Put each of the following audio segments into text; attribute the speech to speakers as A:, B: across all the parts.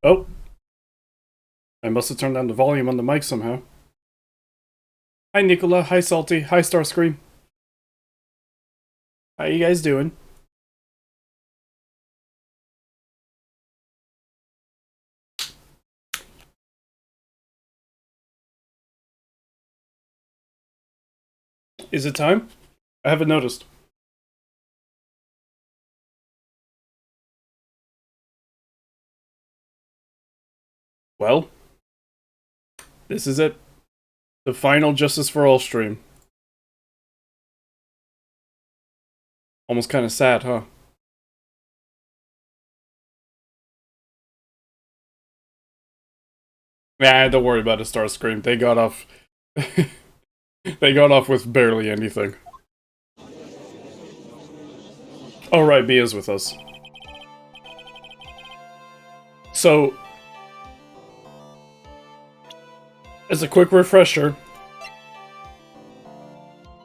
A: Oh, I must have turned down the volume on the mic somehow. Hi, Nicola. Hi, Salty. Hi, Starscream. How you guys doing? Is it time? I haven't noticed. Well, this is it. The final Justice for All stream. Almost kind of sad, huh? Nah, don't worry about it, Starscream. They got off. They got off with barely anything. Oh, right, Mia's with us. So, as a quick refresher,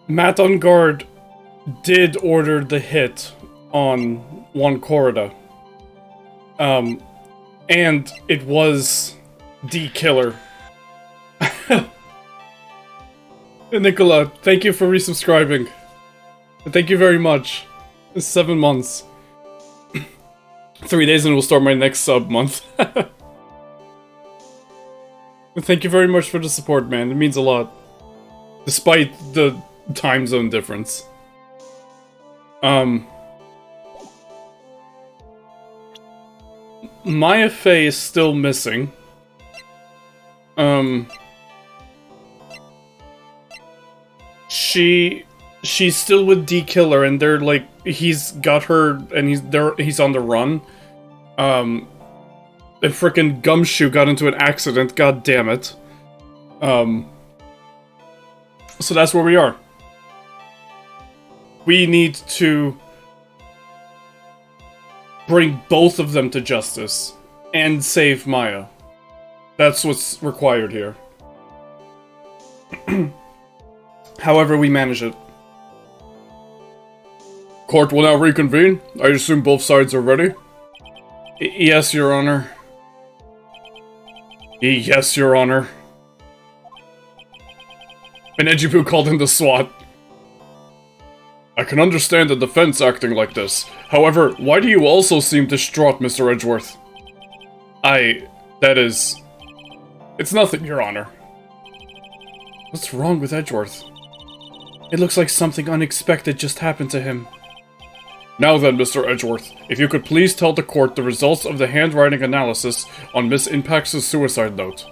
A: Matt on guard did order the hit on one Corrida. And it was D Killer. Nicola, thank you for resubscribing. Thank you very much. 7 months. 3 days and we'll start my next sub month. Thank you very much for the support, man. It means a lot. Despite the time zone difference. Maya Fey is still missing. She's still with D Killer, and they're like, he's got her, and he's on the run. And frickin' Gumshoe got into an accident. God damn it. So that's where we are. We need to bring both of them to justice and save Maya. That's what's required here. However we manage it. Court will now reconvene. I assume both sides are ready? Yes, Your Honor. Yes, Your Honor. And Ejipu called in the SWAT. I can understand the defense acting like this. However, why do you also seem distraught, Mr. Edgeworth? That is... It's nothing, Your Honor. What's wrong with Edgeworth? It looks like something unexpected just happened to him. Now then, Mr. Edgeworth, if you could please tell the court the results of the handwriting analysis on Miss Impax's suicide note.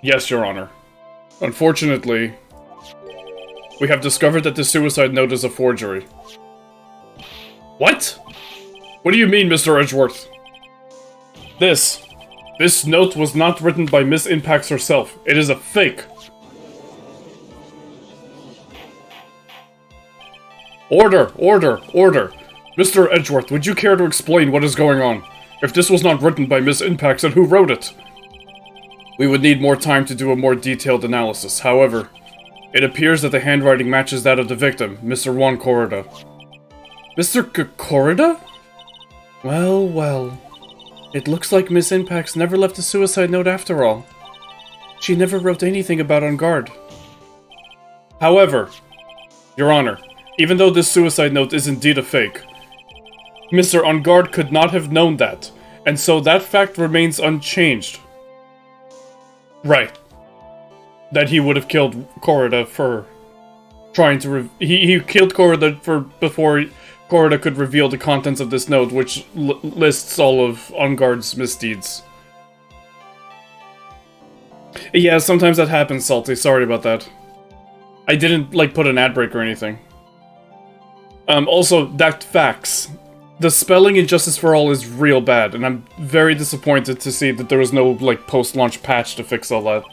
A: Yes, Your Honor. Unfortunately, we have discovered that the suicide note is a forgery. What? What do you mean, Mr. Edgeworth? This note was not written by Miss Impax herself. It is a fake. Order! Order! Order! Mr. Edgeworth, would you care to explain what is going on? If this was not written by Miss Impax, then who wrote it? We would need more time to do a more detailed analysis. However, it appears that the handwriting matches that of the victim, Mr. Juan Corrida. Mr. Corrida? Well, well. It looks like Miss Impax never left a suicide note after all. She never wrote anything about On Guard. However, Your Honor, even though this suicide note is indeed a fake, Mr. On Guard could not have known that, and so that fact remains unchanged. Right. That he would have killed Corrida for trying to he killed Corrida before Corrida could reveal the contents of this note, which lists all of On Guard's misdeeds. Yeah, sometimes that happens, Salty. Sorry about that. I didn't, put an ad break or anything. Also, that facts. The spelling in Justice for All is real bad, and I'm very disappointed to see that there was no, post-launch patch to fix all that.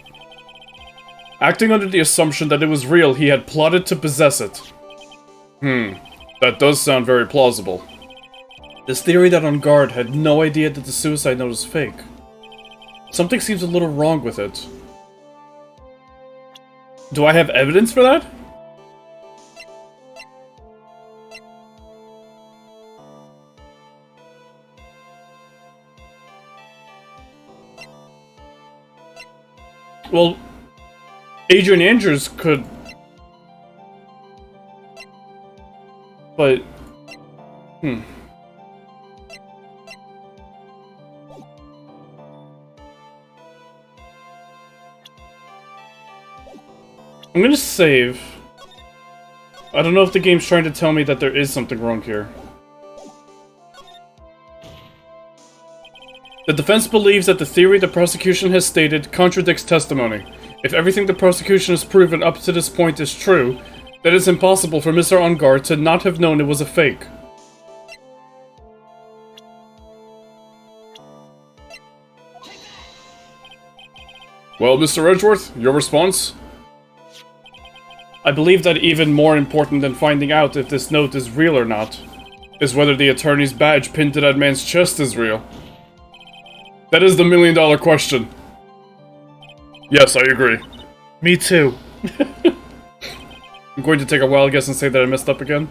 A: Acting under the assumption that it was real, he had plotted to possess it. That does sound very plausible. This theory that On Guard had no idea that the suicide note was fake. Something seems a little wrong with it. Do I have evidence for that? Well, Adrian Andrews could... But... I'm gonna save. I don't know if the game's trying to tell me that there is something wrong here. The defense believes that the theory the prosecution has stated contradicts testimony. If everything the prosecution has proven up to this point is true, then it's impossible for Mr. Engarde to not have known it was a fake. Well, Mr. Edgeworth, your response? I believe that even more important than finding out if this note is real or not, is whether the attorney's badge pinned to that man's chest is real. That is the million-dollar question. Yes, I agree. Me too. I'm going to take a wild guess and say that I messed up again.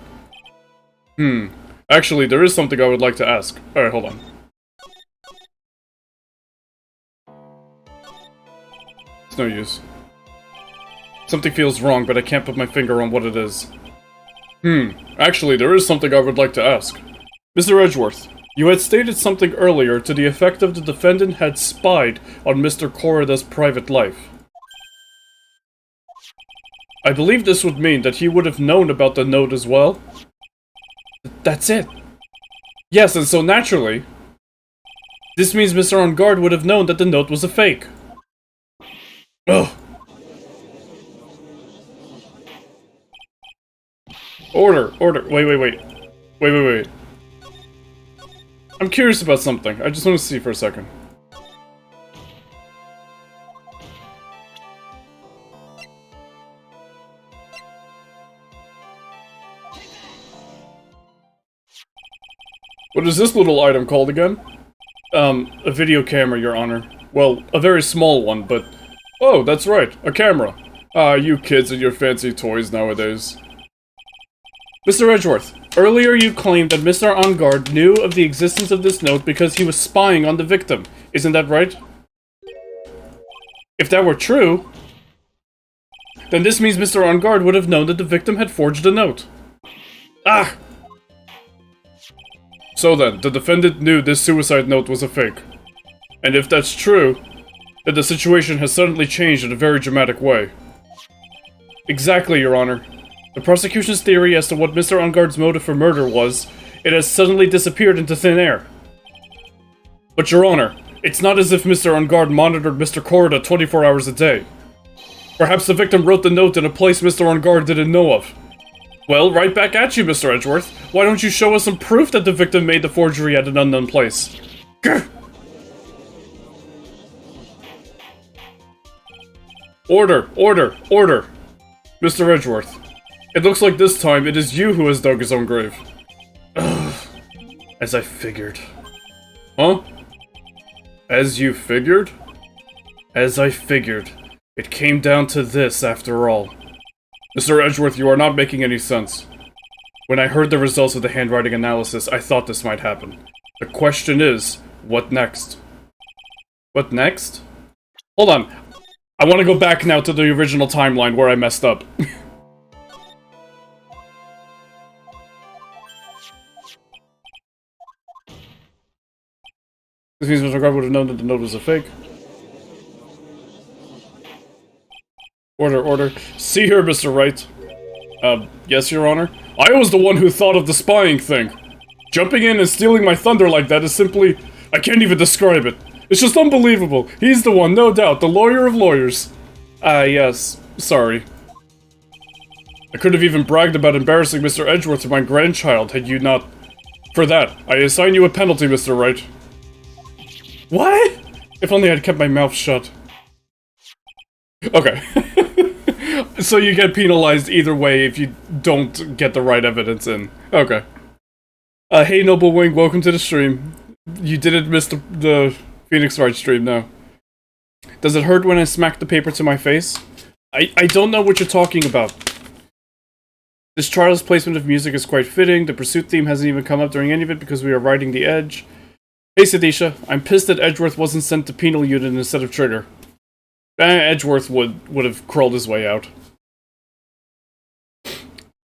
A: Actually, there is something I would like to ask. Alright, hold on. It's no use. Something feels wrong, but I can't put my finger on what it is. Actually, there is something I would like to ask. Mr. Edgeworth, you had stated something earlier to the effect of the defendant had spied on Mr. Korida's private life. I believe this would mean that he would have known about the note as well. That's it. Yes, and so naturally, this means Mr. Engarde would have known that the note was a fake. Ugh. Order. Wait. I'm curious about something. I just want to see for a second. What is this little item called again? A video camera, Your Honor. Well, a very small one, but... Oh, that's right, a camera. Ah, you kids and your fancy toys nowadays. Mr. Edgeworth, earlier you claimed that Mr. Engarde knew of the existence of this note because he was spying on the victim. Isn't that right? If that were true, then this means Mr. Engarde would have known that the victim had forged the note. Ah! So then, the defendant knew this suicide note was a fake. And if that's true, then the situation has suddenly changed in a very dramatic way. Exactly, Your Honor. The prosecution's theory as to what Mr. Engarde's motive for murder was, it has suddenly disappeared into thin air. But Your Honor, it's not as if Mr. Engarde monitored Mr. Korida 24 hours a day. Perhaps the victim wrote the note in a place Mr. Engarde didn't know of. Well, right back at you, Mr. Edgeworth. Why don't you show us some proof that the victim made the forgery at an unknown place? Grr! Order! Mr. Edgeworth, it looks like this time it is you who has dug his own grave. Ugh. As I figured. Huh? As you figured? As I figured. It came down to this, after all. Mr. Edgeworth, you are not making any sense. When I heard the results of the handwriting analysis, I thought this might happen. The question is, what next? What next? Hold on. I want to go back now to the original timeline where I messed up. This means Mr. Engarde would have known that the note was a fake. Order. See here, Mr. Wright. Yes, Your Honor? I was the one who thought of the spying thing. Jumping in and stealing my thunder like that is simply... I can't even describe it. It's just unbelievable. He's the one, no doubt, the lawyer of lawyers. Yes. Sorry. I could have even bragged about embarrassing Mr. Edgeworth to my grandchild had you not... For that, I assign you a penalty, Mr. Wright. What? If only I'd kept my mouth shut. Okay. So you get penalized either way if you don't get the right evidence in. Okay. Hey Noble Wing, welcome to the stream. You didn't miss the Phoenix Wright stream, no. Does it hurt when I smack the paper to my face? I don't know what you're talking about. This trial's placement of music is quite fitting. The pursuit theme hasn't even come up during any of it because we are riding the edge. Hey Sadisha, I'm pissed that Edgeworth wasn't sent to penal unit instead of Trigger. Edgeworth would have crawled his way out.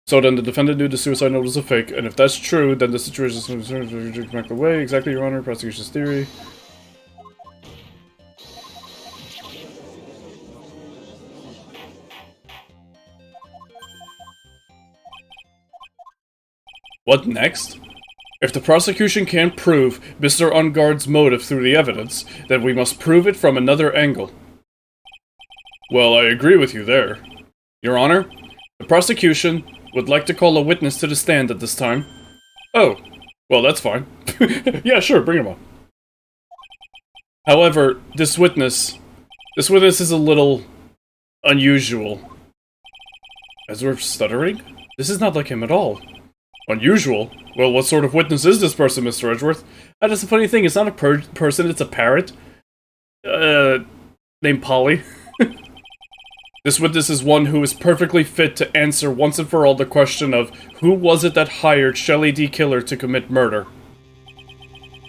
A: So then the defendant knew the suicide note was a fake, and if that's true, then the situation is back the way. Exactly, Your Honor. Prosecution's theory. What next? If the prosecution can't prove Mr. Ungard's motive through the evidence, then we must prove it from another angle. Well, I agree with you there. Your Honor, the prosecution would like to call a witness to the stand at this time. Oh, well, that's fine. Yeah, sure, bring him on. However, this witness is a little unusual. As we're stuttering? This is not like him at all. Unusual? Well, what sort of witness is this person, Mr. Edgeworth? That's the funny thing, it's not a person, it's a parrot. Named Polly. This witness is one who is perfectly fit to answer once and for all the question of who was it that hired Shelley D. Killer to commit murder?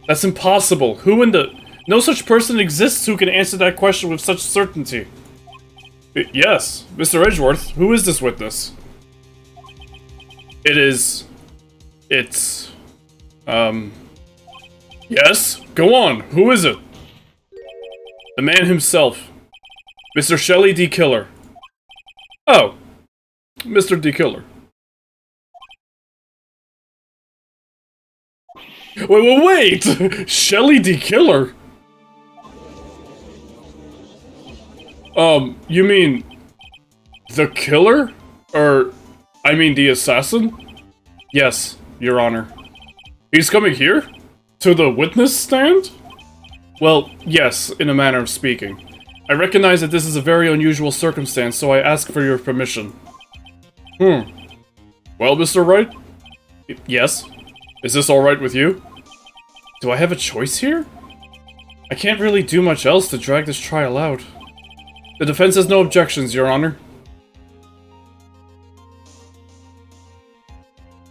A: That's impossible. Who in the... No such person exists who can answer that question with such certainty. Yes, Mr. Edgeworth, who is this witness? It's... Yes? Go on, who is it? The man himself. Mr. Shelley D. Killer. Oh. Mr. D. Killer. Wait! Shelley D. Killer? You mean... the killer? Or... I mean the assassin? Yes, Your Honor. He's coming here? To the witness stand? Well, yes, in a manner of speaking. I recognize that this is a very unusual circumstance, so I ask for your permission. Well, Mr. Wright? Yes? Is this alright with you? Do I have a choice here? I can't really do much else to drag this trial out. The defense has no objections, Your Honor.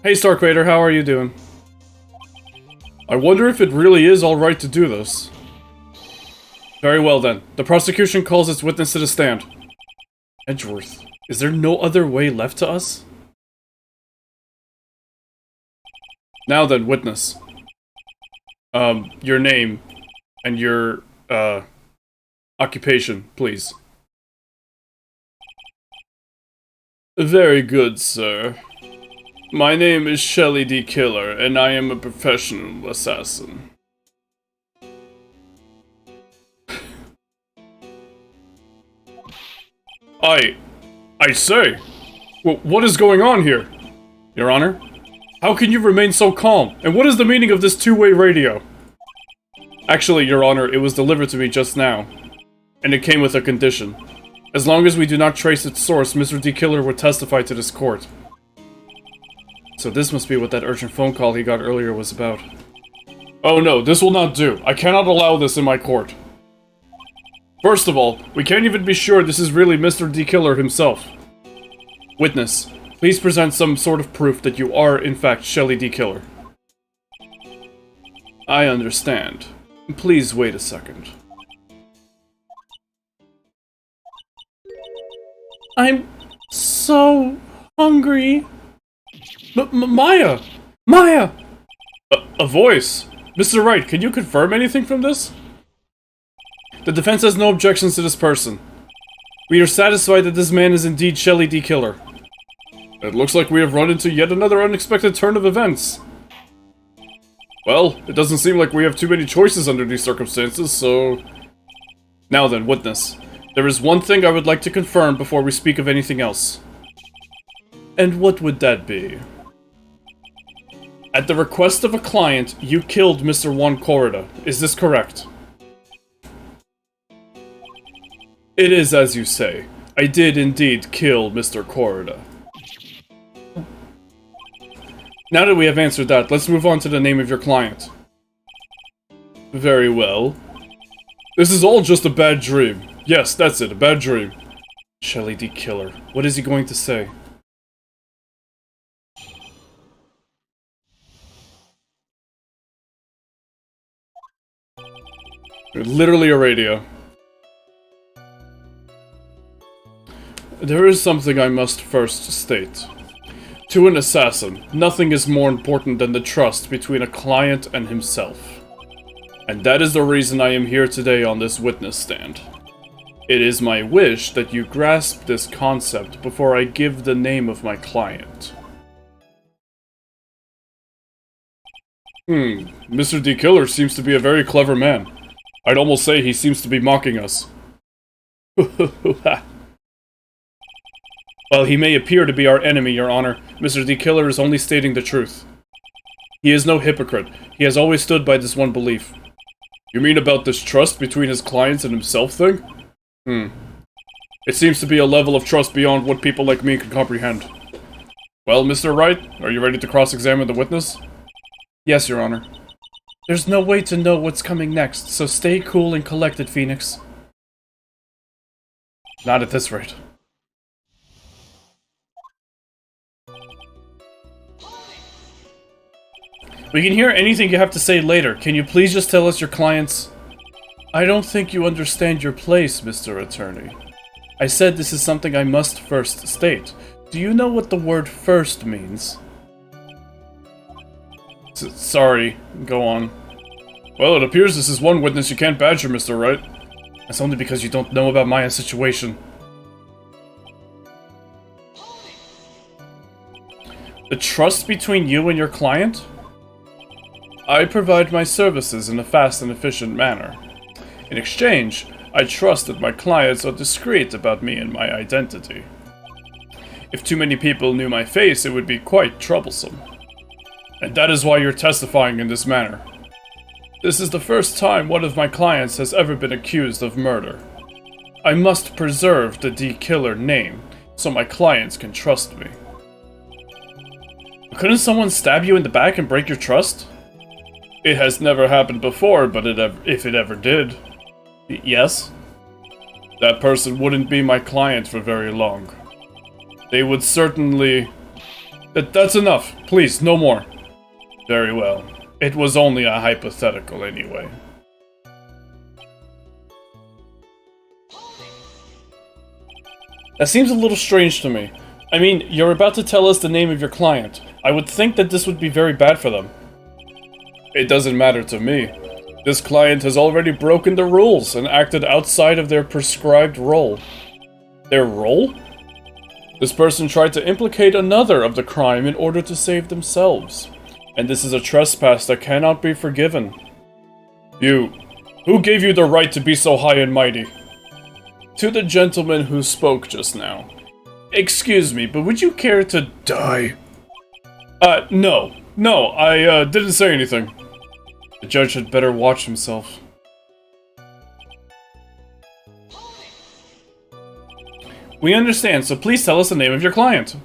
A: Hey, Starkvader, how are you doing? I wonder if it really is alright to do this. Very well then. The prosecution calls its witness to the stand. Edgeworth, is there no other way left to us? Now then, witness. Your name and your, occupation, please. Very good, sir. My name is Shelley D. Killer, and I am a professional assassin. I say! What is going on here? Your Honor? How can you remain so calm? And what is the meaning of this two-way radio? Actually, Your Honor, it was delivered to me just now. And it came with a condition. As long as we do not trace its source, Mr. D. Killer would testify to this court. So this must be what that urgent phone call he got earlier was about. Oh no, this will not do. I cannot allow this in my court. First of all, we can't even be sure this is really Mr. D. Killer himself. Witness, please present some sort of proof that you are, in fact, Shelley D. Killer. I understand. Please wait a second. I'm so hungry. Maya! Maya! A voice! Mr. Wright, can you confirm anything from this? The defense has no objections to this person. We are satisfied that this man is indeed Shelley D. Killer. It looks like we have run into yet another unexpected turn of events. Well, it doesn't seem like we have too many choices under these circumstances, so... Now then, witness. There is one thing I would like to confirm before we speak of anything else. And what would that be? At the request of a client, you killed Mr. Juan Corrida. Is this correct? It is as you say. I did indeed kill Mr. Corrida. Now that we have answered that, let's move on to the name of your client. Very well. This is all just a bad dream. Yes, that's it, a bad dream. Shelley D. Killer. What is he going to say? Literally a radio. There is something I must first state. To an assassin, nothing is more important than the trust between a client and himself. And that is the reason I am here today on this witness stand. It is my wish that you grasp this concept before I give the name of my client. Mr. D. Killer seems to be a very clever man. I'd almost say he seems to be mocking us. While he may appear to be our enemy, Your Honor, Mr. D. Killer is only stating the truth. He is no hypocrite. He has always stood by this one belief. You mean about this trust between his clients and himself thing? It seems to be a level of trust beyond what people like me can comprehend. Well, Mr. Wright, are you ready to cross-examine the witness? Yes, Your Honor. There's no way to know what's coming next, so stay cool and collected, Phoenix. Not at this rate. We can hear anything you have to say later. Can you please just tell us your client's... I don't think you understand your place, Mr. Attorney. I said this is something I must first state. Do you know what the word first means? Sorry. Go on. Well, it appears this is one witness you can't badger, Mr. Wright. That's only because you don't know about Maya's situation. The trust between you and your client? I provide my services in a fast and efficient manner. In exchange, I trust that my clients are discreet about me and my identity. If too many people knew my face, it would be quite troublesome. And that is why you're testifying in this manner. This is the first time one of my clients has ever been accused of murder. I must preserve the D. Killer name, so my clients can trust me. Couldn't someone stab you in the back and break your trust? It has never happened before, but if it ever did... Yes? That person wouldn't be my client for very long. They would certainly... That's enough. Please, no more. Very well. It was only a hypothetical anyway. That seems a little strange to me. I mean, you're about to tell us the name of your client. I would think that this would be very bad for them. It doesn't matter to me. This client has already broken the rules and acted outside of their prescribed role. Their role? This person tried to implicate another of the crime in order to save themselves. And this is a trespass that cannot be forgiven. You. Who gave you the right to be so high and mighty? To the gentleman who spoke just now. Excuse me, but would you care to die? No. No, I, didn't say anything. The judge had better watch himself. We understand, so please tell us the name of your client.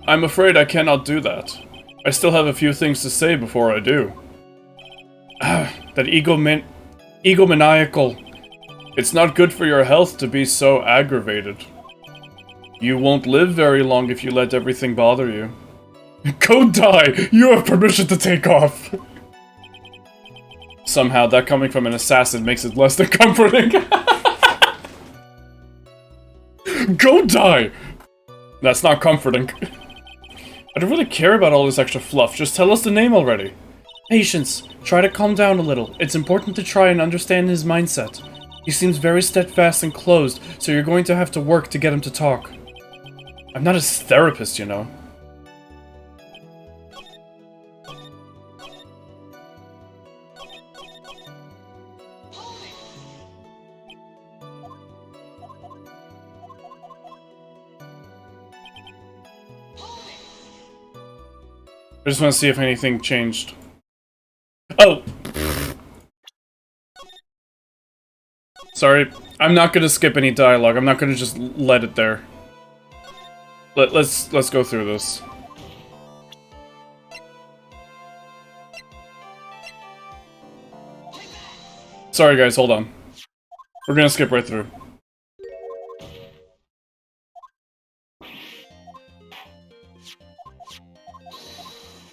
A: I'm afraid I cannot do that. I still have a few things to say before I do. That egomaniacal. It's not good for your health to be so aggravated. You won't live very long if you let everything bother you. Go die! You have permission to take off! Somehow, that coming from an assassin makes it less than comforting. Go die! That's not comforting. I don't really care about all this extra fluff, just tell us the name already. Patience. Try to calm down a little. It's important to try and understand his mindset. He seems very steadfast and closed, so you're going to have to work to get him to talk. I'm not his therapist, you know. I just want to see if anything changed. Oh! Sorry, I'm not gonna skip any dialogue. I'm not gonna just let it there. Let's go through this. Sorry guys, hold on. We're gonna skip right through.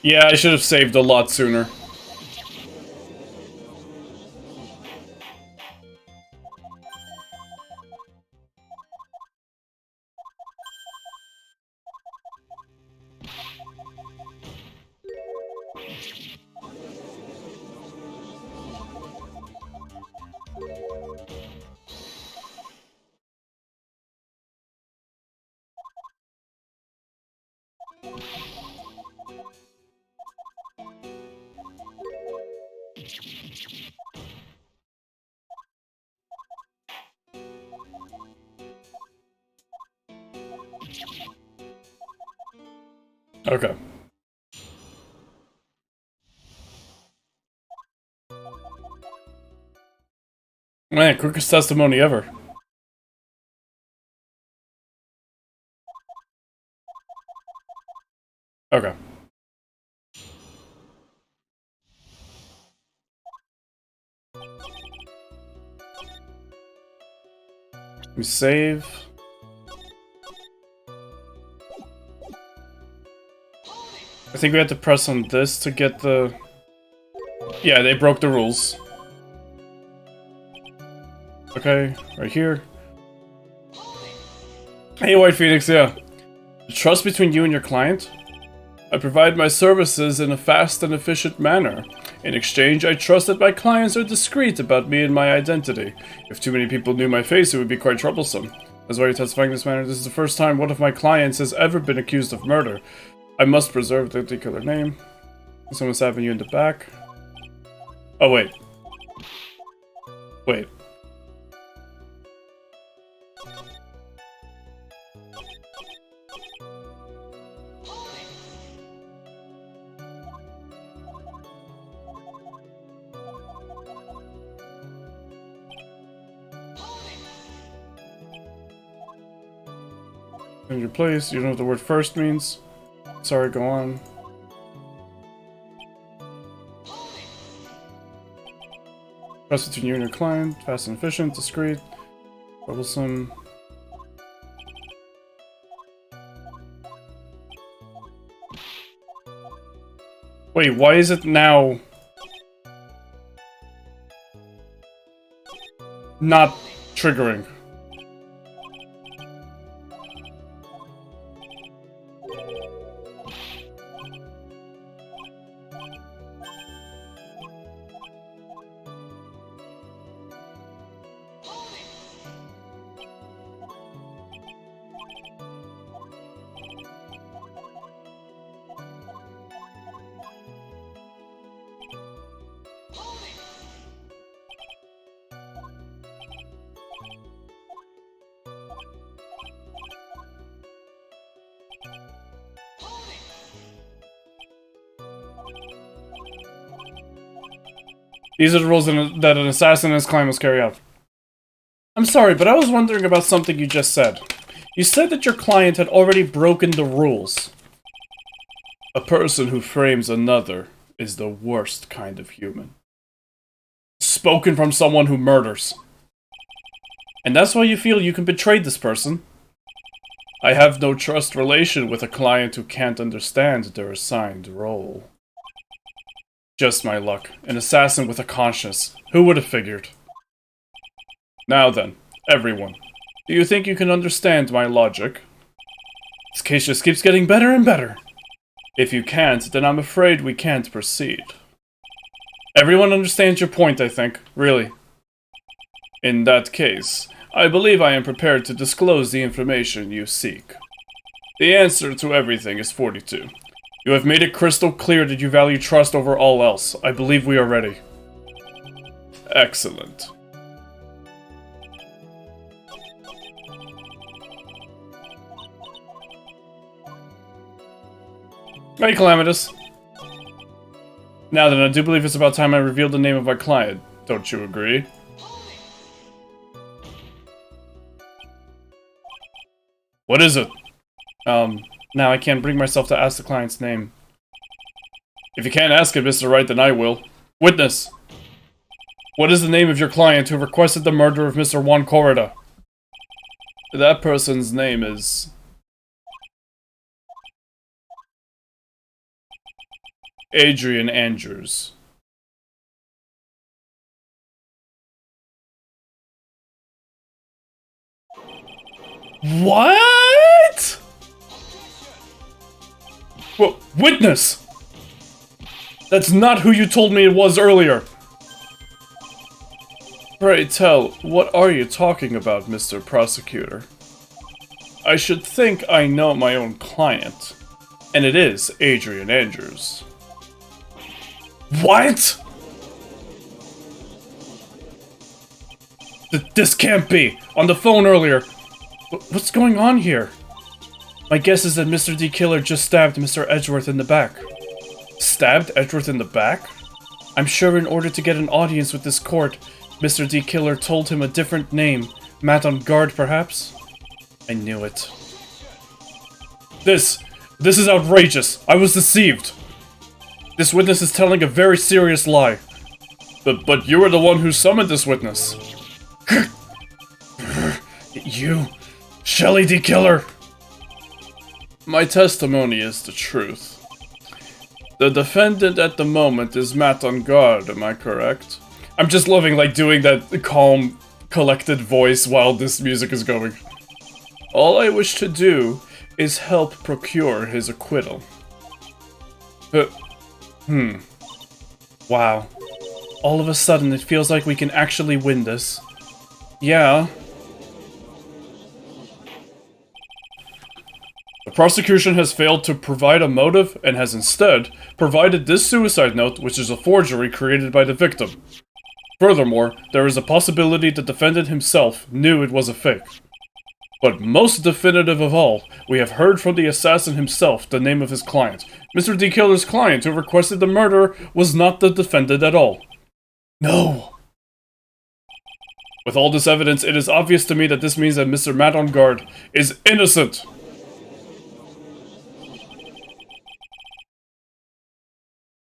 A: Yeah, I should have saved a lot sooner. Okay. Man, quickest testimony ever. Okay. Let me save. I think we had to press on this to get the... Yeah, they broke the rules. Okay, right here. Hey, White Phoenix, yeah. The trust between you and your client? I provide my services in a fast and efficient manner. In exchange, I trust that my clients are discreet about me and my identity. If too many people knew my face, it would be quite troublesome. That's why you're testifying in this manner. This is the first time one of my clients has ever been accused of murder. I must preserve the particular name. Someone's having you in the back. Oh, wait. Wait. In your place, you know what the word first means. Sorry, go on. Trust between you and your client, fast and efficient, discreet, troublesome. Wait, why is it now not triggering? These are the rules that an assassin and his client must carry out. I'm sorry, but I was wondering about something you just said. You said that your client had already broken the rules. A person who frames another is the worst kind of human. Spoken from someone who murders. And that's why you feel you can betray this person. I have no trust relation with a client who can't understand their assigned role. Just my luck. An assassin with a conscience. Who would have figured? Now then, everyone. Do you think you can understand my logic? This case just keeps getting better and better. If you can't, then I'm afraid we can't proceed. Everyone understands your point, I think. Really. In that case, I believe I am prepared to disclose the information you seek. The answer to everything is 42. You have made it crystal clear that you value trust over all else. I believe we are ready. Excellent. Hey, Calamitous. Now then, I do believe it's about time I revealed the name of my client. Don't you agree? What is it? Now I can't bring myself to ask the client's name. If you can't ask it, Mr. Wright, then I will. Witness! What is the name of your client who requested the murder of Mr. Juan Corrida? That person's name is... Adrian Andrews. What? Well, witness! That's not who you told me it was earlier! Pray tell, what are you talking about, Mr. Prosecutor? I should think I know my own client. And it is Adrian Andrews. What? This can't be! On the phone earlier! What's going on here? My guess is that Mr. D. Killer just stabbed Mr. Edgeworth in the back. Stabbed Edgeworth in the back? I'm sure in order to get an audience with this court, Mr. D. Killer told him a different name. Matt on guard, perhaps? I knew it. This is outrageous! I was deceived! This witness is telling a very serious lie. But you were the one who summoned this witness. You... Shelly D. Killer! My testimony is the truth. The defendant at the moment is Matt on guard, am I correct? I'm just loving, like, doing that calm, collected voice while this music is going. All I wish to do is help procure his acquittal. Wow. All of a sudden, it feels like we can actually win this. Yeah. The prosecution has failed to provide a motive and has instead provided this suicide note, which is a forgery created by the victim. Furthermore, there is a possibility the defendant himself knew it was a fake. But most definitive of all, we have heard from the assassin himself the name of his client. Mr. D. Killer's client who requested the murder was not the defendant at all. No! With all this evidence, it is obvious to me that this means that Mr. Matt on guard is innocent!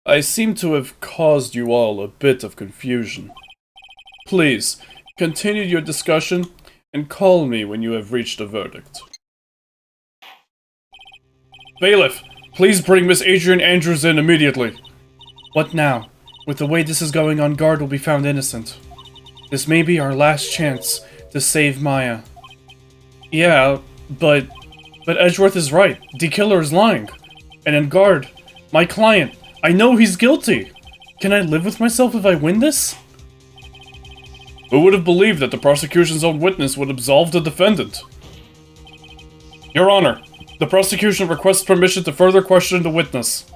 A: I seem to have caused you all a bit of confusion. Please, continue your discussion and call me when you have reached a verdict. Bailiff, please bring Miss Adrian Andrews in immediately. What now? With the way this is going on, guard will be found innocent. This may be our last chance to save Maya. Yeah, but Edgeworth is right. D. Killer is lying. And in guard, my client, I know he's guilty. Can I live with myself if I win this? Who would have believed that the prosecution's own witness would absolve the defendant? Your Honor, the prosecution requests permission to further question the witness.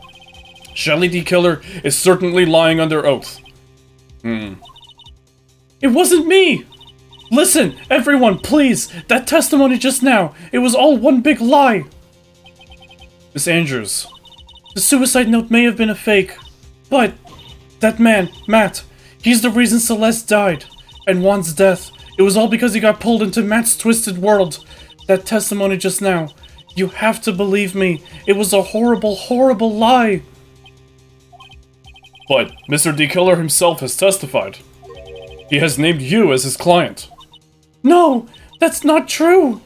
A: Shelly D. Killer is certainly lying under oath. It wasn't me! Listen, everyone, please! That testimony just now, it was all one big lie! Miss Andrews, the suicide note may have been a fake, but that man, Matt, he's the reason Celeste died. And Juan's death, it was all because he got pulled into Matt's twisted world. That testimony just now, you have to believe me, it was a horrible, horrible lie! But Mr. D. Killer himself has testified. He has named you as his client. No, that's not true!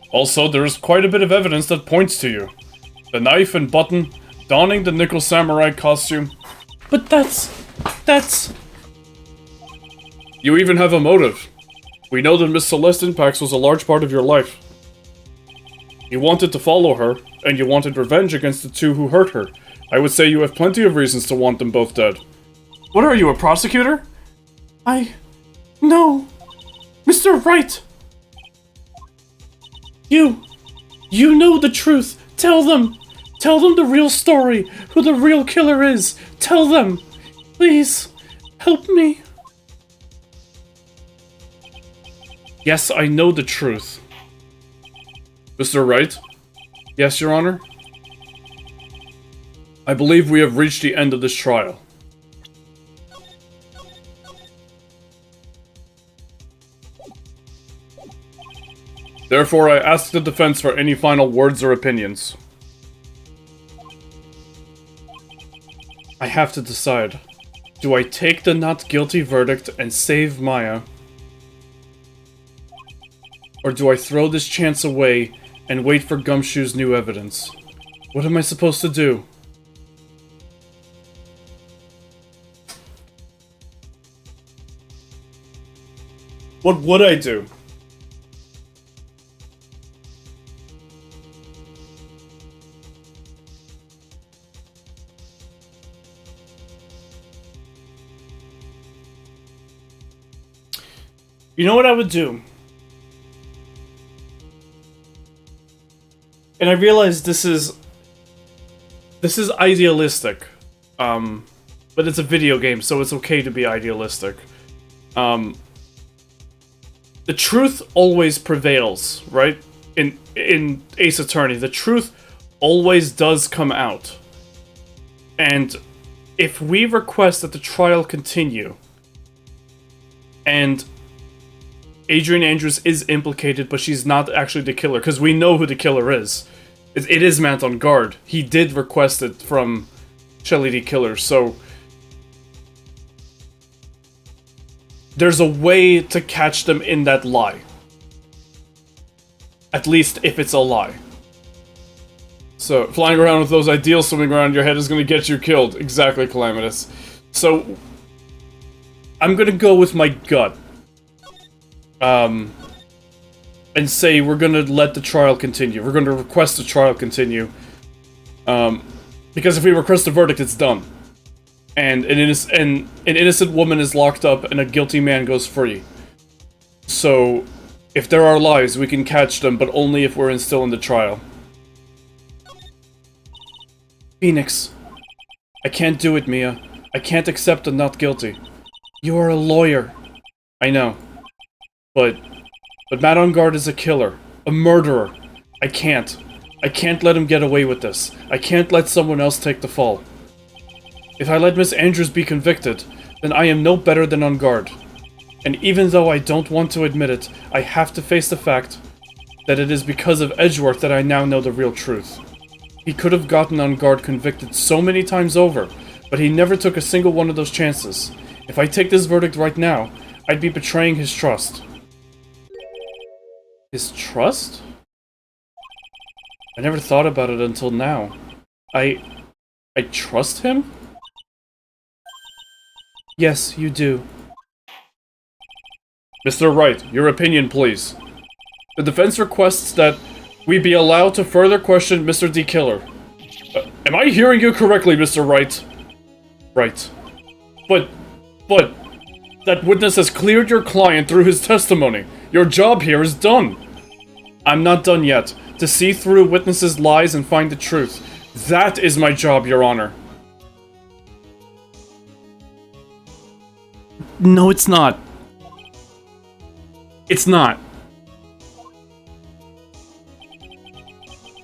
A: Also, there is quite a bit of evidence that points to you. The knife and button, donning the nickel samurai costume. But that's... You even have a motive. We know that Miss Celeste Impax was a large part of your life. You wanted to follow her, and you wanted revenge against the two who hurt her. I would say you have plenty of reasons to want them both dead. What are you, a prosecutor? No. Mr. Wright! You know the truth. Tell them. Tell them the real story, who the real killer is. Tell them. Please, help me. Yes, I know the truth. Mr. Wright? Yes, Your Honor? I believe we have reached the end of this trial. Therefore, I ask the defense for any final words or opinions. I have to decide. Do I take the not guilty verdict and save Maya? Or do I throw this chance away and wait for Gumshoe's new evidence? What am I supposed to do? What would I do? You know what I would do? And I realize this is idealistic, but it's a video game, so it's okay to be idealistic. the truth always prevails, right? In Ace Attorney, the truth always does come out. And if we request that the trial continue, and Adrian Andrews is implicated, but she's not actually the killer, because we know who the killer is. It is Matt on guard. He did request it from Shelly D. Killer, so there's a way to catch them in that lie. At least if it's a lie. So, flying around with those ideals swimming around your head is going to get you killed. Exactly, Calamitous. So, I'm going to go with my gut. And say we're going to let the trial continue. We're going to request the trial continue. Because if we request a verdict, it's done. And an innocent woman is locked up and a guilty man goes free. So, if there are lies, we can catch them, but only if we're still in the trial. Phoenix. I can't do it, Mia. I can't accept I'm not guilty. You are a lawyer. I know. But Matt on guard is a killer. A murderer. I can't. I can't let him get away with this. I can't let someone else take the fall. If I let Miss Andrews be convicted, then I am no better than on guard. And even though I don't want to admit it, I have to face the fact that it is because of Edgeworth that I now know the real truth. He could have gotten on guard convicted so many times over, but he never took a single one of those chances. If I take this verdict right now, I'd be betraying his trust. His trust? I never thought about it until now. I trust him? Yes, you do. Mr. Wright, your opinion, please. The defense requests that we be allowed to further question Mr. D. Killer. Am I hearing you correctly, Mr. Wright? Right. But, that witness has cleared your client through his testimony. Your job here is done. I'm not done yet. To see through witnesses' lies and find the truth. That is my job, Your Honor. No, it's not. It's not.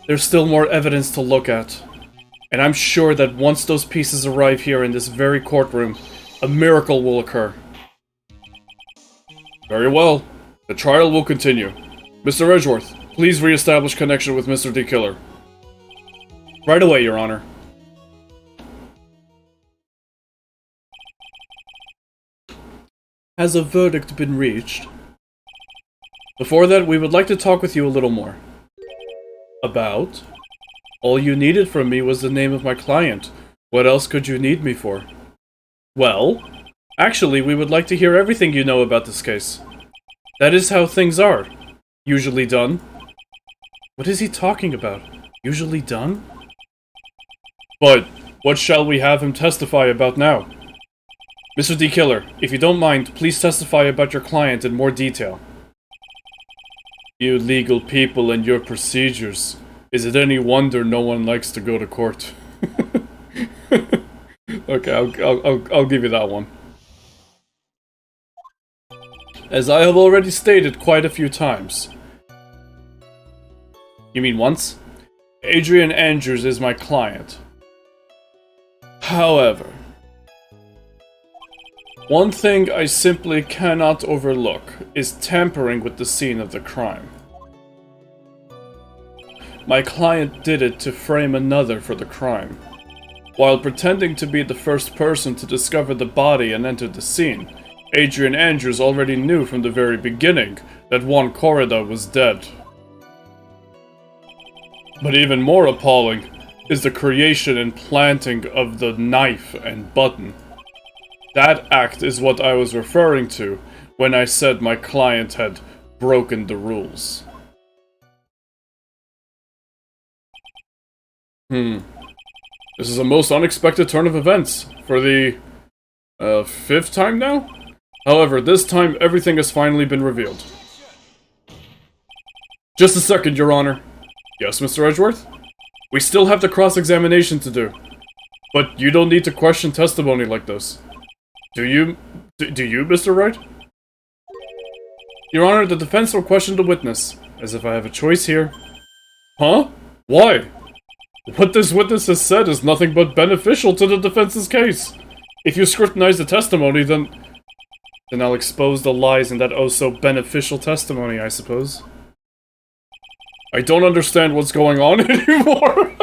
A: There's still more evidence to look at. And I'm sure that once those pieces arrive here in this very courtroom, a miracle will occur. Very well. The trial will continue. Mr. Edgeworth, please re-establish connection with Mr. D. Killer. Right away, Your Honor. Has a verdict been reached? Before that, we would like to talk with you a little more. About? All you needed from me was the name of my client. What else could you need me for? Well, actually, we would like to hear everything you know about this case. That is how things are. Usually done. What is he talking about? Usually done? But, what shall we have him testify about now? Mr. D. Killer, if you don't mind, please testify about your client in more detail. You legal people and your procedures. Is it any wonder no one likes to go to court? Okay, I'll give you that one. As I have already stated quite a few times. You mean once? Adrian Andrews is my client. However, one thing I simply cannot overlook is tampering with the scene of the crime. My client did it to frame another for the crime. While pretending to be the first person to discover the body and enter the scene, Adrian Andrews already knew from the very beginning that Juan Corrida was dead. But even more appalling is the creation and planting of the knife and button. That act is what I was referring to when I said my client had broken the rules. This is a most unexpected turn of events for the 5th time now? However, this time everything has finally been revealed. Just a second, Your Honor. Yes, Mr. Edgeworth? We still have the cross-examination to do. But you don't need to question testimony like this. Do you, Mr. Wright? Your Honor, the defense will question the witness, as if I have a choice here. Huh? Why? What this witness has said is nothing but beneficial to the defense's case. If you scrutinize the testimony, then I'll expose the lies in that oh-so-beneficial testimony, I suppose. I don't understand what's going on anymore.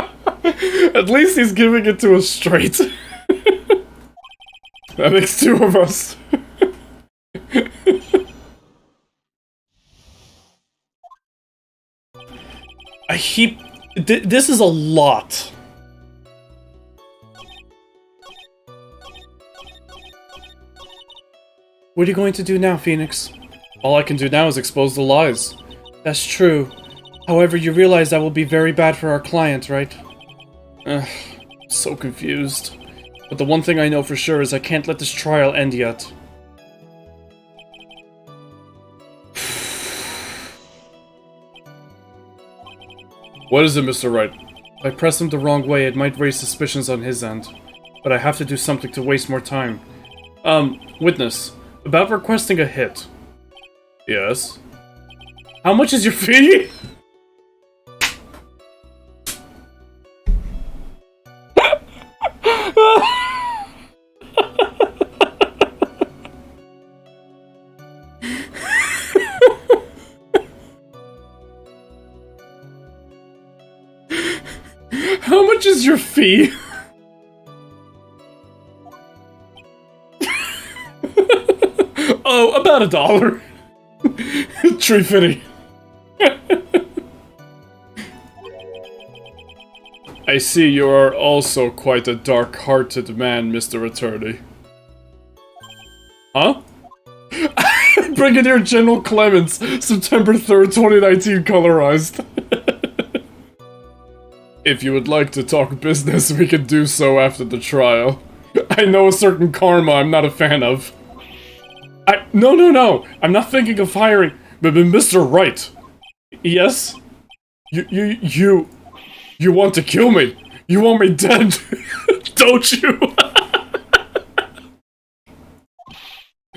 A: At least he's giving it to us straight. That makes two of us. This is a lot. What are you going to do now, Phoenix? All I can do now is expose the lies. That's true. However, you realize that will be very bad for our client, right? Ugh, so confused. But the one thing I know for sure is I can't let this trial end yet. What is it, Mr. Wright? If I press him the wrong way, it might raise suspicions on his end. But I have to do something to waste more time. Witness. About requesting a hit. Yes? How much is your fee? How much is your fee? Oh, about $1. $3.50. I see you are also quite a dark-hearted man, Mr. Attorney. Huh? Brigadier General Clemens, September 3rd, 2019, colorized. If you would like to talk business, we can do so after the trial. I know a certain karma I'm not a fan of. No. I'm not thinking of hiring... But Mr. Wright. Yes? You want to kill me? You want me dead? Don't you?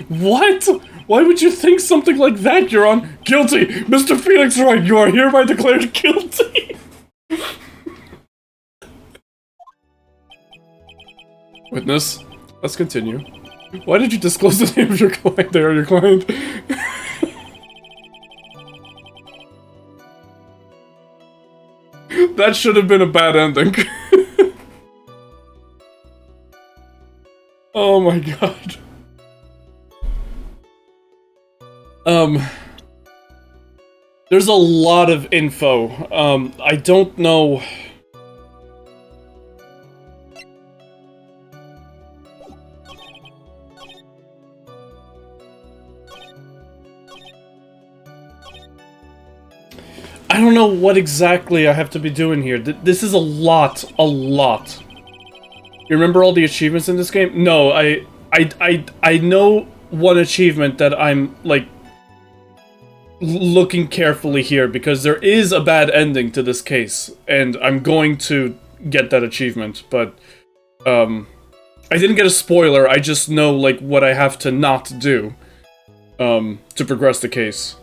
A: What? Why would you think something like that, Your Honor? Guilty! Mr. Phoenix Wright, you are hereby declared guilty! Witness, let's continue. Why did you disclose the name of your client there, your client? That should have been a bad ending. Oh my god. There's a lot of info. I don't know... I don't know what exactly I have to be doing here. This is a lot. You remember all the achievements in this game? No, I know one achievement that I'm, like, looking carefully here, because there is a bad ending to this case, and I'm going to get that achievement, but, I didn't get a spoiler, I just know, like, what I have to not do, to progress the case.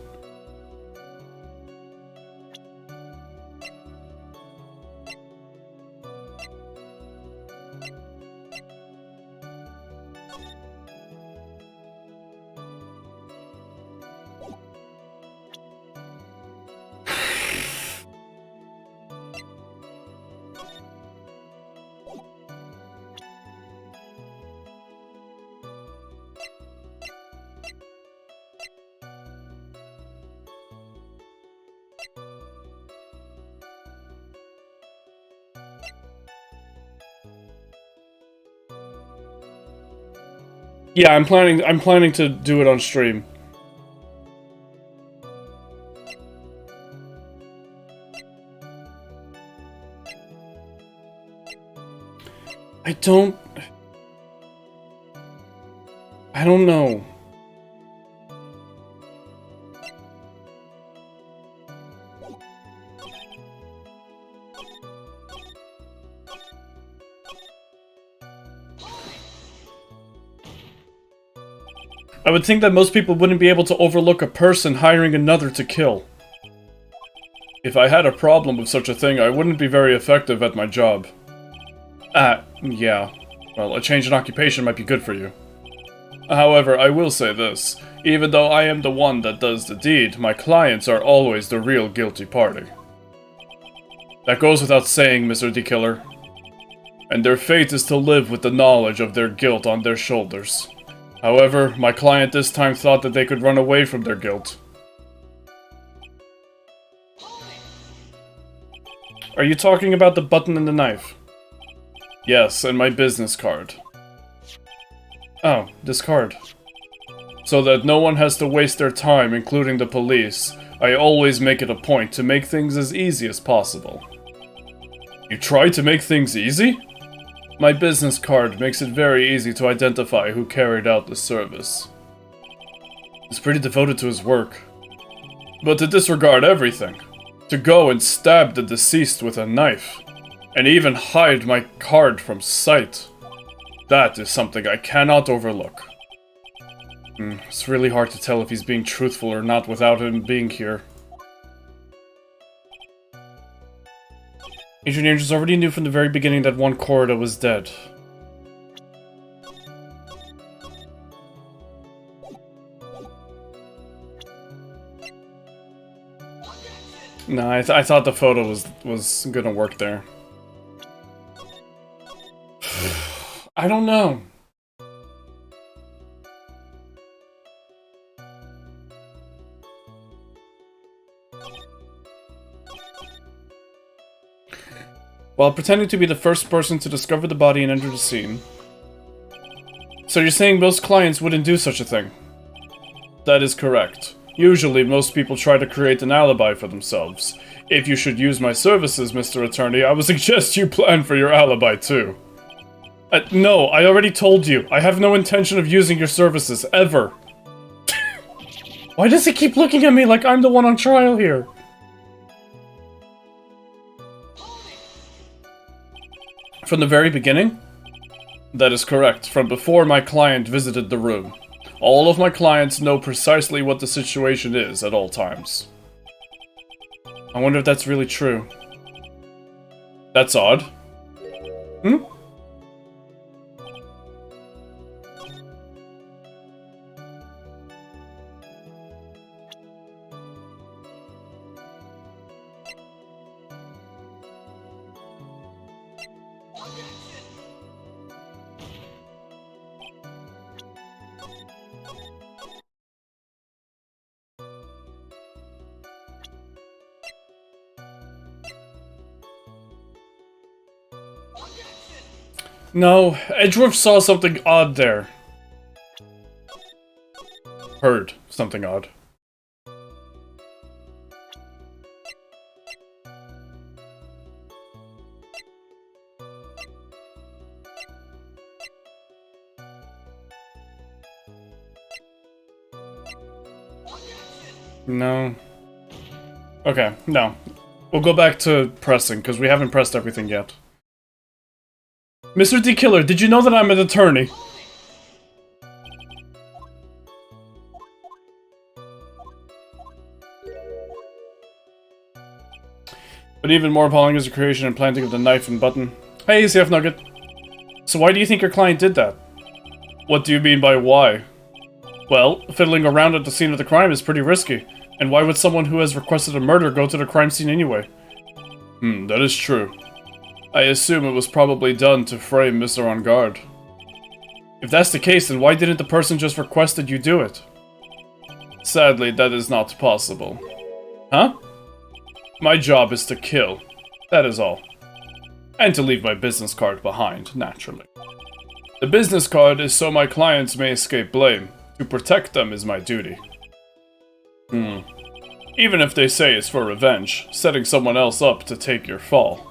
A: Yeah, I'm planning to do it on stream. I don't know. I would think that most people wouldn't be able to overlook a person hiring another to kill. If I had a problem with such a thing, I wouldn't be very effective at my job. Yeah. Well, a change in occupation might be good for you. However, I will say this. Even though I am the one that does the deed, my clients are always the real guilty party. That goes without saying, Mr. D-Killer. And their fate is to live with the knowledge of their guilt on their shoulders. However, my client this time thought that they could run away from their guilt. Are you talking about the button and the knife? Yes, and my business card. Oh, this card. So that no one has to waste their time, including the police, I always make it a point to make things as easy as possible. You try to make things easy? My business card makes it very easy to identify who carried out the service. He's pretty devoted to his work. But to disregard everything, to go and stab the deceased with a knife, and even hide my card from sight, that is something I cannot overlook. It's really hard to tell if he's being truthful or not without him being here. Agent Angels already knew from the very beginning that one Corda was dead. No, I thought the photo was gonna work there. I don't know. While pretending to be the first person to discover the body and enter the scene. So you're saying most clients wouldn't do such a thing? That is correct. Usually, most people try to create an alibi for themselves. If you should use my services, Mr. Attorney, I would suggest you plan for your alibi too. No, I already told you. I have no intention of using your services, ever. Why does he keep looking at me like I'm the one on trial here? From the very beginning? That is correct, from before my client visited the room. All of my clients know precisely what the situation is at all times. I wonder if that's really true. That's odd. Hmm? No, Edgeworth saw something odd there. Heard something odd. No. Okay, no. We'll go back to pressing, because we haven't pressed everything yet. Mr. D-Killer, did you know that I'm an attorney? But even more appalling is the creation and planting of the knife and button. Hey, CF Nugget. So why do you think your client did that? What do you mean by why? Well, fiddling around at the scene of the crime is pretty risky. And why would someone who has requested a murder go to the crime scene anyway? That is true. I assume it was probably done to frame Mr. On Guard. If that's the case, then why didn't the person just request that you do it? Sadly, that is not possible. Huh? My job is to kill. That is all. And to leave my business card behind, naturally. The business card is so my clients may escape blame. To protect them is my duty. Even if they say it's for revenge, setting someone else up to take your fall.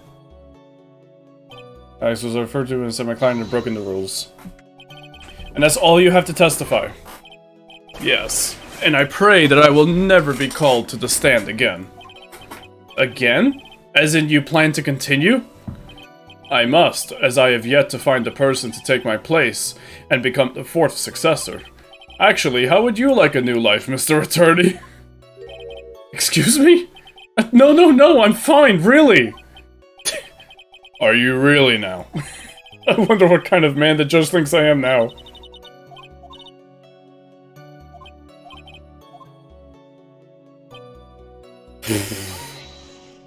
A: Alex was referred to and said my client had broken the rules. And that's all you have to testify? Yes. And I pray that I will never be called to the stand again. Again? As in you plan to continue? I must, as I have yet to find a person to take my place and become the fourth successor. Actually, how would you like a new life, Mr. Attorney? Excuse me? No, I'm fine, really! Are you really now? I wonder what kind of man the judge thinks I am now.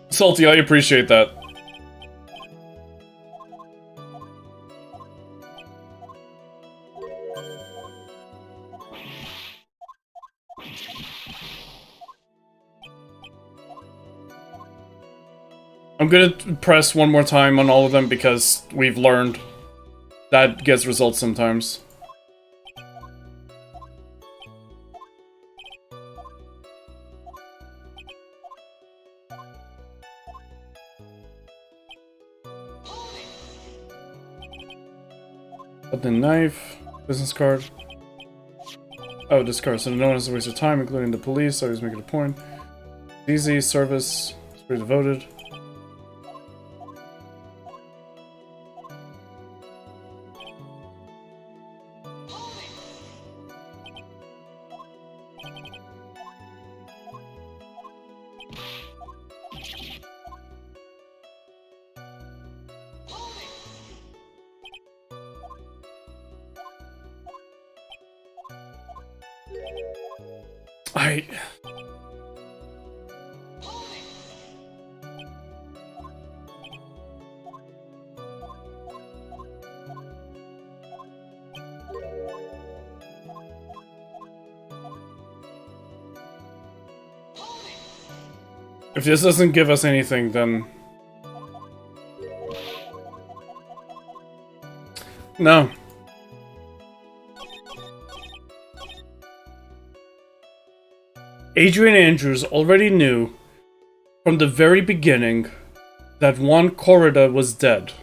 A: Salty, I appreciate that. I'm gonna press one more time on all of them because we've learned that gets results sometimes. But the knife, business card. Oh, discard. So no one has to waste their time, including the police. I always make it a point. Easy service. It's pretty devoted. If this doesn't give us anything, then... No. Adrian Andrews already knew from the very beginning that Juan Corrida was dead.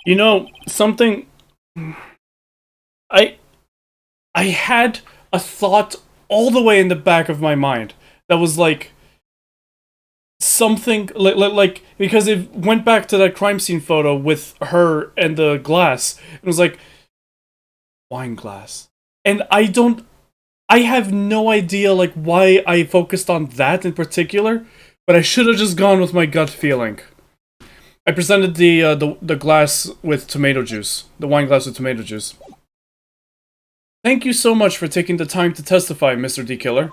A: You know, something... I had a thought all the way in the back of my mind that was like... Something... Like because it went back to that crime scene photo with her and the glass. It was like... Wine glass. And I have no idea, like, why I focused on that in particular, but I should have just gone with my gut feeling. I presented the glass with tomato juice. The wine glass with tomato juice. Thank you so much for taking the time to testify, Mr. D. Killer.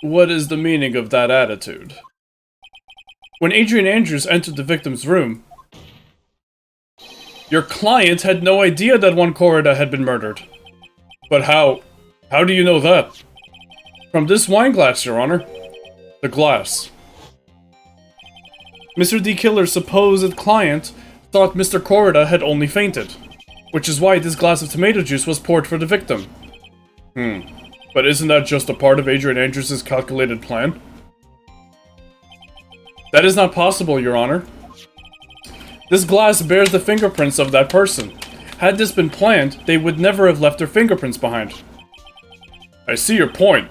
A: What is the meaning of that attitude? When Adrian Andrews entered the victim's room, your client had no idea that Juan Corrida had been murdered. But how? How do you know that? From this wine glass, Your Honor. The glass. Mr. D. Killer's supposed client thought Mr. Corrida had only fainted, which is why this glass of tomato juice was poured for the victim. But isn't that just a part of Adrian Andrews' calculated plan? That is not possible, Your Honor. This glass bears the fingerprints of that person. Had this been planned, they would never have left their fingerprints behind. I see your point.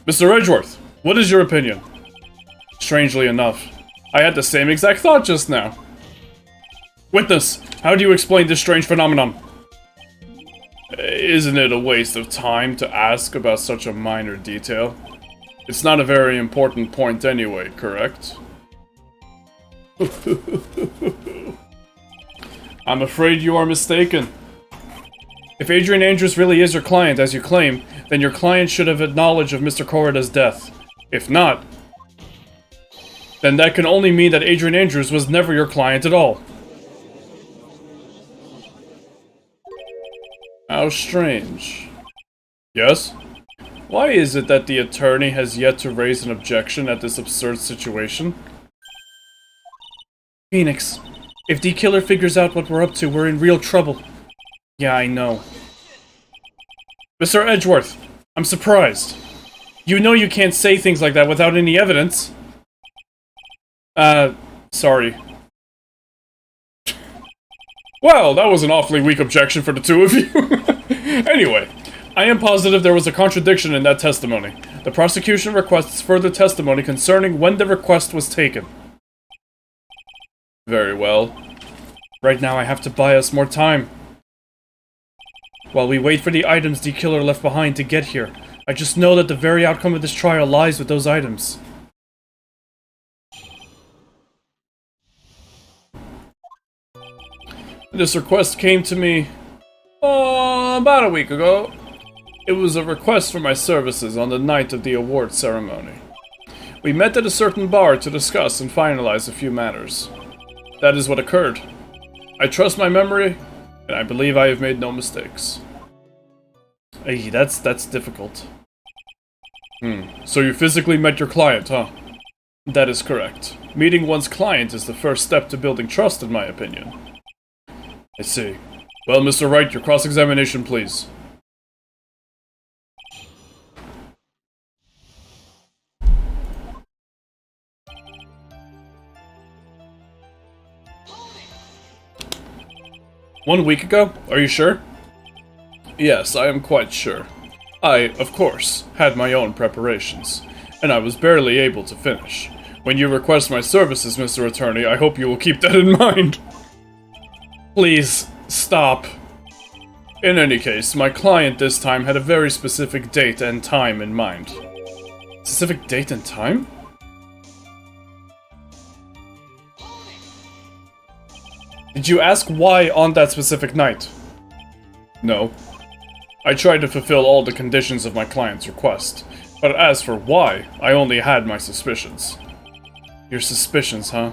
A: Mr. Edgeworth, what is your opinion? Strangely enough, I had the same exact thought just now. Witness, how do you explain this strange phenomenon? Isn't it a waste of time to ask about such a minor detail? It's not a very important point anyway, correct? I'm afraid you are mistaken. If Adrian Andrews really is your client, as you claim, then your client should have had knowledge of Mr. Corrida's death. If not, then that can only mean that Adrian Andrews was never your client at all. How strange. Yes? Why is it that the attorney has yet to raise an objection at this absurd situation? Phoenix, If the killer figures out what we're up to, we're in real trouble. Yeah, I know. Mr. Edgeworth, I'm surprised. You know you can't say things like that without any evidence. Sorry. Well, that was an awfully weak objection for the two of you. Anyway, I am positive there was a contradiction in that testimony. The prosecution requests further testimony concerning when the request was taken. Very well. Right now I have to buy us more time. While we wait for the items the killer left behind to get here, I just know that the very outcome of this trial lies with those items. This request came to me, about a week ago. It was a request for my services on the night of the award ceremony. We met at a certain bar to discuss and finalize a few matters. That is what occurred. I trust my memory, and I believe I have made no mistakes. Hey, that's difficult. So you physically met your client, huh? That is correct. Meeting one's client is the first step to building trust, in my opinion. I see. Well, Mr. Wright, your cross-examination, please. "1 week ago? Are you sure?" "Yes, I am quite sure. I, of course, had my own preparations, and I was barely able to finish. When you request my services, Mr. Attorney, I hope you will keep that in mind." Please, stop. In any case, my client this time had a very specific date and time in mind. Specific date and time? Did you ask why on that specific night? No. I tried to fulfill all the conditions of my client's request, but as for why, I only had my suspicions. Your suspicions, huh?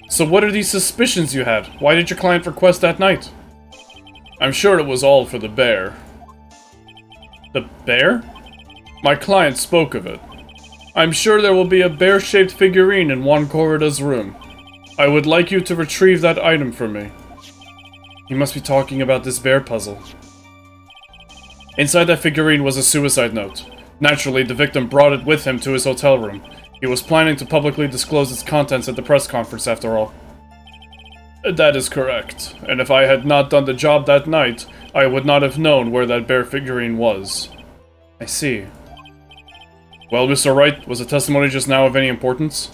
A: So what are these suspicions you had? Why did your client request that night? I'm sure it was all for the bear. The bear? My client spoke of it. I'm sure there will be a bear-shaped figurine in Juan Corrida's room. I would like you to retrieve that item for me. You must be talking about this bear puzzle. Inside that figurine was a suicide note. Naturally, the victim brought it with him to his hotel room. He was planning to publicly disclose its contents at the press conference, after all. That is correct, and if I had not done the job that night, I would not have known where that bear figurine was. I see. Well, Mr. Wright, was the testimony just now of any importance?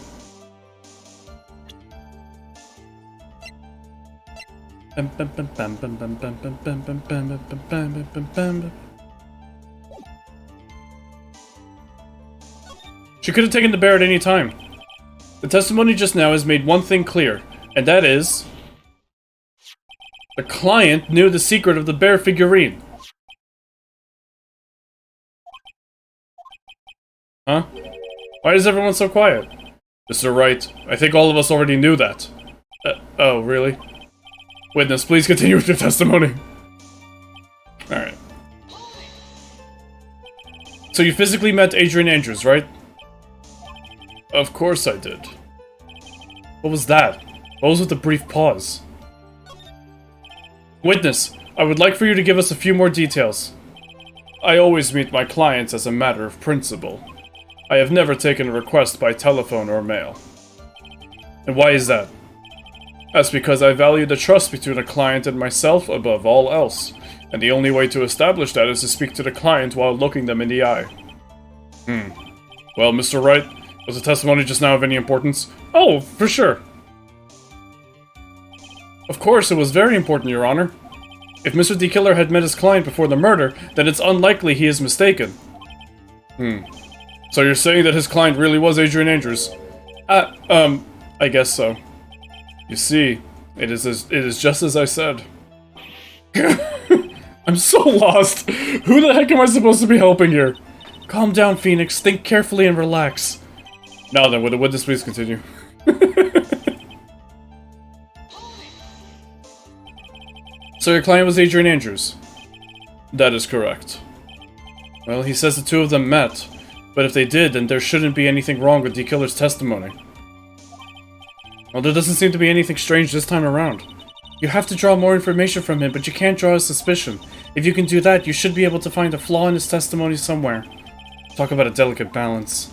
A: She could have taken the bear at any time. The testimony just now has made one thing clear, and that is... the client knew the secret of the bear figurine. Huh? Why is everyone so quiet? Mr. Wright, I think all of us already knew that. Oh, really? Witness, please continue with your testimony. Alright. So you physically met Adrian Andrews, right? Of course I did. What was that? What was with the brief pause? Witness, I would like for you to give us a few more details. I always meet my clients as a matter of principle. I have never taken a request by telephone or mail. And why is that? That's because I value the trust between a client and myself above all else, and the only way to establish that is to speak to the client while looking them in the eye. Well, Mr. Wright, was the testimony just now of any importance? Oh, for sure. Of course, it was very important, Your Honor. If Mr. D. Killer had met his client before the murder, then it's unlikely he is mistaken. So you're saying that his client really was Adrian Andrews? I guess so. You see, it is just as I said. I'm so lost. Who the heck am I supposed to be helping here? Calm down, Phoenix. Think carefully and relax. Now then, would this please continue? So your client was Adrian Andrews? That is correct. Well, he says the two of them met. But if they did, then there shouldn't be anything wrong with D-Killer's testimony. Well, there doesn't seem to be anything strange this time around. You have to draw more information from him, but you can't draw a suspicion. If you can do that, you should be able to find a flaw in his testimony somewhere. Talk about a delicate balance.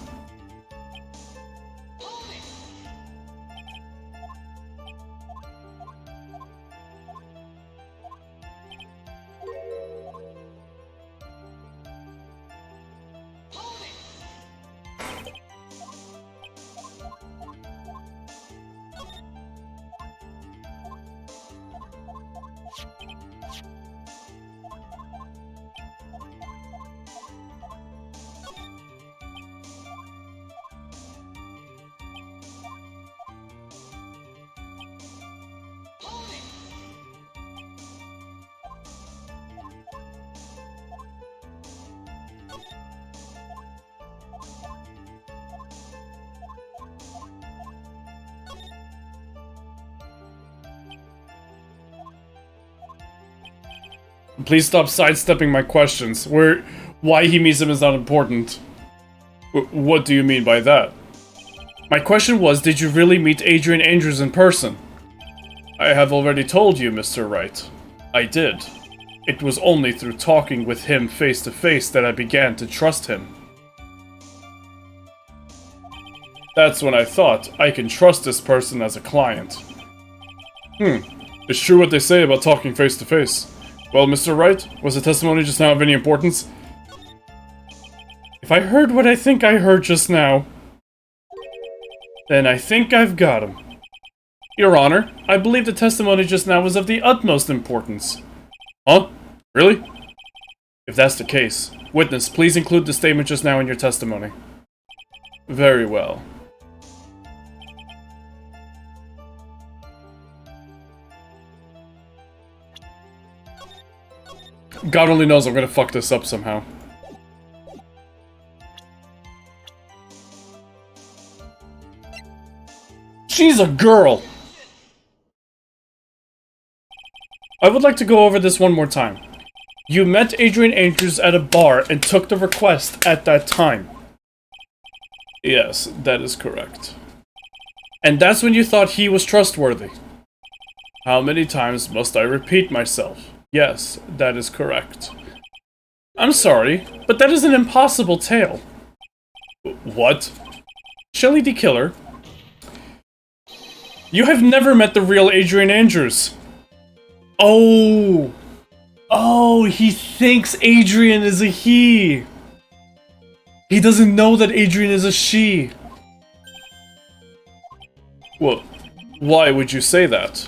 A: Please stop sidestepping my questions. Why he meets him is not important. What do you mean by that? My question was, did you really meet Adrian Andrews in person? I have already told you, Mr. Wright. I did. It was only through talking with him face to face that I began to trust him. That's when I thought, I can trust this person as a client. It's true what they say about talking face to face. Well, Mr. Wright, was the testimony just now of any importance? If I heard what I think I heard just now, then I think I've got him. Your Honor, I believe the testimony just now was of the utmost importance. Huh? Really? If that's the case, witness, please include the statement just now in your testimony. Very well. God only knows I'm gonna fuck this up somehow. She's a girl! I would like to go over this one more time. You met Adrian Andrews at a bar and took the request at that time. Yes, that is correct. And that's when you thought he was trustworthy. How many times must I repeat myself? Yes, that is correct. I'm sorry, but that is an impossible tale. What? Shelly D-Killer? You have never met the real Adrian Andrews. Oh! Oh, he thinks Adrian is a he! He doesn't know that Adrian is a she. Well, why would you say that?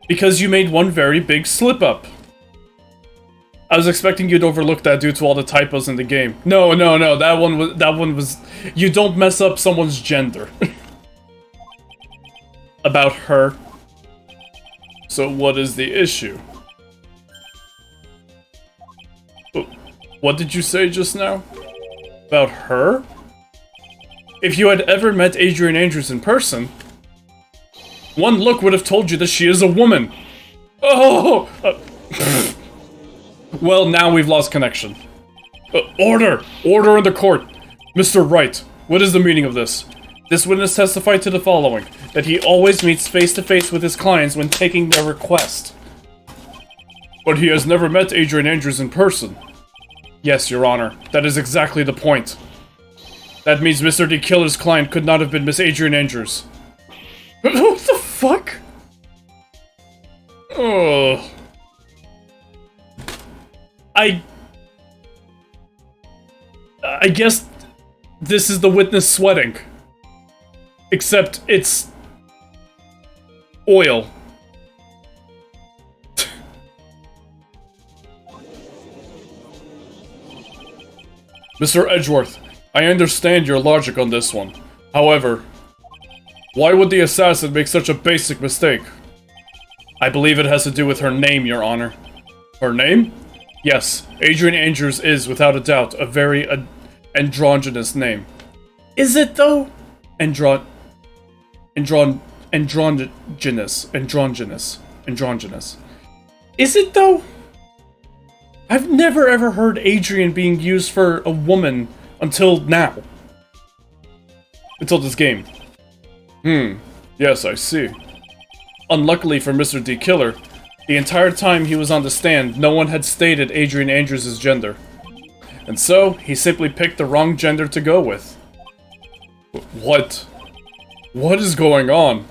A: Because you made one very big slip-up. I was expecting you'd overlook that due to all the typos in the game. No, that one was... You don't mess up someone's gender. About her. So what is the issue? What did you say just now? About her? If you had ever met Adrian Andrews in person, one look would have told you that she is a woman. Oh! Well, now we've lost connection. Order! Order in the court! Mr. Wright, what is the meaning of this? This witness testified to the following, that he always meets face-to-face with his clients when taking their request. But he has never met Adrian Andrews in person. Yes, Your Honor, that is exactly the point. That means Mr. D-Killer's client could not have been Miss Adrian Andrews. What the fuck? Oh. I guess this is the witness sweating. Except it's oil. Mr. Edgeworth, I understand your logic on this one. However, why would the assassin make such a basic mistake? I believe it has to do with her name, Your Honor. Her name? Yes, Adrian Andrews is, without a doubt, a very androgynous name. Is it, though? Androgynous. Is it, though? I've never ever heard Adrian being used for a woman until now. Until this game. Yes, I see. Unluckily for Mr. D. Killer, the entire time he was on the stand, no one had stated Adrian Andrews' gender. And so, he simply picked the wrong gender to go with. What? What is going on?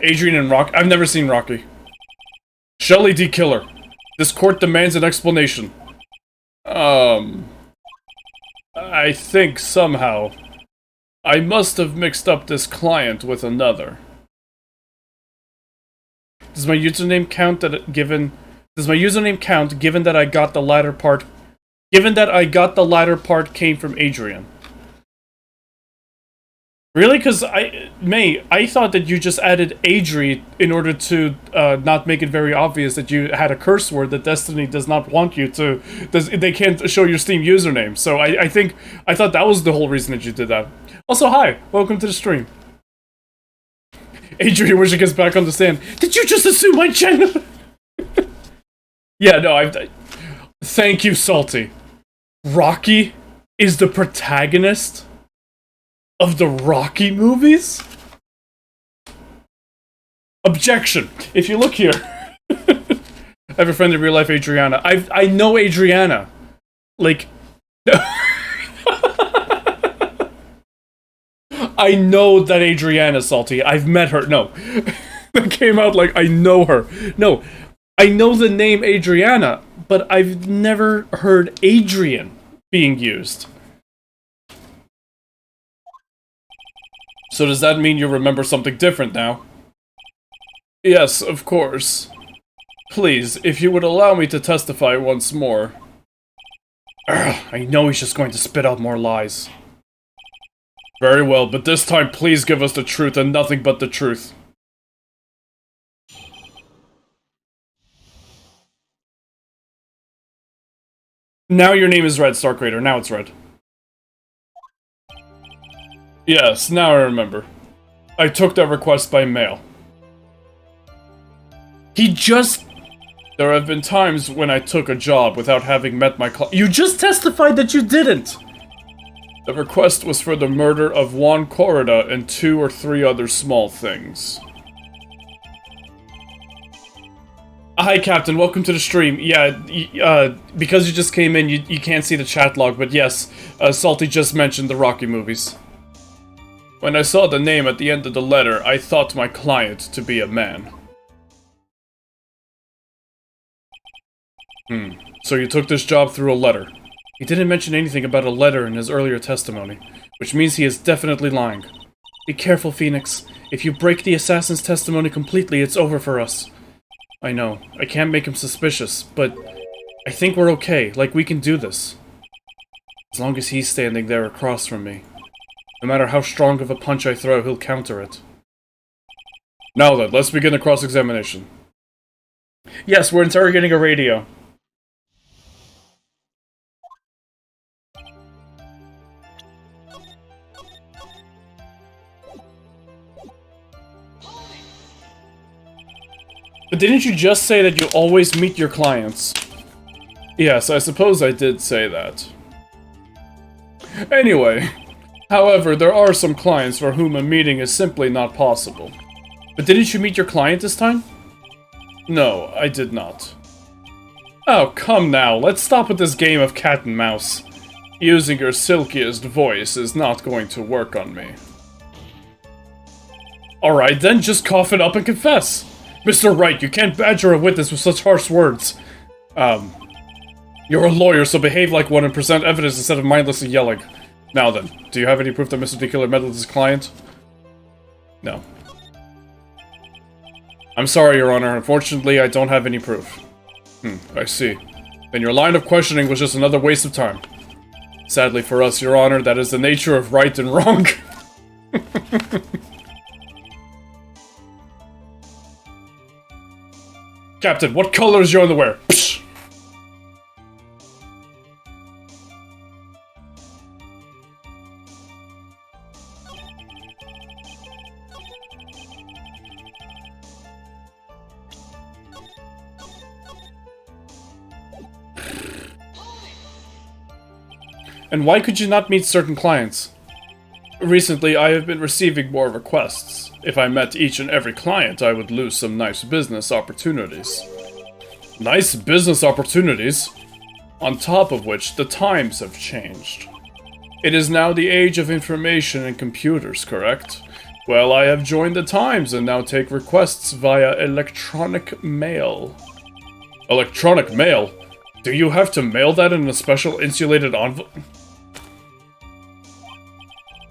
A: Adrian and Rocky. I've never seen Rocky. Shelley D. Killer. This court demands an explanation. I think somehow I must have mixed up this client with another. Does my username count given that I got the latter part? Given that I got the latter part came from Adrian. Really? Because I thought that you just added Adri in order to not make it very obvious that you had a curse word that Destiny does not want you to. They can't show your Steam username. So I thought that was the whole reason that you did that. Also, hi, welcome to the stream. Adrian, when she gets back on the stand, did you just assume my gender? Yeah, no, thank you, Salty. Rocky is the protagonist of the Rocky movies? Objection! If you look here, I have a friend in real life, Adriana. I know Adriana. Like, I know that Adriana, Salty. I've met her. No, that came out like I know her. No, I know the name Adriana, but I've never heard Adrian being used. So does that mean you remember something different now? Yes, of course. Please, if you would allow me to testify once more. I know he's just going to spit out more lies. Very well, but this time please give us the truth and nothing but the truth. Now your name is Red, Star Creator. Now it's Red. Yes, now I remember. I took that request by mail. There have been times when I took a job without having met my client. You just testified that you didn't! The request was for the murder of Juan Corrida and 2 or 3 other small things. Hi, Captain. Welcome to the stream. Yeah, because you just came in, you can't see the chat log, but yes, Salty just mentioned the Rocky movies. When I saw the name at the end of the letter, I thought my client to be a man. So you took this job through a letter. He didn't mention anything about a letter in his earlier testimony, which means he is definitely lying. Be careful, Phoenix. If you break the assassin's testimony completely, it's over for us. I know, I can't make him suspicious, but I think we're okay, like we can do this. As long as he's standing there across from me. No matter how strong of a punch I throw, he'll counter it. Now then, let's begin the cross-examination. Yes, we're interrogating a radio. But didn't you just say that you always meet your clients? Yes, I suppose I did say that. Anyway, however, there are some clients for whom a meeting is simply not possible. But didn't you meet your client this time? No, I did not. Oh, come now, let's stop with this game of cat and mouse. Using your silkiest voice is not going to work on me. Alright then, just cough it up and confess! Mr. Wright, you can't badger a witness with such harsh words. You're a lawyer, so behave like one and present evidence instead of mindlessly yelling. Now then, do you have any proof that Mr. D. Killer meddled with his client? No. I'm sorry, Your Honor. Unfortunately, I don't have any proof. I see. Then your line of questioning was just another waste of time. Sadly for us, Your Honor, that is the nature of right and wrong. Captain, what color is your underwear? Psh! And why could you not meet certain clients? Recently, I have been receiving more requests. If I met each and every client, I would lose some nice business opportunities. Nice business opportunities? On top of which, the times have changed. It is now the age of information and computers, correct? Well, I have joined the times and now take requests via electronic mail. Electronic mail? Do you have to mail that in a special insulated envelope?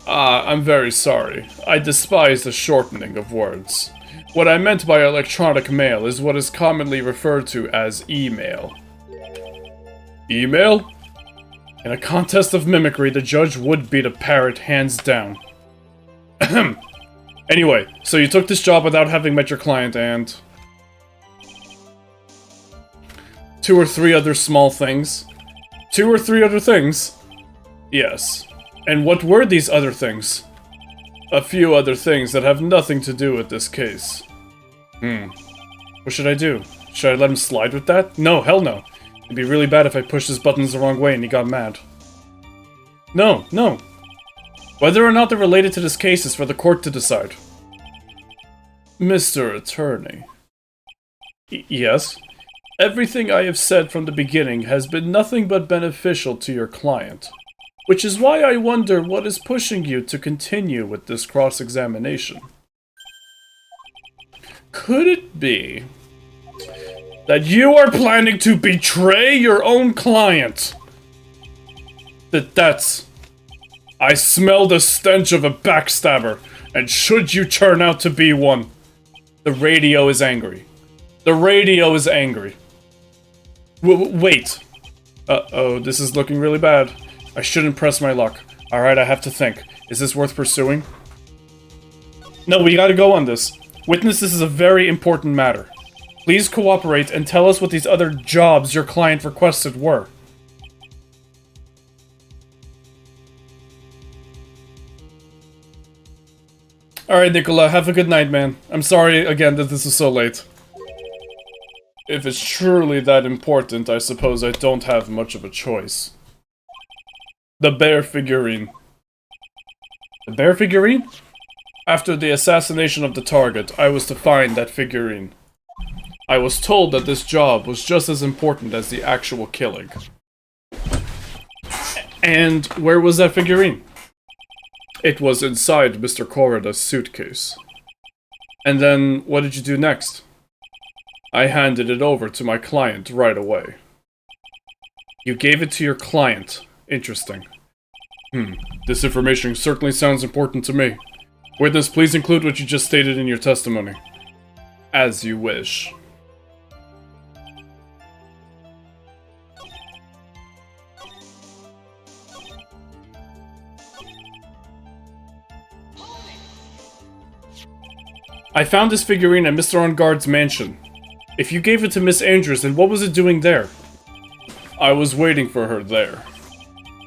A: I'm very sorry. I despise the shortening of words. What I meant by electronic mail is what is commonly referred to as email. Email? In a contest of mimicry, the judge would beat a parrot hands down. Ahem. Anyway, so you took this job without having met your client and... 2 or 3 other small things? 2 or 3 other things? Yes. And what were these other things? A few other things that have nothing to do with this case. What should I do? Should I let him slide with that? No, hell no. It'd be really bad if I pushed his buttons the wrong way and he got mad. No, no. Whether or not they're related to this case is for the court to decide. Mr. Attorney. Yes? Everything I have said from the beginning has been nothing but beneficial to your client. Which is why I wonder what is pushing you to continue with this cross-examination. Could it be that you are planning to betray your own client? That's... I smell the stench of a backstabber, and should you turn out to be one, the radio is angry. The radio is angry. Wait. Uh-oh, this is looking really bad. I shouldn't press my luck. Alright, I have to think. Is this worth pursuing? No, we gotta go on this. Witness, this is a very important matter. Please cooperate and tell us what these other jobs your client requested were. Alright, Nicola, have a good night, man. I'm sorry again that this is so late. If it's truly that important, I suppose I don't have much of a choice. The bear figurine. The bear figurine? After the assassination of the target, I was to find that figurine. I was told that this job was just as important as the actual killing. And where was that figurine? It was inside Mr. Korrida's suitcase. And then, what did you do next? I handed it over to my client right away. You gave it to your client. Interesting. This information certainly sounds important to me. Witness, please include what you just stated in your testimony. As you wish. I found this figurine at Mr. Engarde's mansion. If you gave it to Miss Andrews, then what was it doing there? I was waiting for her there.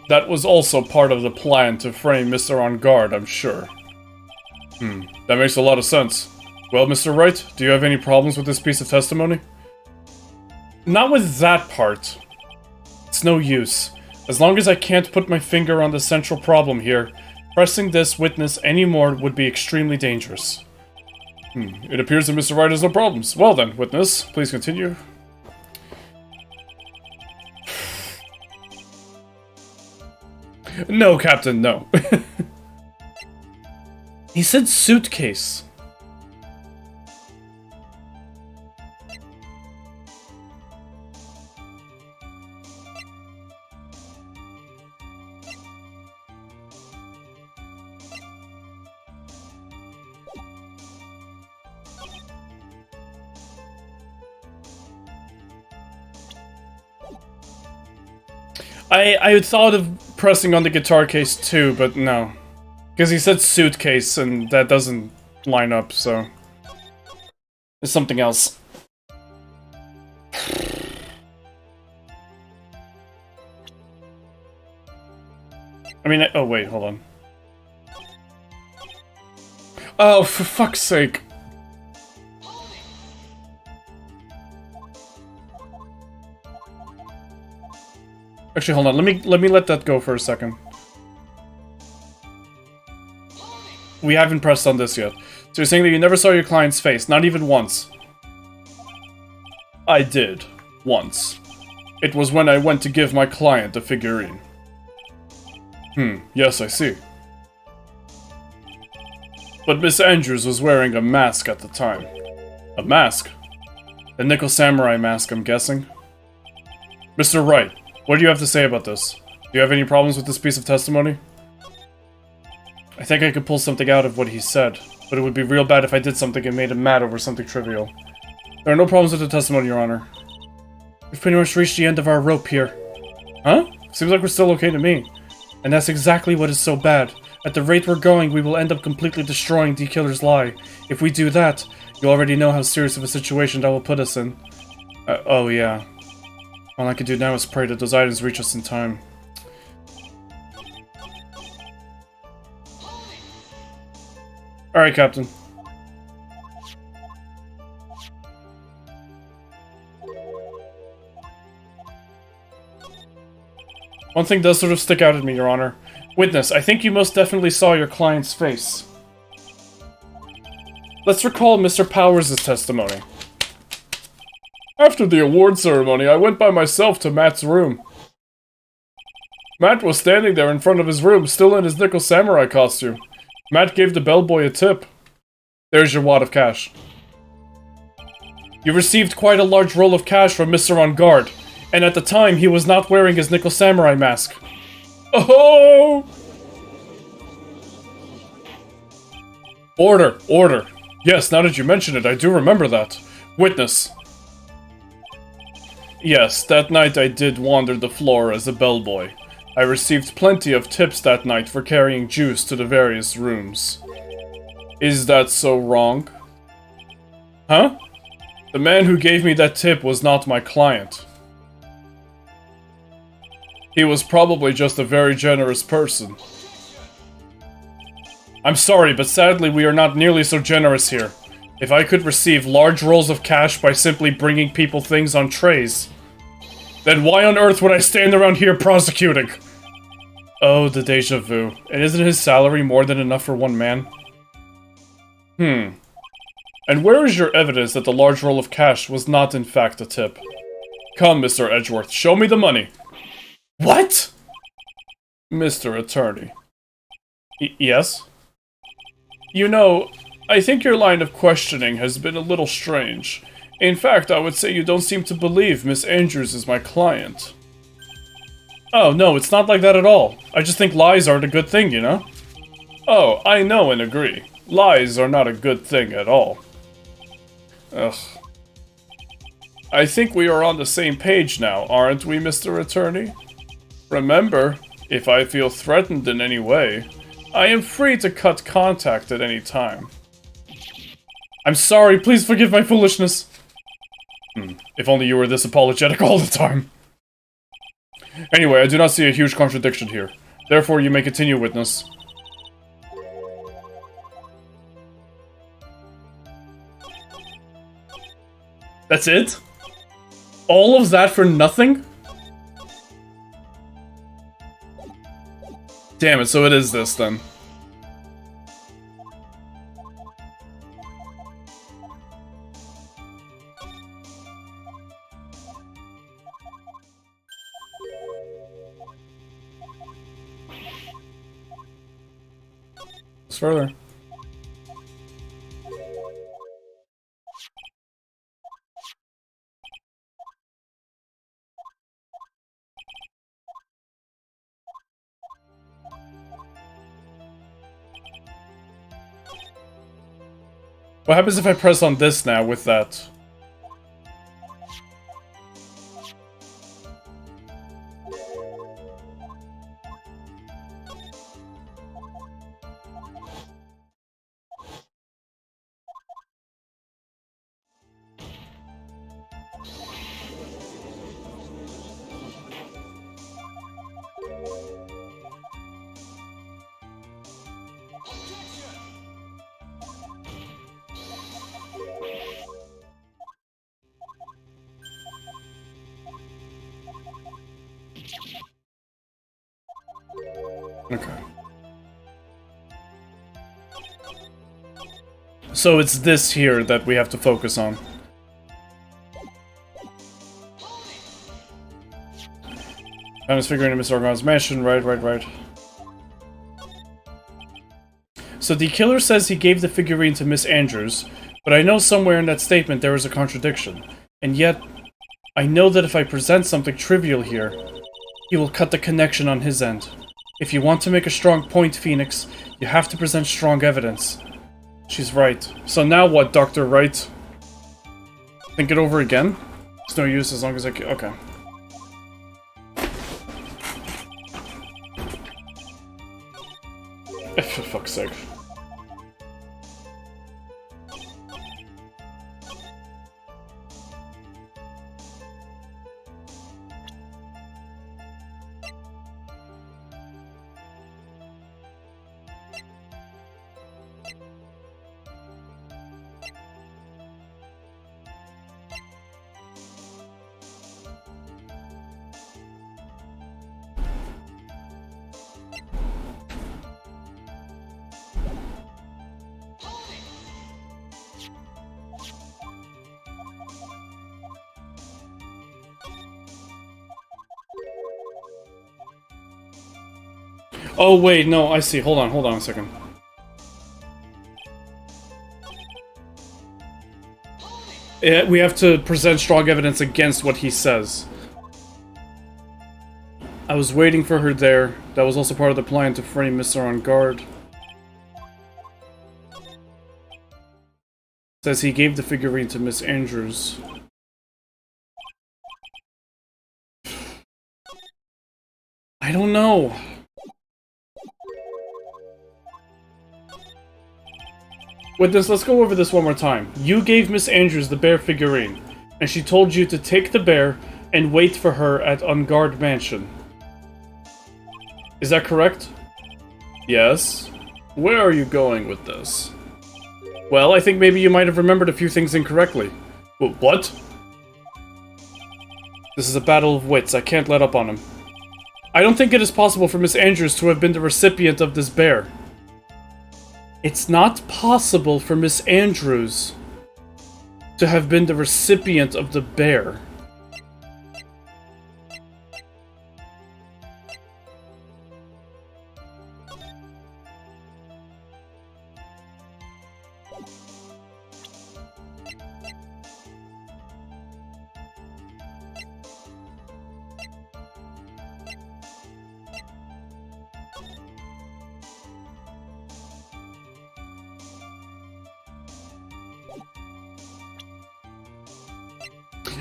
A: That was also part of the plan to frame Mr. Engarde, I'm sure. That makes a lot of sense. Well, Mr. Wright, do you have any problems with this piece of testimony? Not with that part. It's no use. As long as I can't put my finger on the central problem here, pressing this witness anymore would be extremely dangerous. It appears that Mr. Wright has no problems. Well then, witness, please continue. No, Captain, no. He said suitcase. I had thought of pressing on the guitar case too, but no. Because he said suitcase, and that doesn't line up, so... There's something else. I mean, oh wait, hold on. Oh, for fuck's sake. Actually, hold on. Let that go for a second. We haven't pressed on this yet. So you're saying that you never saw your client's face, not even once? I did. Once. It was when I went to give my client a figurine. Yes, I see. But Miss Andrews was wearing a mask at the time. A mask? The Nickel Samurai mask, I'm guessing? Mr. Wright, what do you have to say about this? Do you have any problems with this piece of testimony? I think I could pull something out of what he said, but it would be real bad if I did something and made him mad over something trivial. There are no problems with the testimony, Your Honor. We've pretty much reached the end of our rope here. Huh? Seems like we're still okay to me. And that's exactly what is so bad. At the rate we're going, we will end up completely destroying D-Killer's lie. If we do that, you already know how serious of a situation that will put us in. Oh yeah. All I can do now is pray that those items reach us in time. Alright, Captain. One thing does sort of stick out at me, Your Honor. Witness, I think you most definitely saw your client's face. Let's recall Mr. Powers' testimony. After the award ceremony, I went by myself to Matt's room. Matt was standing there in front of his room, still in his Nickel Samurai costume. Matt gave the bellboy a tip. There's your wad of cash. You received quite a large roll of cash from Mr. On Guard, and at the time he was not wearing his Nickel Samurai mask. Oh! Order! Order! Yes, now that you mention it, I do remember that. Witness. Yes, that night I did wander the floor as a bellboy. I received plenty of tips that night for carrying juice to the various rooms. Is that so wrong? Huh? The man who gave me that tip was not my client. He was probably just a very generous person. I'm sorry, but sadly we are not nearly so generous here. If I could receive large rolls of cash by simply bringing people things on trays, then why on earth would I stand around here prosecuting? Oh, the déjà vu. And isn't his salary more than enough for one man? And where is your evidence that the large roll of cash was not in fact a tip? Come, Mr. Edgeworth, show me the money. What? Mr. Attorney. Yes? You know, I think your line of questioning has been a little strange. In fact, I would say you don't seem to believe Miss Andrews is my client. Oh, no, it's not like that at all. I just think lies aren't a good thing, you know? Oh, I know and agree. Lies are not a good thing at all. Ugh. I think we are on the same page now, aren't we, Mr. Attorney? Remember, if I feel threatened in any way, I am free to cut contact at any time. I'm sorry, please forgive my foolishness. If only you were this apologetic all the time. Anyway, I do not see a huge contradiction here. Therefore, you may continue, witness. That's it? All of that for nothing? Damn it, so it is this then. Let's further. What happens if I press on this now with that? Okay. So it's this here that we have to focus on. I'm just figuring in Mr. Argon's mansion. Right. So the killer says he gave the figurine to Miss Andrews, but I know somewhere in that statement there is a contradiction. And yet, I know that if I present something trivial here, he will cut the connection on his end. If you want to make a strong point, Phoenix, you have to present strong evidence. She's right. So now what, Dr. Wright? Think it over again? It's no use as long as I can. Okay. For fuck's sake. Oh, wait, no, I see. Hold on a second. We have to present strong evidence against what he says. I was waiting for her there. That was also part of the plan to frame Mr. On Guard. Says he gave the figurine to Miss Andrews. I don't know. With this, let's go over this one more time. You gave Miss Andrews the bear figurine, and she told you to take the bear and wait for her at On Guard Mansion. Is that correct? Yes. Where are you going with this? Well, I think maybe you might have remembered a few things incorrectly. What? This is a battle of wits. I can't let up on him. I don't think it is possible for Miss Andrews to have been the recipient of this bear. It's not possible for Miss Andrews to have been the recipient of the bear.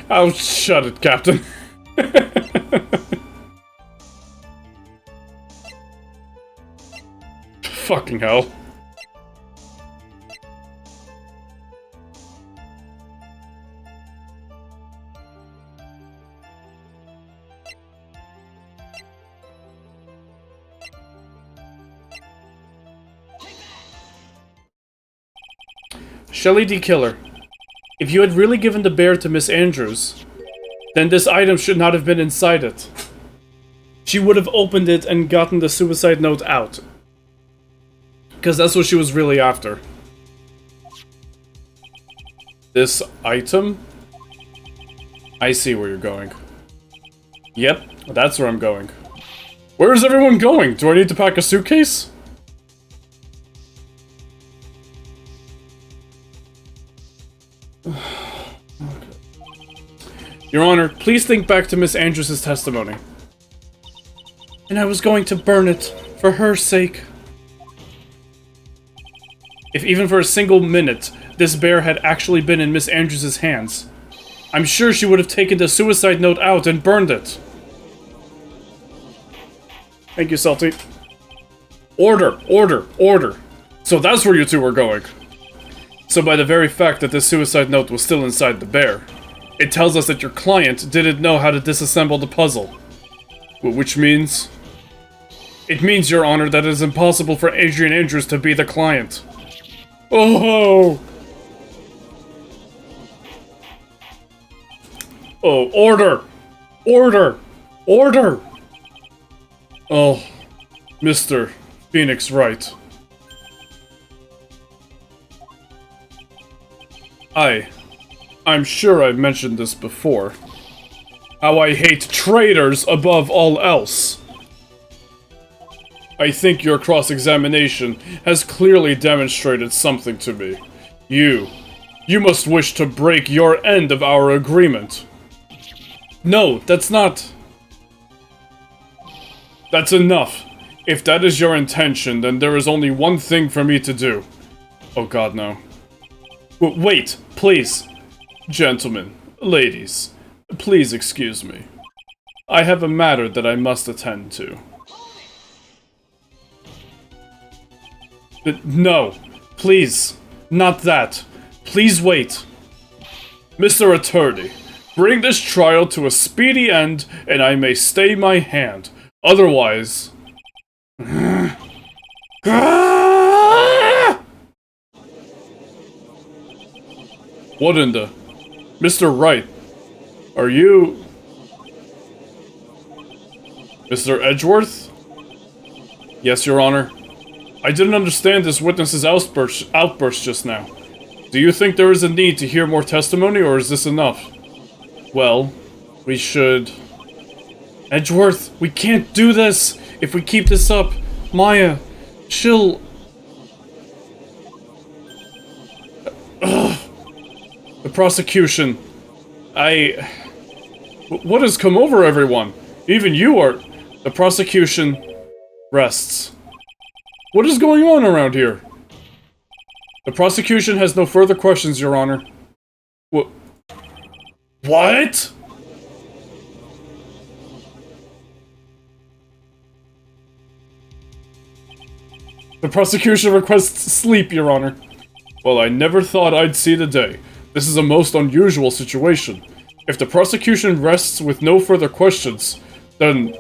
A: Oh, shut it, Captain. Fucking hell. Shelley D. Killer. If you had really given the bear to Miss Andrews, then this item should not have been inside it. She would have opened it and gotten the suicide note out. Because that's what she was really after. This item? I see where you're going. Yep, that's where I'm going. Where is everyone going? Do I need to pack a suitcase? Your Honor, please think back to Miss Andrews' testimony. And I was going to burn it, for her sake. If even for a single minute, this bear had actually been in Miss Andrews' hands, I'm sure she would have taken the suicide note out and burned it. Thank you, Salty. Order, order, order. So that's where you two were going. So by the very fact that this suicide note was still inside the bear, it tells us that your client didn't know how to disassemble the puzzle. Which means... It means, Your Honor, that it is impossible for Adrian Andrews to be the client. Oh! Oh, order! Order! Order! Oh. Mr. Phoenix Wright. I'm sure I've mentioned this before. How I hate traitors above all else. I think your cross-examination has clearly demonstrated something to me. You must wish to break your end of our agreement. No, that's not... That's enough. If that is your intention, then there is only one thing for me to do. Oh god, no. Wait, please. Gentlemen, ladies, please excuse me. I have a matter that I must attend to. No, please, not that. Please wait. Mr. Attorney, bring this trial to a speedy end, and I may stay my hand. Otherwise... What in the... Mr. Wright, are you... Mr. Edgeworth? Yes, Your Honor. I didn't understand this witness's outburst just now. Do you think there is a need to hear more testimony, or is this enough? Well, we should... Edgeworth, we can't do this! If we keep this up, Maya, she'll... Ugh. The prosecution... What has come over everyone? Even you are... The prosecution... rests. What is going on around here? The prosecution has no further questions, Your Honor. What? The prosecution requests sleep, Your Honor. Well, I never thought I'd see the day. This is a most unusual situation. If the prosecution rests with no further questions, then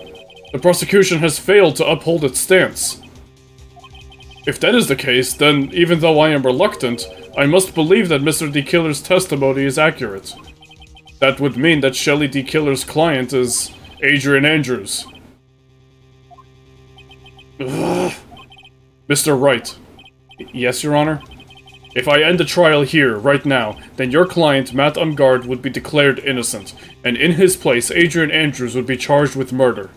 A: the prosecution has failed to uphold its stance. If that is the case, then even though I am reluctant, I must believe that Mr. D. Killer's testimony is accurate. That would mean that Shelley D. Killer's client is Adrian Andrews. Ugh. Mr. Wright. Yes, Your Honor? If I end the trial here, right now, then your client, Matt Ungard, would be declared innocent, and in his place, Adrian Andrews would be charged with murder.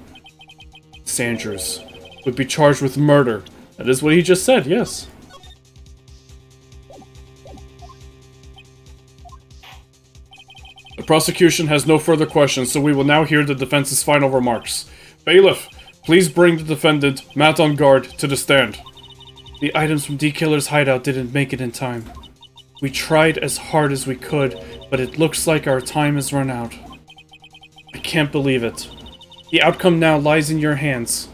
A: Sanders would be charged with murder. That is what he just said, yes. The prosecution has no further questions, so we will now hear the defense's final remarks. Bailiff, please bring the defendant, Matt Ungard, to the stand. The items from D. Killer's hideout didn't make it in time. We tried as hard as we could, but it looks like our time has run out. I can't believe it. The outcome now lies in your hands.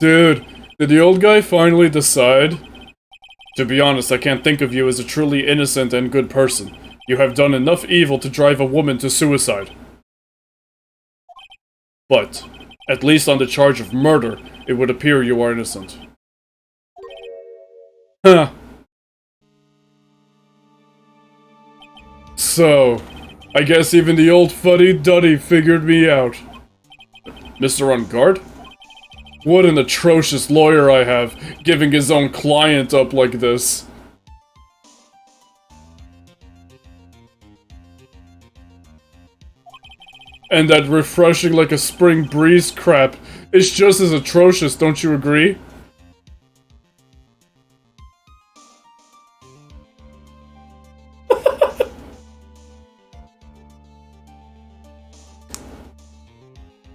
A: Dude, did the old guy finally decide? To be honest, I can't think of you as a truly innocent and good person. You have done enough evil to drive a woman to suicide. But, at least on the charge of murder, it would appear you are innocent. Huh. So, I guess even the old fuddy-duddy figured me out. Mr. Ungard? What an atrocious lawyer I have, giving his own client up like this. And that refreshing like a spring breeze crap is just as atrocious, don't you agree?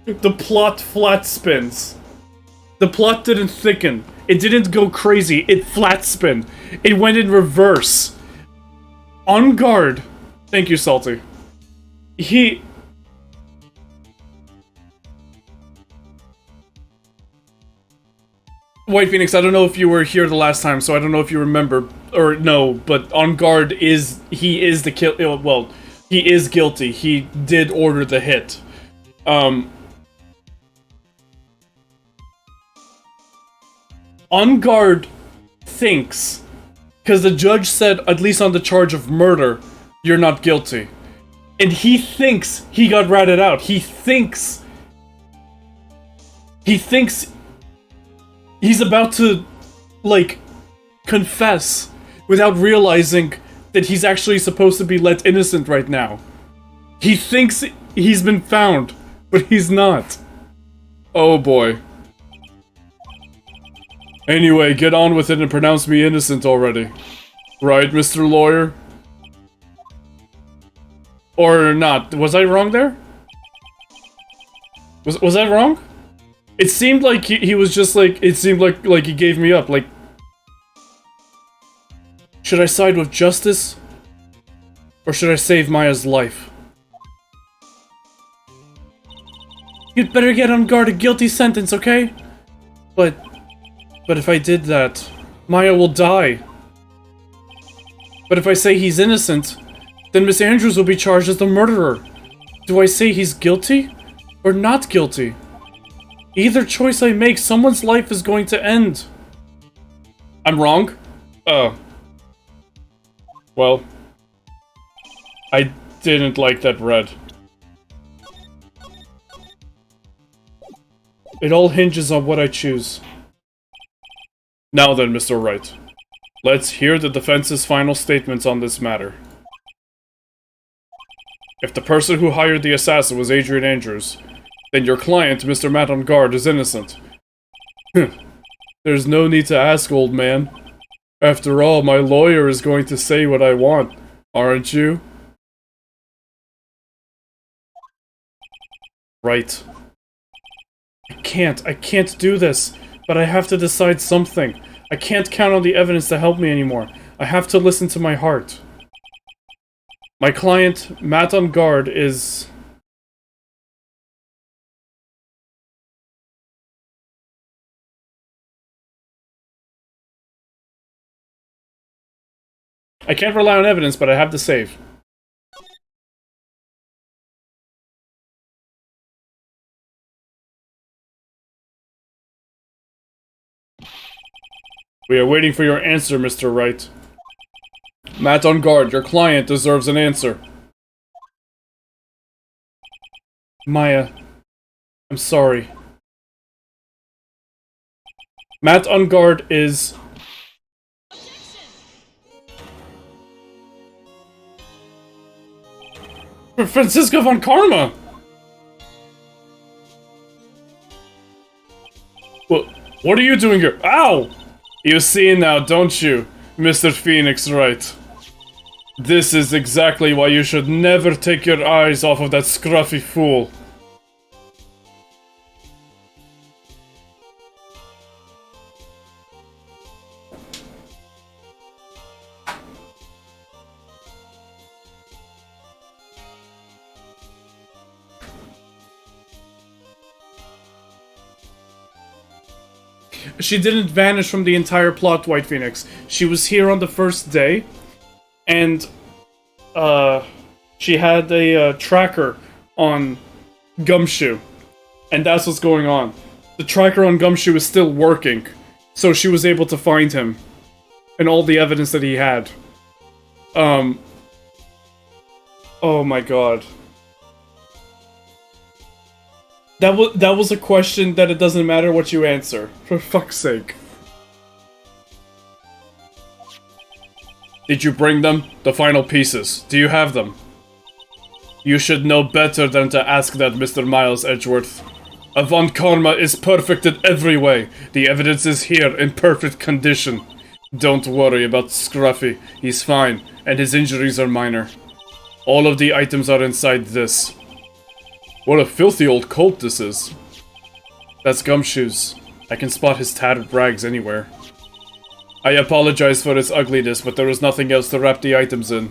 A: The plot flat spins. The plot didn't thicken. It didn't go crazy. It flat spin. It went in reverse. Ungard. Thank you, Salty. White Phoenix, I don't know if you were here the last time, so I don't know if you remember, or no, but Ungard is, he is the well, he is guilty. He did order the hit. Ungard thinks, because the judge said, at least on the charge of murder, you're not guilty. And he thinks he got ratted out. He thinks he's about to, like, confess without realizing that he's actually supposed to be let innocent right now. He thinks he's been found, but he's not. Oh boy. Anyway, get on with it and pronounce me innocent already. Right, Mr. Lawyer? Or not. Was I wrong there? Was I wrong? It seemed like he was just like, it seemed like he gave me up, like... Should I side with justice? Or should I save Maya's life? You'd better get on guard a guilty sentence, okay? But if I did that, Maya will die. But if I say he's innocent, then Miss Andrews will be charged as the murderer. Do I say he's guilty? Or not guilty? Either choice I make, someone's life is going to end. I'm wrong? Well, I didn't like that red. It all hinges on what I choose. Now then, Mr. Wright. Let's hear the defense's final statements on this matter. If the person who hired the assassin was Adrian Andrews, then your client, Mr. Matt on guard, is innocent. There's no need to ask, old man. After all, my lawyer is going to say what I want, aren't you? Right. I can't do this, but I have to decide something. I can't count on the evidence to help me anymore. I have to listen to my heart. My client, Matt on guard, is... I can't rely on evidence, but I have to save. We are waiting for your answer, Mr. Wright. Matt on guard, your client deserves an answer. Maya, I'm sorry. Matt on guard is... Francisco von Karma! What are you doing here? Ow! You see now, don't you, Mr. Phoenix Wright? This is exactly why you should never take your eyes off of that scruffy fool. She didn't vanish from the entire plot, White Phoenix. She was here on the first day, and, she had a, tracker on Gumshoe, and that's what's going on. The tracker on Gumshoe is still working, so she was able to find him, and all the evidence that he had. Oh my god. That was a question that it doesn't matter what you answer. For fuck's sake. Did you bring them? The final pieces. Do you have them? You should know better than to ask that, Mr. Miles Edgeworth. Von Karma is perfect in every way. The evidence is here in perfect condition. Don't worry about Scruffy. He's fine, and his injuries are minor. All of the items are inside this. What a filthy old coat this is. That's Gumshoe's. I can spot his tattered rags anywhere. I apologize for its ugliness, but there was nothing else to wrap the items in.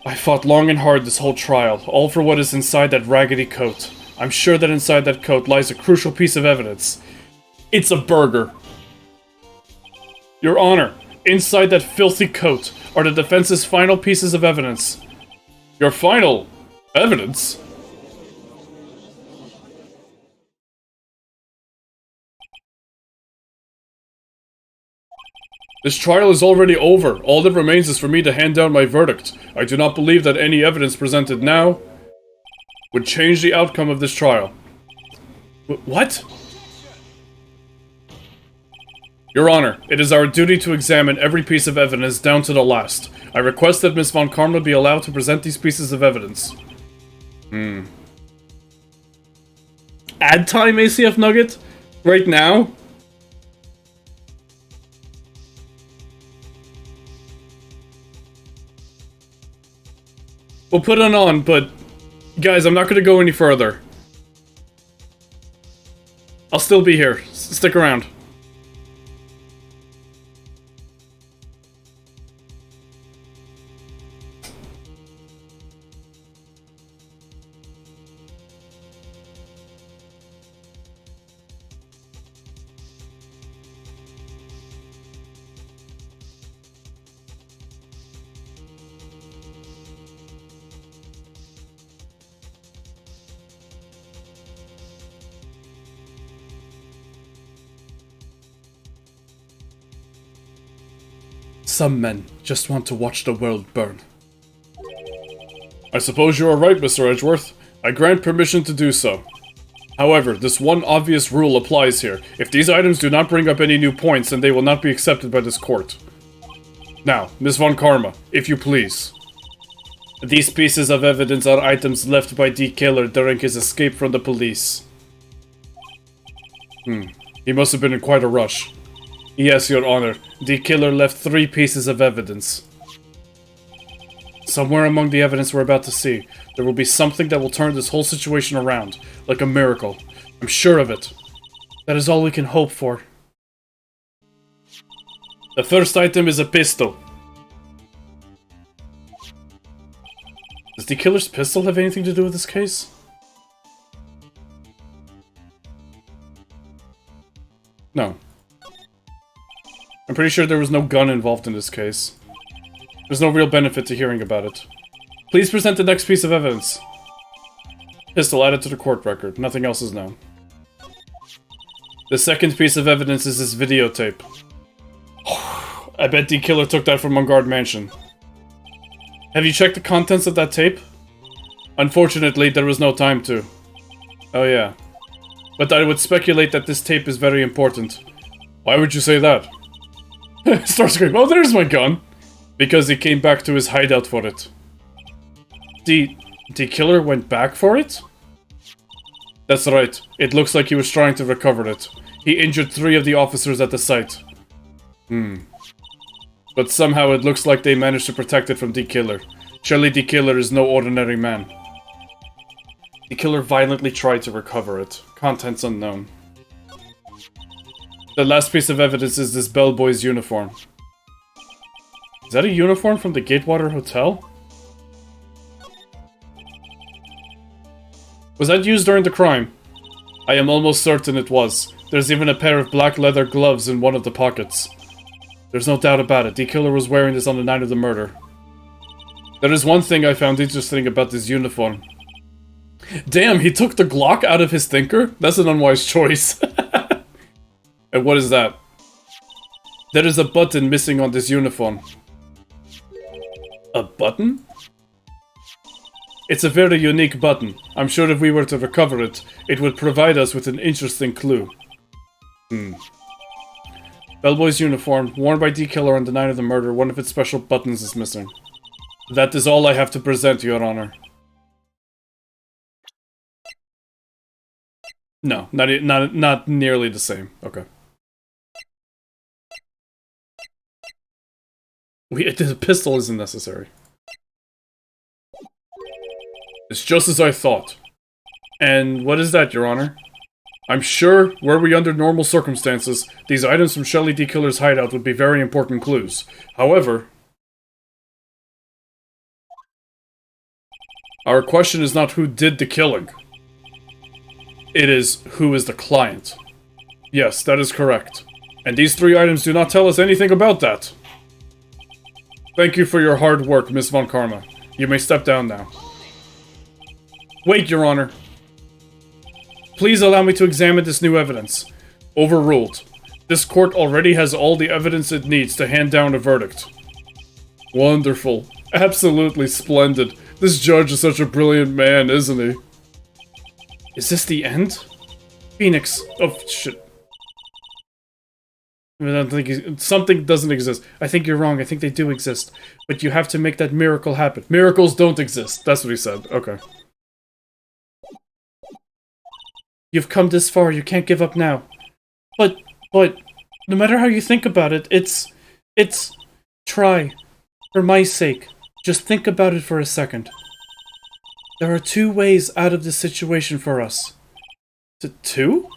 A: I fought long and hard this whole trial, all for what is inside that raggedy coat. I'm sure that inside that coat lies a crucial piece of evidence. It's a burger. Your Honor, inside that filthy coat are the defense's final pieces of evidence. Your final... evidence? This trial is already over. All that remains is for me to hand down my verdict. I do not believe that any evidence presented now would change the outcome of this trial. What? Your Honor, it is our duty to examine every piece of evidence down to the last. I request that Ms. Von Karma be allowed to present these pieces of evidence. Ad time, ACF Nugget? Right now? We'll put it on, but... Guys, I'm not gonna go any further. I'll still be here. Stick around. Some men just want to watch the world burn. I suppose you are right, Mr. Edgeworth. I grant permission to do so. However, this one obvious rule applies here. If these items do not bring up any new points, then they will not be accepted by this court. Now, Ms. Von Karma, if you please. These pieces of evidence are items left by D. Killer during his escape from the police. He must have been in quite a rush. Yes, Your Honor. The killer left 3 pieces of evidence. Somewhere among the evidence we're about to see, there will be something that will turn this whole situation around, like a miracle. I'm sure of it. That is all we can hope for. The first item is a pistol. Does the killer's pistol have anything to do with this case? No. I'm pretty sure there was no gun involved in this case. There's no real benefit to hearing about it. Please present the next piece of evidence. Pistol added to the court record. Nothing else is known. The second piece of evidence is this videotape. I bet the killer took that from Mungard Mansion. Have you checked the contents of that tape? Unfortunately, there was no time to. Oh yeah. But I would speculate that this tape is very important. Why would you say that? Start screaming, oh, there's my gun! Because he came back to his hideout for it. The killer went back for it? That's right. It looks like he was trying to recover it. He injured 3 of the officers at the site. But somehow it looks like they managed to protect it from the killer. Surely the killer is no ordinary man. The killer violently tried to recover it. Contents unknown. The last piece of evidence is this bellboy's uniform. Is that a uniform from the Gatewater Hotel? Was that used during the crime? I am almost certain it was. There's even a pair of black leather gloves in one of the pockets. There's no doubt about it. The killer was wearing this on the night of the murder. There is one thing I found interesting about this uniform. Damn, he took the Glock out of his thinker? That's an unwise choice. And what is that? There is a button missing on this uniform. A button? It's a very unique button. I'm sure if we were to recover it, it would provide us with an interesting clue. Bellboy's uniform, worn by D. Killer on the night of the murder, one of its special buttons is missing. That is all I have to present, Your Honor. No, not nearly the same. Okay. The pistol isn't necessary. It's just as I thought. And what is that, Your Honor? I'm sure, were we under normal circumstances, these items from Shelly D. Killer's hideout would be very important clues. However, our question is not who did the killing. It is who is the client. Yes, that is correct. And these 3 items do not tell us anything about that. Thank you for your hard work, Miss Von Karma. You may step down now. Wait, Your Honor. Please allow me to examine this new evidence. Overruled. This court already has all the evidence it needs to hand down a verdict. Wonderful. Absolutely splendid. This judge is such a brilliant man, isn't he? Is this the end? Phoenix. Oh, shit. I don't think something doesn't exist. I think you're wrong. I think they do exist. But you have to make that miracle happen. Miracles don't exist. That's what he said. Okay. You've come this far. You can't give up now. But, no matter how you think about it, it's... Try. For my sake. Just think about it for a second. There are two ways out of this situation for us. Two?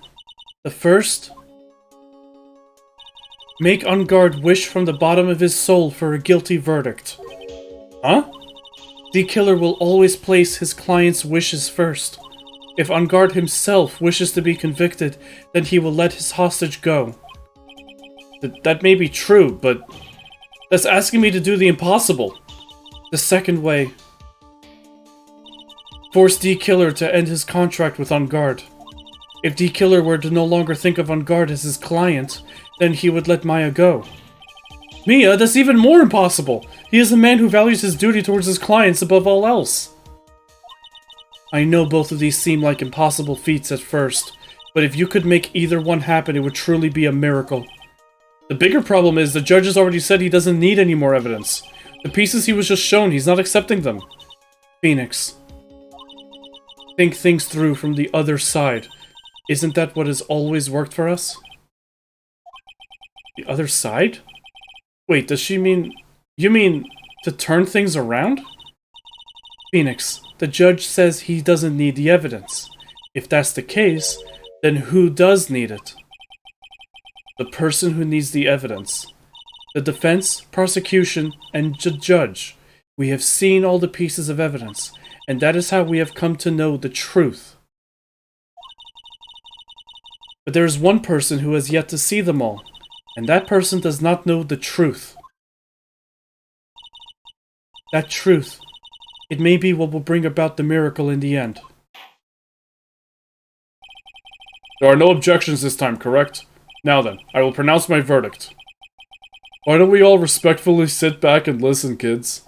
A: The first... Make Enguarde wish from the bottom of his soul for a guilty verdict. Huh? The killer will always place his client's wishes first. If Enguarde himself wishes to be convicted, then he will let his hostage go. That may be true, but that's asking me to do the impossible. The second way. Force the killer to end his contract with Enguarde. If the killer were to no longer think of Enguarde as his client, then he would let Maya go. Mia, that's even more impossible! He is a man who values his duty towards his clients above all else. I know both of these seem like impossible feats at first, but if you could make either one happen, it would truly be a miracle. The bigger problem is the judge has already said he doesn't need any more evidence. The pieces he was just shown, he's not accepting them. Phoenix. Think things through from the other side. Isn't that what has always worked for us? The other side? Wait, does she mean... You mean to turn things around? Phoenix, the judge says he doesn't need the evidence. If that's the case, then who does need it? The person who needs the evidence. The defense, prosecution, and the judge. We have seen all the pieces of evidence, and that is how we have come to know the truth. But there is one person who has yet to see them all. And that person does not know the truth. That truth. It may be what will bring about the miracle in the end. There are no objections this time, correct? Now then, I will pronounce my verdict. Why don't we all respectfully sit back and listen, kids?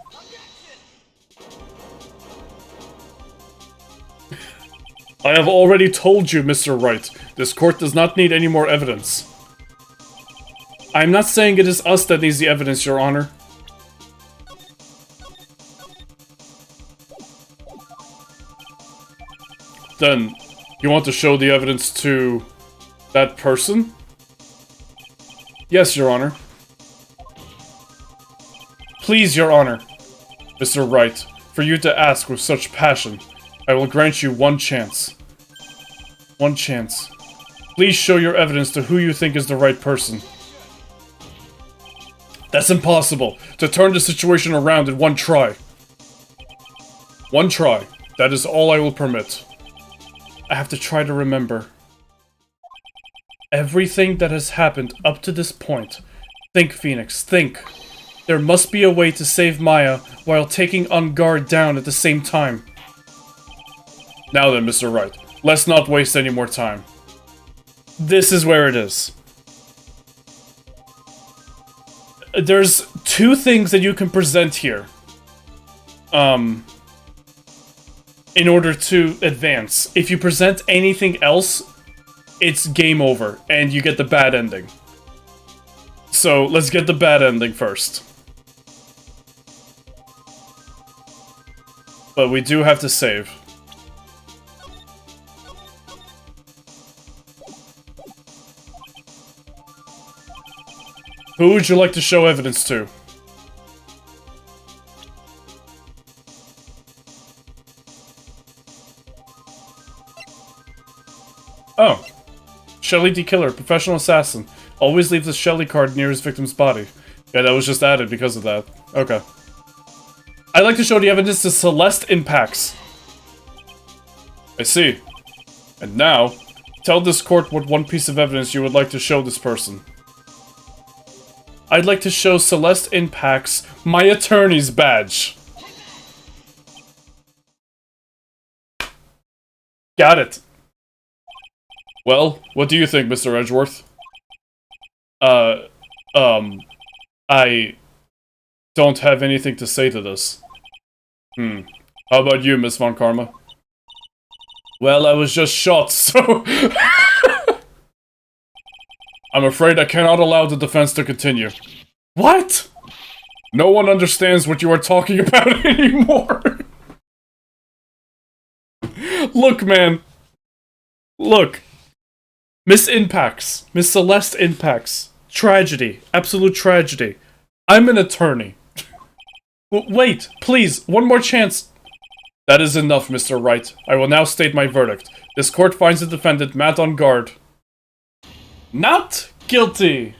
A: I have already told you, Mr. Wright. This court does not need any more evidence. I am not saying it is us that needs the evidence, Your Honor. Then, you want to show the evidence to... that person? Yes, Your Honor. Please, Your Honor. Mr. Wright, for you to ask with such passion, I will grant you one chance. One chance. Please show your evidence to who you think is the right person. That's impossible. To turn the situation around in one try. One try. That is all I will permit. I have to try to remember. Everything that has happened up to this point. Think, Phoenix, think. There must be a way to save Maya while taking Enguarde down at the same time. Now then, Mr. Wright, let's not waste any more time. This is where it is. There's two things that you can present here. In order to advance. If you present anything else, it's game over, and you get the bad ending. So, let's get the bad ending first. But we do have to save. Who would you like to show evidence to? Oh. Shelly D. Killer, professional assassin. Always leaves a Shelly card near his victim's body. Yeah, that was just added because of that. Okay. I'd like to show the evidence to Celeste Impacts. I see. And now, tell this court what one piece of evidence you would like to show this person. I'd like to show Celeste Impacts my attorney's badge. Got it. Well, what do you think, Mr. Edgeworth? Uh, I don't have anything to say to this. How about you, Miss Von Karma? Well, I was just shot, so... I'm afraid I cannot allow the defense to continue. What? No one understands what you are talking about anymore. Look, man. Look. Miss Impacts. Miss Celeste Impacts. Tragedy. Absolute tragedy. I'm an attorney. Wait, please, one more chance. That is enough, Mr. Wright. I will now state my verdict. This court finds the defendant, Matt on guard, not guilty.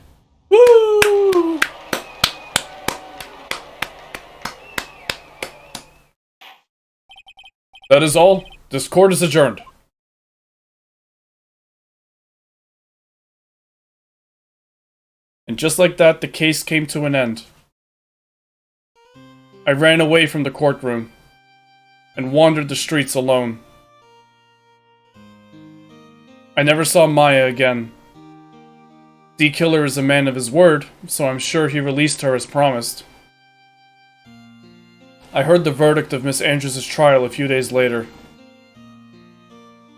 A: Woo! That is all. This court is adjourned. And just like that, the case came to an end. I ran away from the courtroom and wandered the streets alone. I never saw Maya again. D-Killer is a man of his word, so I'm sure he released her as promised. I heard the verdict of Miss Andrews' trial a few days later.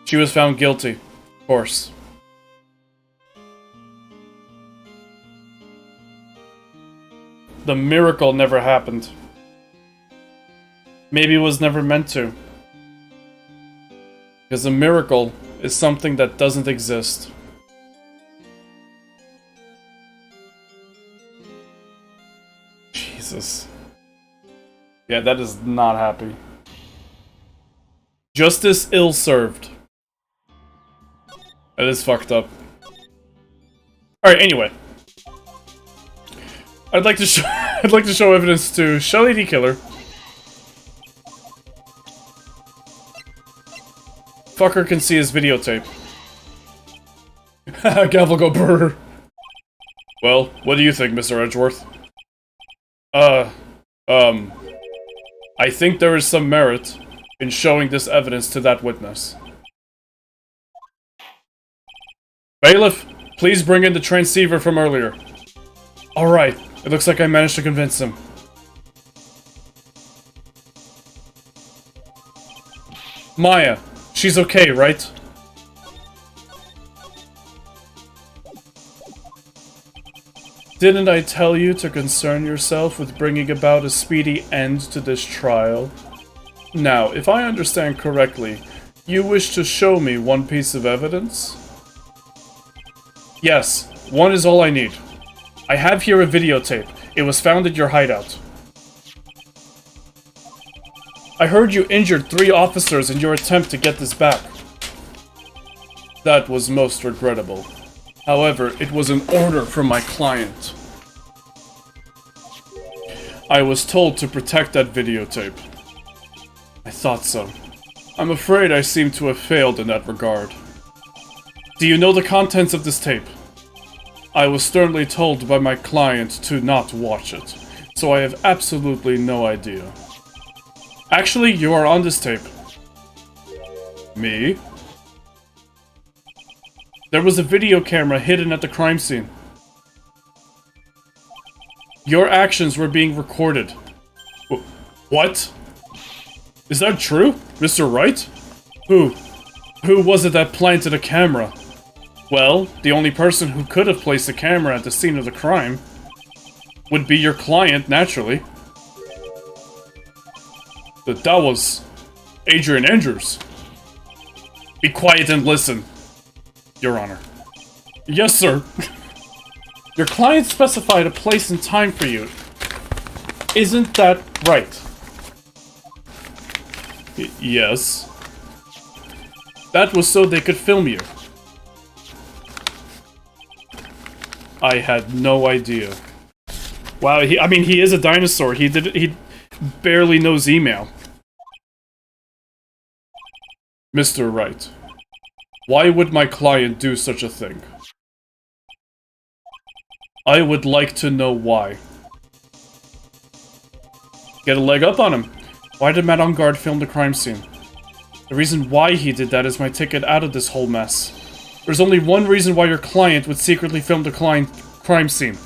A: She was found guilty, of course. The miracle never happened. Maybe it was never meant to. Because a miracle is something that doesn't exist. Jesus. Yeah, that is not happy. Justice ill-served. That is fucked up. Alright, anyway. I'd like to show evidence to Shelly D-Killer. Fucker can see his videotape. Gavel go brr. Well, what do you think, Mr. Edgeworth? I think there is some merit in showing this evidence to that witness. Bailiff, please bring in the transceiver from earlier. Alright, it looks like I managed to convince him. Maya, she's okay, right? Didn't I tell you to concern yourself with bringing about a speedy end to this trial? Now, if I understand correctly, you wish to show me one piece of evidence? Yes, one is all I need. I have here a videotape. It was found at your hideout. I heard you injured 3 officers in your attempt to get this back. That was most regrettable. However, it was an order from my client. I was told to protect that videotape. I thought so. I'm afraid I seem to have failed in that regard. Do you know the contents of this tape? I was sternly told by my client to not watch it, so I have absolutely no idea. Actually, you are on this tape. Me? There was a video camera hidden at the crime scene. Your actions were being recorded. What? Is that true, Mr. Wright? Who was it that planted a camera? Well, the only person who could have placed a camera at the scene of the crime would be your client, naturally. That was Adrian Andrews. Be quiet and listen, Your Honor. Yes, sir. Your client specified a place and time for you. Isn't that right? Yes. That was so they could film you. I had no idea. Wow, he is a dinosaur. He barely knows email. Mr. Wright, why would my client do such a thing? I would like to know why. Get a leg up on him. Why did Matt on guard film the crime scene? The reason why he did that is my ticket out of this whole mess. There's only one reason why your client would secretly film the crime scene.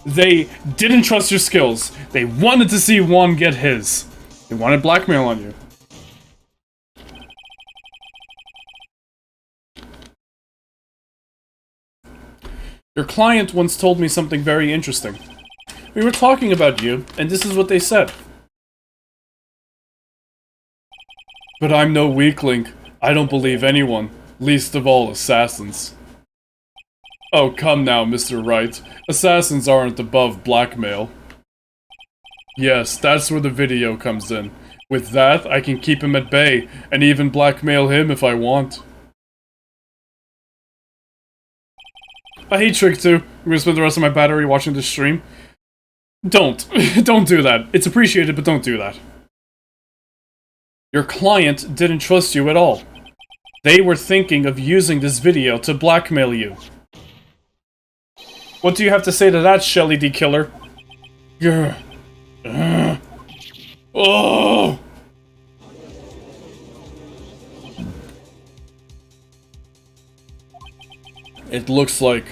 A: They didn't trust your skills. They wanted to see Juan get his. They wanted blackmail on you. Your client once told me something very interesting. We were talking about you, and this is what they said. But I'm no weakling. I don't believe anyone, least of all assassins. Oh, come now, Mr. Wright. Assassins aren't above blackmail. Yes, that's where the video comes in. With that, I can keep him at bay, and even blackmail him if I want. I hate Trick 2. I'm gonna spend the rest of my battery watching this stream. Don't. Don't do that. It's appreciated, but don't do that. Your client didn't trust you at all. They were thinking of using this video to blackmail you. What do you have to say to that, Shelly D. Killer? Grr. Oh! It looks like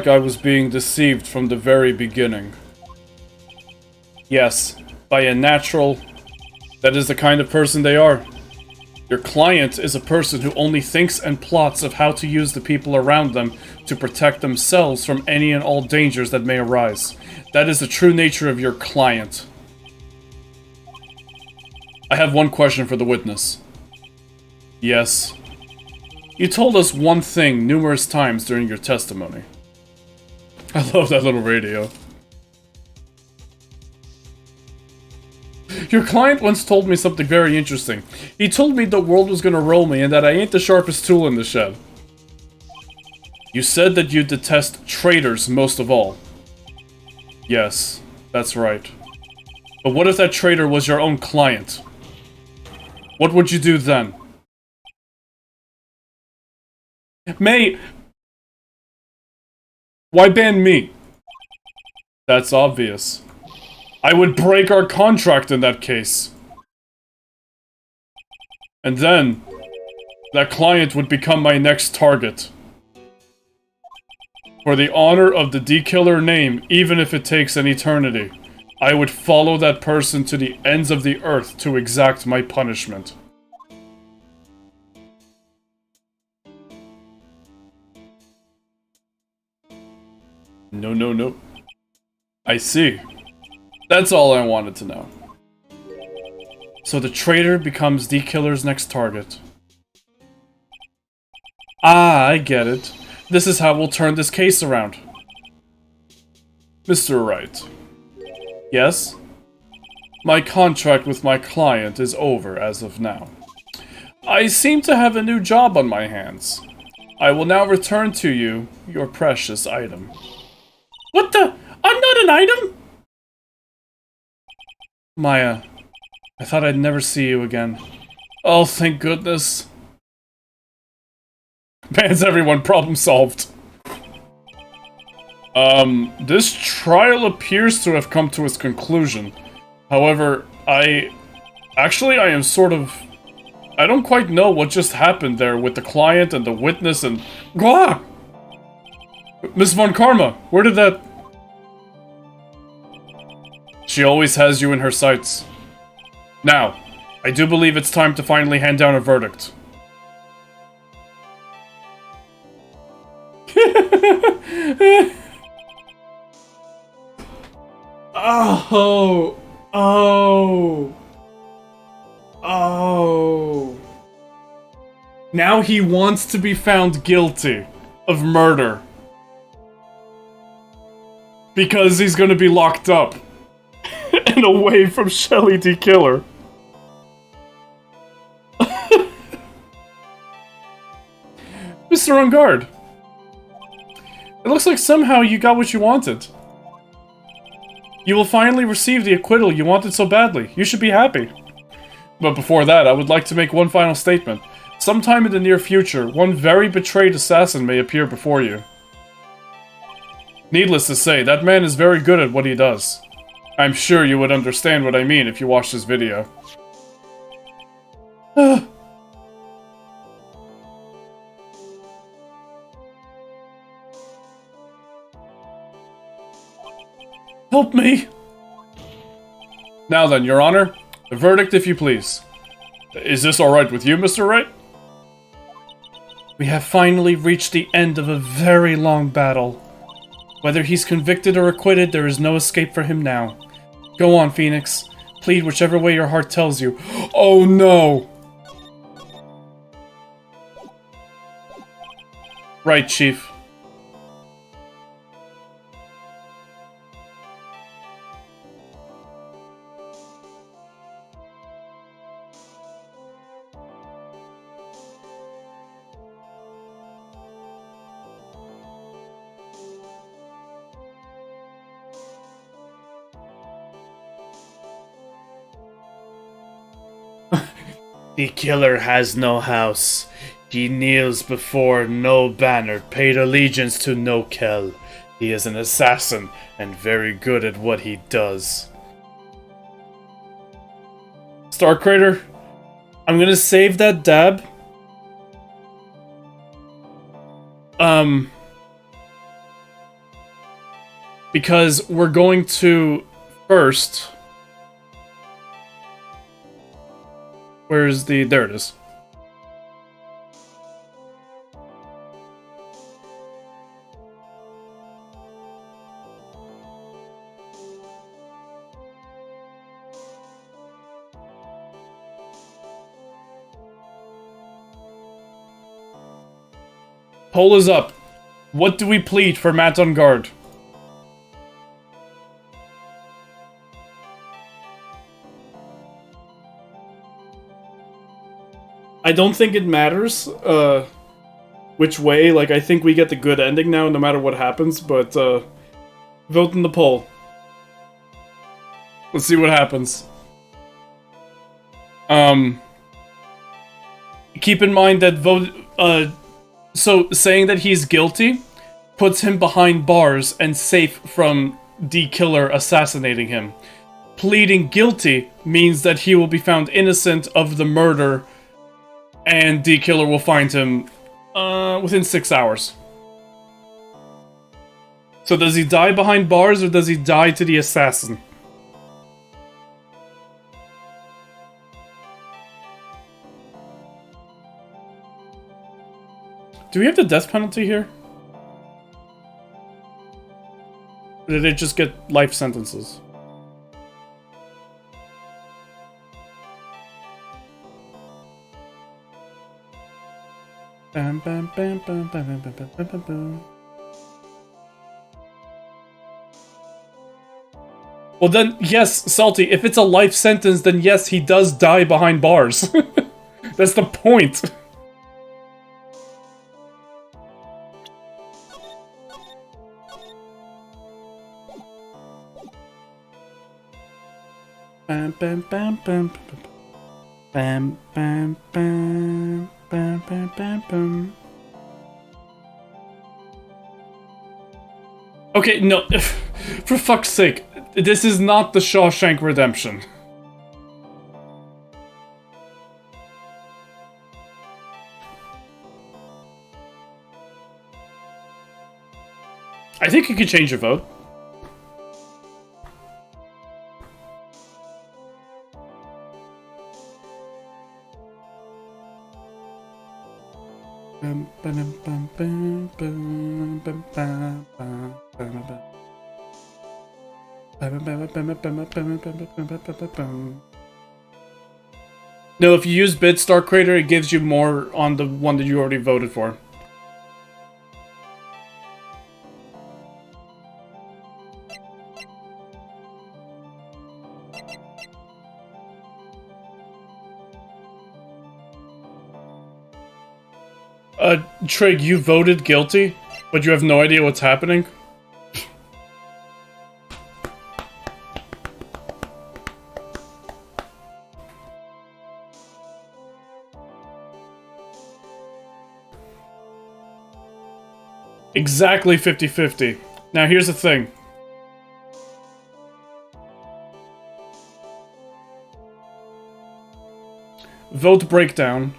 A: I was being deceived from the very beginning. Yes, by a natural... That is the kind of person they are. Your client is a person who only thinks and plots of how to use the people around them to protect themselves from any and all dangers that may arise. That is the true nature of your client. I have one question for the witness. Yes. You told us one thing numerous times during your testimony. I love that little radio. Your client once told me something very interesting. He told me the world was gonna roll me and that I ain't the sharpest tool in the shed. You said that you detest traitors most of all. Yes, that's right. But what if that traitor was your own client? What would you do then? May... Why ban me? That's obvious. I would break our contract in that case. And then, that client would become my next target. For the honor of the D-Killer name, even if it takes an eternity, I would follow that person to the ends of the earth to exact my punishment. No, no, no. I see. That's all I wanted to know. So the traitor becomes D-Killer's next target. Ah, I get it. This is how we'll turn this case around. Mr. Wright. Yes? My contract with my client is over as of now. I seem to have a new job on my hands. I will now return to you your precious item. What the? I'm not an item? Maya, I thought I'd never see you again. Oh, thank goodness. Bans everyone, problem solved. This trial appears to have come to its conclusion. However, I am sort of... I don't quite know what just happened there with the client and the witness and... Gah! Miss Von Karma, where did that... She always has you in her sights. Now, I do believe it's time to finally hand down a verdict. Oh. Oh. Oh. Now he wants to be found guilty of murder. Because he's gonna be locked up. And away from Shelly D. Killer. Mr. On Guard. It looks like somehow you got what you wanted. You will finally receive the acquittal you wanted so badly. You should be happy. But before that, I would like to make one final statement. Sometime in the near future, one very betrayed assassin may appear before you. Needless to say, that man is very good at what he does. I'm sure you would understand what I mean if you watched this video. help me! Now then, Your Honor, the verdict if you please. Is this alright with you, Mr. Wright? We have finally reached the end of a very long battle. Whether he's convicted or acquitted, there is no escape for him now. Go on, Phoenix. Plead whichever way your heart tells you. Oh no! Right, Chief.
B: The killer has no house. He kneels before no banner, paid allegiance to no kell. He is an assassin, and very good at what he does.
A: Starcrater, I'm gonna save that dab. Because we're going to first... Where's the... There it is. Poll is up. What do we plead for Matt on guard? I don't think it matters, which way. Like, I think we get the good ending now, no matter what happens, but, vote in the poll. Let's see what happens. Keep in mind that so saying that he's guilty puts him behind bars and safe from the killer assassinating him. Pleading guilty means that he will be found innocent of the murder, and the killer will find him within 6 hours. So does he die behind bars, or does he die to the assassin? Do we have the death penalty here? Or did they just get life sentences? Bam, bam, bam, bam, bam, bam, bam, bam, bam, bam. Well then, yes, Salty, if it's a life sentence, then yes, he does die behind bars. That's the point. Bam, bam, bam, bam, bam, bam, bam, bam, bam, bam, bam. Okay, no, for fuck's sake, this is not the Shawshank Redemption. I think you could change your vote. No, if you use BitStar Creator, it gives you more on the one that you already voted for. Trig, you voted guilty, but you have no idea what's happening? Exactly 50-50. Now here's the thing. Vote breakdown.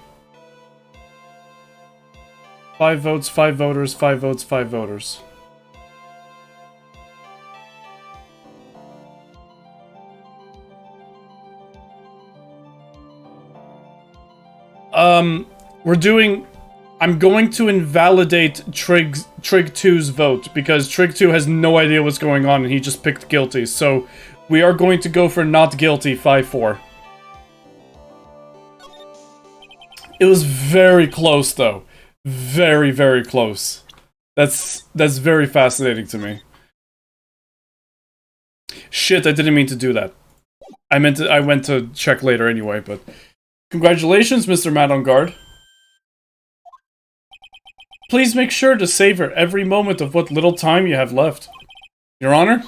A: 5 votes, 5 voters, 5 votes, 5 voters. we're doing... I'm going to invalidate Trig 2's vote, because Trig 2 has no idea what's going on and he just picked guilty. So, we are going to go for not guilty 5-4. It was very close, though. Very, very close. That's very fascinating to me. Shit, I didn't mean to do that. I went to check later anyway, but... Congratulations, Mr. Matt on guard. Please make sure to savor every moment of what little time you have left. Your Honor,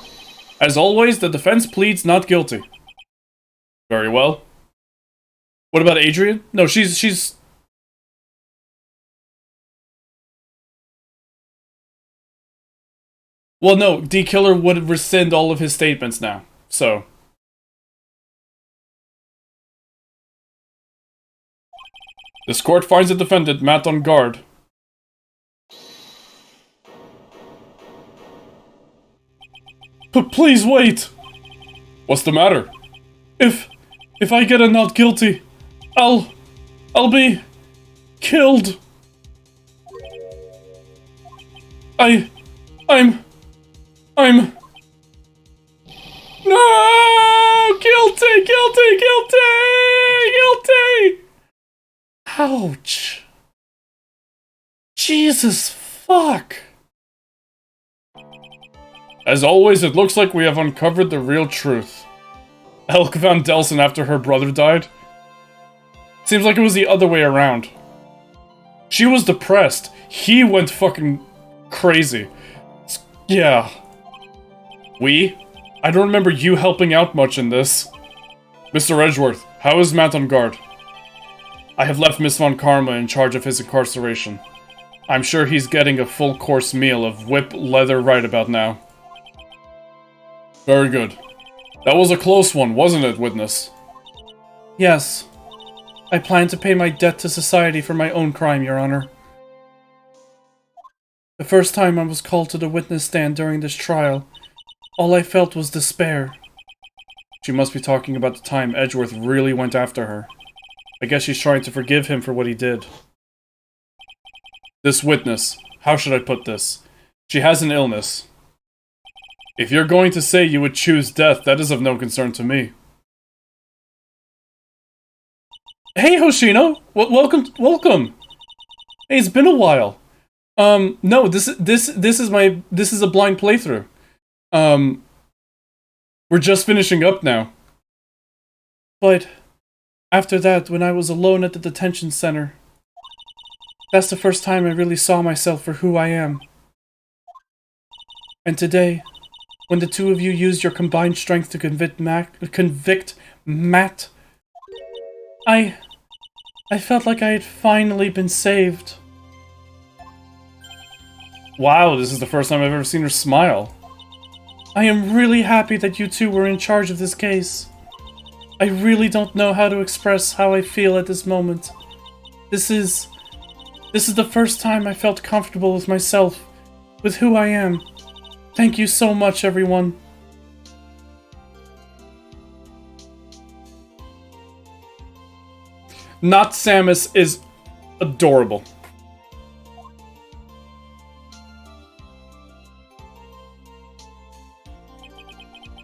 A: as always, the defense pleads not guilty. Very well. What about Adrian? No, she's... Well, no, D-Killer would rescind all of his statements now, so... This court finds the defendant, Matt, on guard. But please wait! What's the matter? If I get a not guilty, I'll be killed. I'm... No! Guilty! Ouch. Jesus fuck. As always, it looks like we have uncovered the real truth. Elke Van Delsen after her brother died? Seems like it was the other way around. She was depressed. He went fucking crazy. Yeah. I don't remember you helping out much in this. Mr. Edgeworth, how is Matt on guard? I have left Miss Von Karma in charge of his incarceration. I'm sure he's getting a full-course meal of whip leather right about now. Very good. That was a close one, wasn't it, witness? Yes. I plan to pay my debt to society for my own crime, Your Honor. The first time I was called to the witness stand during this trial, all I felt was despair. She must be talking about the time Edgeworth really went after her. I guess she's trying to forgive him for what he did. This witness, how should I put this? She has an illness. If you're going to say you would choose death, that is of no concern to me. Hey, Hoshino! Welcome! Hey, it's been a while. No, this is a blind playthrough. We're just finishing up now. But after that, when I was alone at the detention center, that's the first time I really saw myself for who I am. And today, when the two of you used your combined strength to convict Matt, I felt like I had finally been saved. Wow, this is the first time I've ever seen her smile. I am really happy that you two were in charge of this case. I really don't know how to express how I feel at this moment. This is the first time I felt comfortable with myself, with who I am. Thank you so much, everyone. Not Samus is adorable.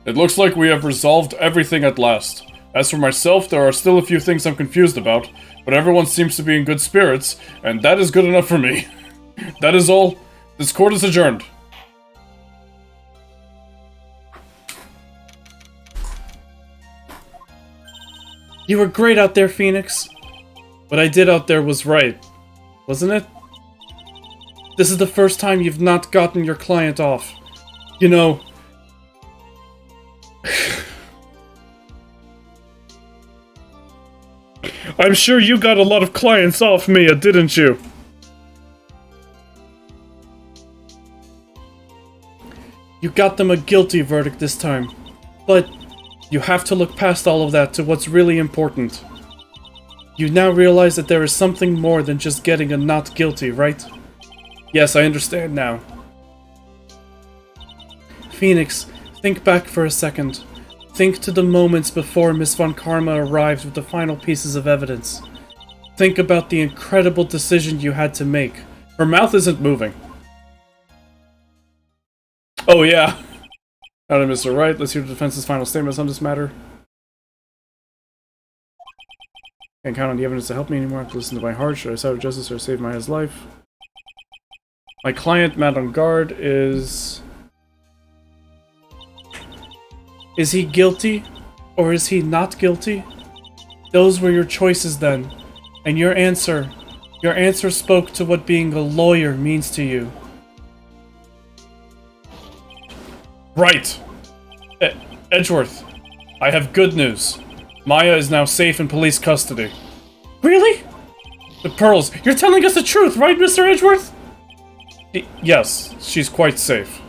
A: It looks like we have resolved everything at last. As for myself, there are still a few things I'm confused about, but everyone seems to be in good spirits, and that is good enough for me. That is all. This court is adjourned. You were great out there, Phoenix. What I did out there was right, wasn't it? This is the first time you've not gotten your client off. You know... I'm sure you got a lot of clients off, Mia, didn't you? You got them a guilty verdict this time, but you have to look past all of that to what's really important. You now realize that there is something more than just getting a not guilty, right? Yes, I understand now. Phoenix, think back for a second. Think to the moments before Miss Von Karma arrived with the final pieces of evidence. Think about the incredible decision you had to make. Her mouth isn't moving. Oh yeah. Got it, Mr. Wright. Let's hear the defense's final statements on this matter. Can't count on the evidence to help me anymore. I have to listen to my heart. Should I side with justice or save Maya's life? My client, Madame Guard, is... Is he guilty? Or is he not guilty? Those were your choices then. And your answer spoke to what being a lawyer means to you. Right! Edgeworth, I have good news. Maya is now safe in police custody. Really? The pearls, you're telling us the truth, right, Mr. Edgeworth? Yes, she's quite safe.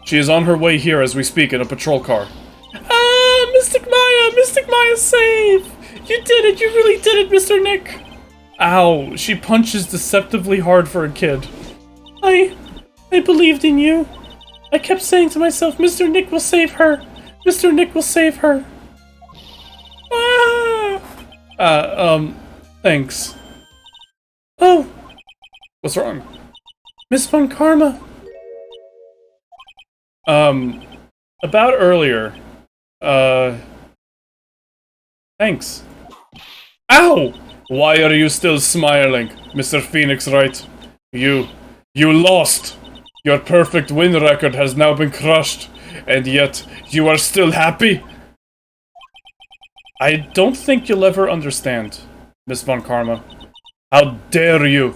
A: She is on her way here as we speak in a patrol car. Ah, Mystic Maya's safe! You did it, you really did it, Mr. Nick! Ow, she punches deceptively hard for a kid. I believed in you. I kept saying to myself, Mr. Nick will save her. Mr. Nick will save her. Ah! Thanks. Oh! What's wrong? Miss Von Karma. About earlier. Thanks. Ow! Why are you still smiling, Mr. Phoenix Wright? You lost! Your perfect win record has now been crushed, and yet you are still happy? I don't think you'll ever understand, Miss Von Karma. How dare you!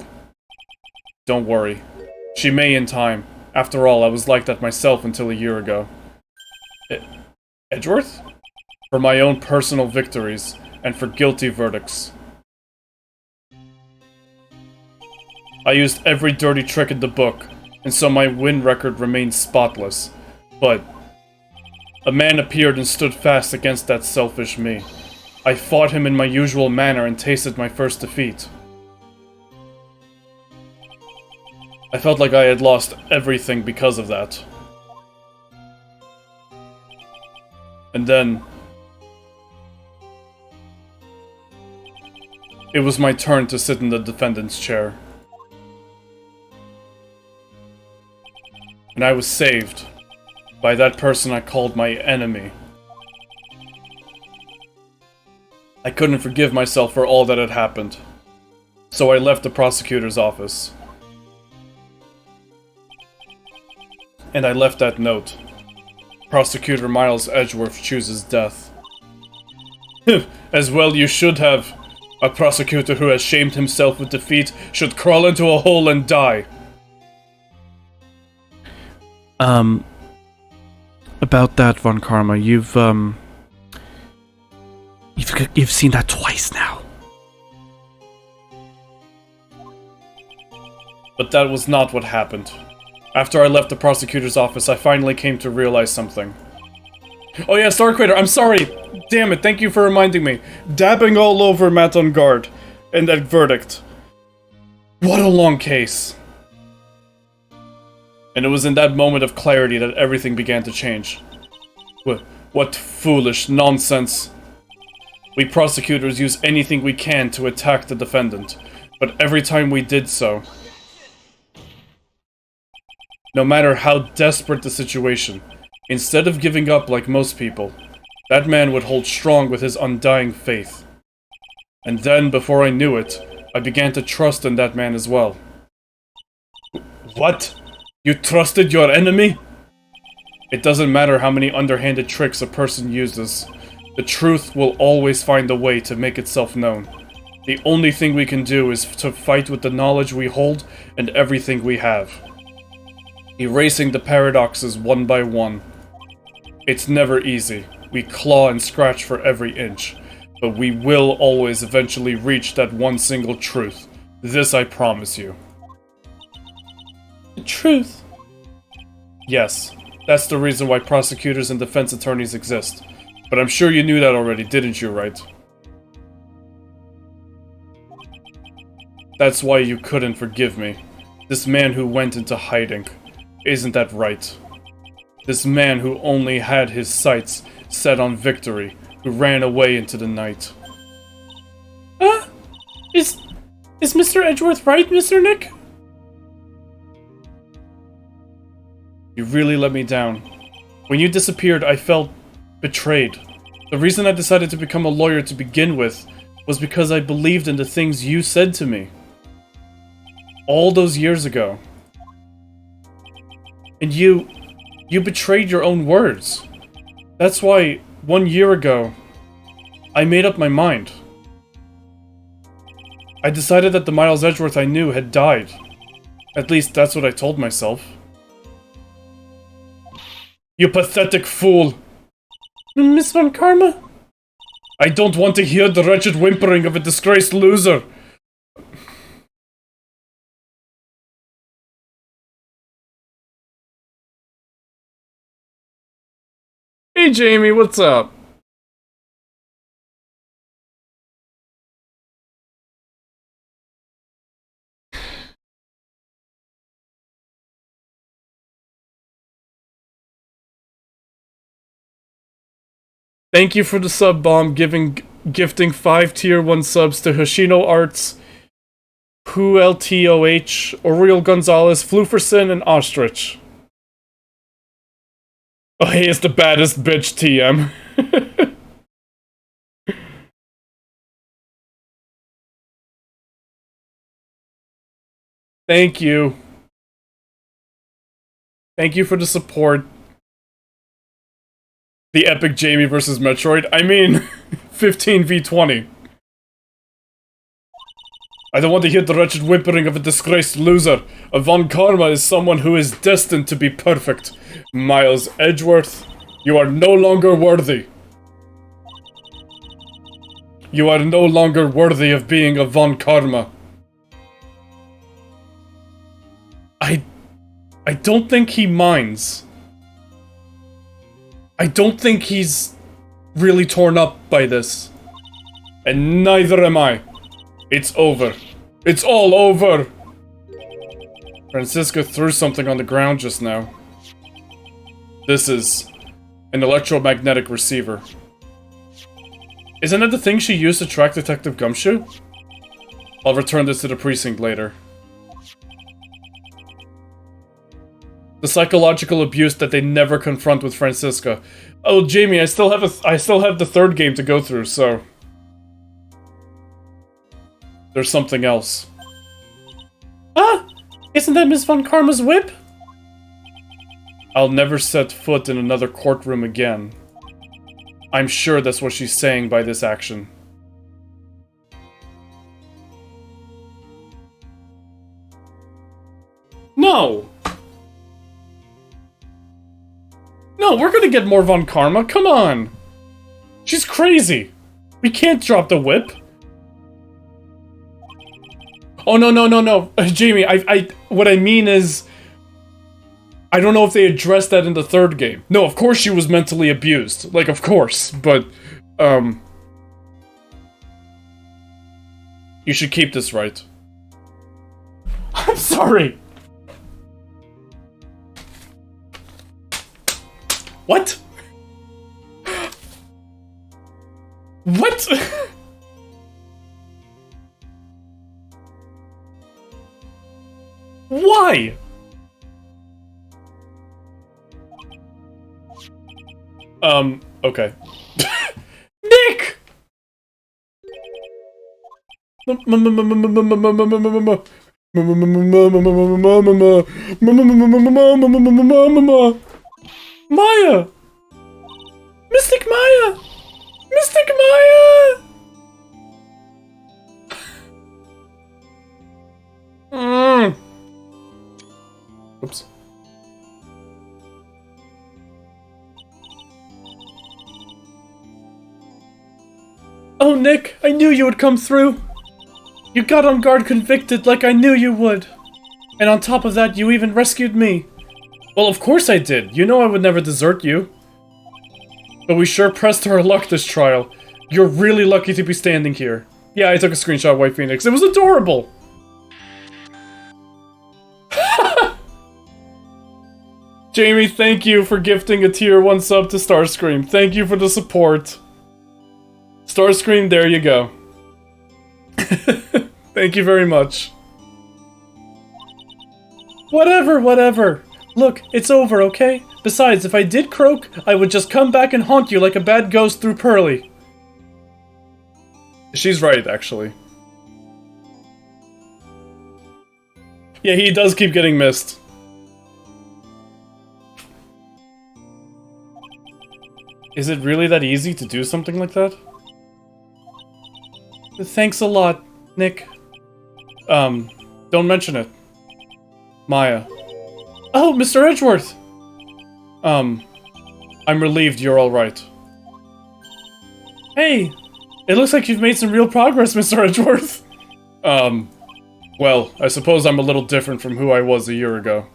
A: Don't worry. She may in time. After all, I was like that myself until a year ago. Edgeworth? For my own personal victories, and for guilty verdicts. I used every dirty trick in the book, and so my win record remains spotless. But a man appeared and stood fast against that selfish me. I fought him in my usual manner and tasted my first defeat. I felt like I had lost everything because of that. And then... it was my turn to sit in the defendant's chair. And I was saved by that person I called my enemy. I couldn't forgive myself for all that had happened, so I left the prosecutor's office. And I left that note. Prosecutor Miles Edgeworth chooses death. As well you should have. A prosecutor who has shamed himself with defeat should crawl into a hole and die.
C: About that, Von Karma, you've seen that twice now.
A: But that was not what happened. After I left the prosecutor's office, I finally came to realize something. Oh yeah, Star Crater, I'm sorry! Damn it, thank you for reminding me. Dabbing all over Matt on guard. And that verdict. What a long case. And it was in that moment of clarity that everything began to change. What foolish nonsense. We prosecutors use anything we can to attack the defendant, but every time we did so, no matter how desperate the situation, instead of giving up like most people, that man would hold strong with his undying faith. And then, before I knew it, I began to trust in that man as well. What? You trusted your enemy? It doesn't matter how many underhanded tricks a person uses. The truth will always find a way to make itself known. The only thing we can do is to fight with the knowledge we hold and everything we have. Erasing the paradoxes one by one. It's never easy. We claw and scratch for every inch. But we will always eventually reach that one single truth. This I promise you. The truth? Yes. That's the reason why prosecutors and defense attorneys exist. But I'm sure you knew that already, didn't you, right? That's why you couldn't forgive me. This man who went into hiding. Isn't that right? This man who only had his sights set on victory, who ran away into the night. Ah!
B: Is Mr. Edgeworth right, Mr. Nick?
A: You really let me down. When you disappeared, I felt betrayed. The reason I decided to become a lawyer to begin with was because I believed in the things you said to me. All those years ago. And you betrayed your own words. That's why, 1 year ago, I made up my mind. I decided that the Miles Edgeworth I knew had died. At least, that's what I told myself. You pathetic fool!
B: Miss Von Karma?
A: I don't want to hear the wretched whimpering of a disgraced loser! Hey Jamie, what's up? Thank you for the sub bomb, gifting 5 tier 1 subs to Hoshino Arts, PuLTOH, Oriel Gonzalez, Fluferson, and Ostrich. Oh, he is the baddest bitch, TM. Thank you. Thank you for the support. The epic Jamie versus Metroid? I mean, 15v20. I don't want to hear the wretched whimpering of a disgraced loser. A Von Karma is someone who is destined to be perfect. Miles Edgeworth, you are no longer worthy. You are no longer worthy of being a Von Karma. I don't think he minds. I don't think he's really torn up by this. And neither am I. It's over. It's all over! Francisca threw something on the ground just now. This is an electromagnetic receiver. Isn't that the thing she used to track Detective Gumshoe? I'll return this to the precinct later. The psychological abuse that they never confront with Francisca. Oh, Jamie, I still have the third game to go through, so there's something else.
B: Ah! Isn't that Miss Von Karma's whip?
A: I'll never set foot in another courtroom again. I'm sure that's what she's saying by this action. No! No, we're gonna get more Von Karma, come on! She's crazy! We can't drop the whip! Oh, no. Jamie, what I mean is, I don't know if they addressed that in the third game. No, of course she was mentally abused. Like, of course, but, you should keep this right. I'm sorry! What? What? Why? Okay. Nick! Maya! Mystic Maya! Mystic Maya! Oops. Oh, Nick, I knew you would come through. You got on guard convicted like I knew you would. And on top of that, you even rescued me. Well, of course I did. You know I would never desert you. But we sure pressed our luck this trial. You're really lucky to be standing here. Yeah, I took a screenshot of White Phoenix. It was adorable! Jamie, thank you for gifting a tier 1 sub to Starscream. Thank you for the support. Starscream, there you go.
B: Thank you very much. Whatever. Look, it's over, okay? Besides, if I did croak, I would just come back and haunt you like a bad ghost through Pearly. She's right, actually. Yeah, he does keep getting missed. Is it really that easy to do something like that? Thanks a lot, Nick. Don't mention it. Maya. Oh, Mr. Edgeworth! I'm relieved you're alright. Hey! It looks like you've made some real progress, Mr. Edgeworth! Well, I suppose I'm a little different from who I was a year ago.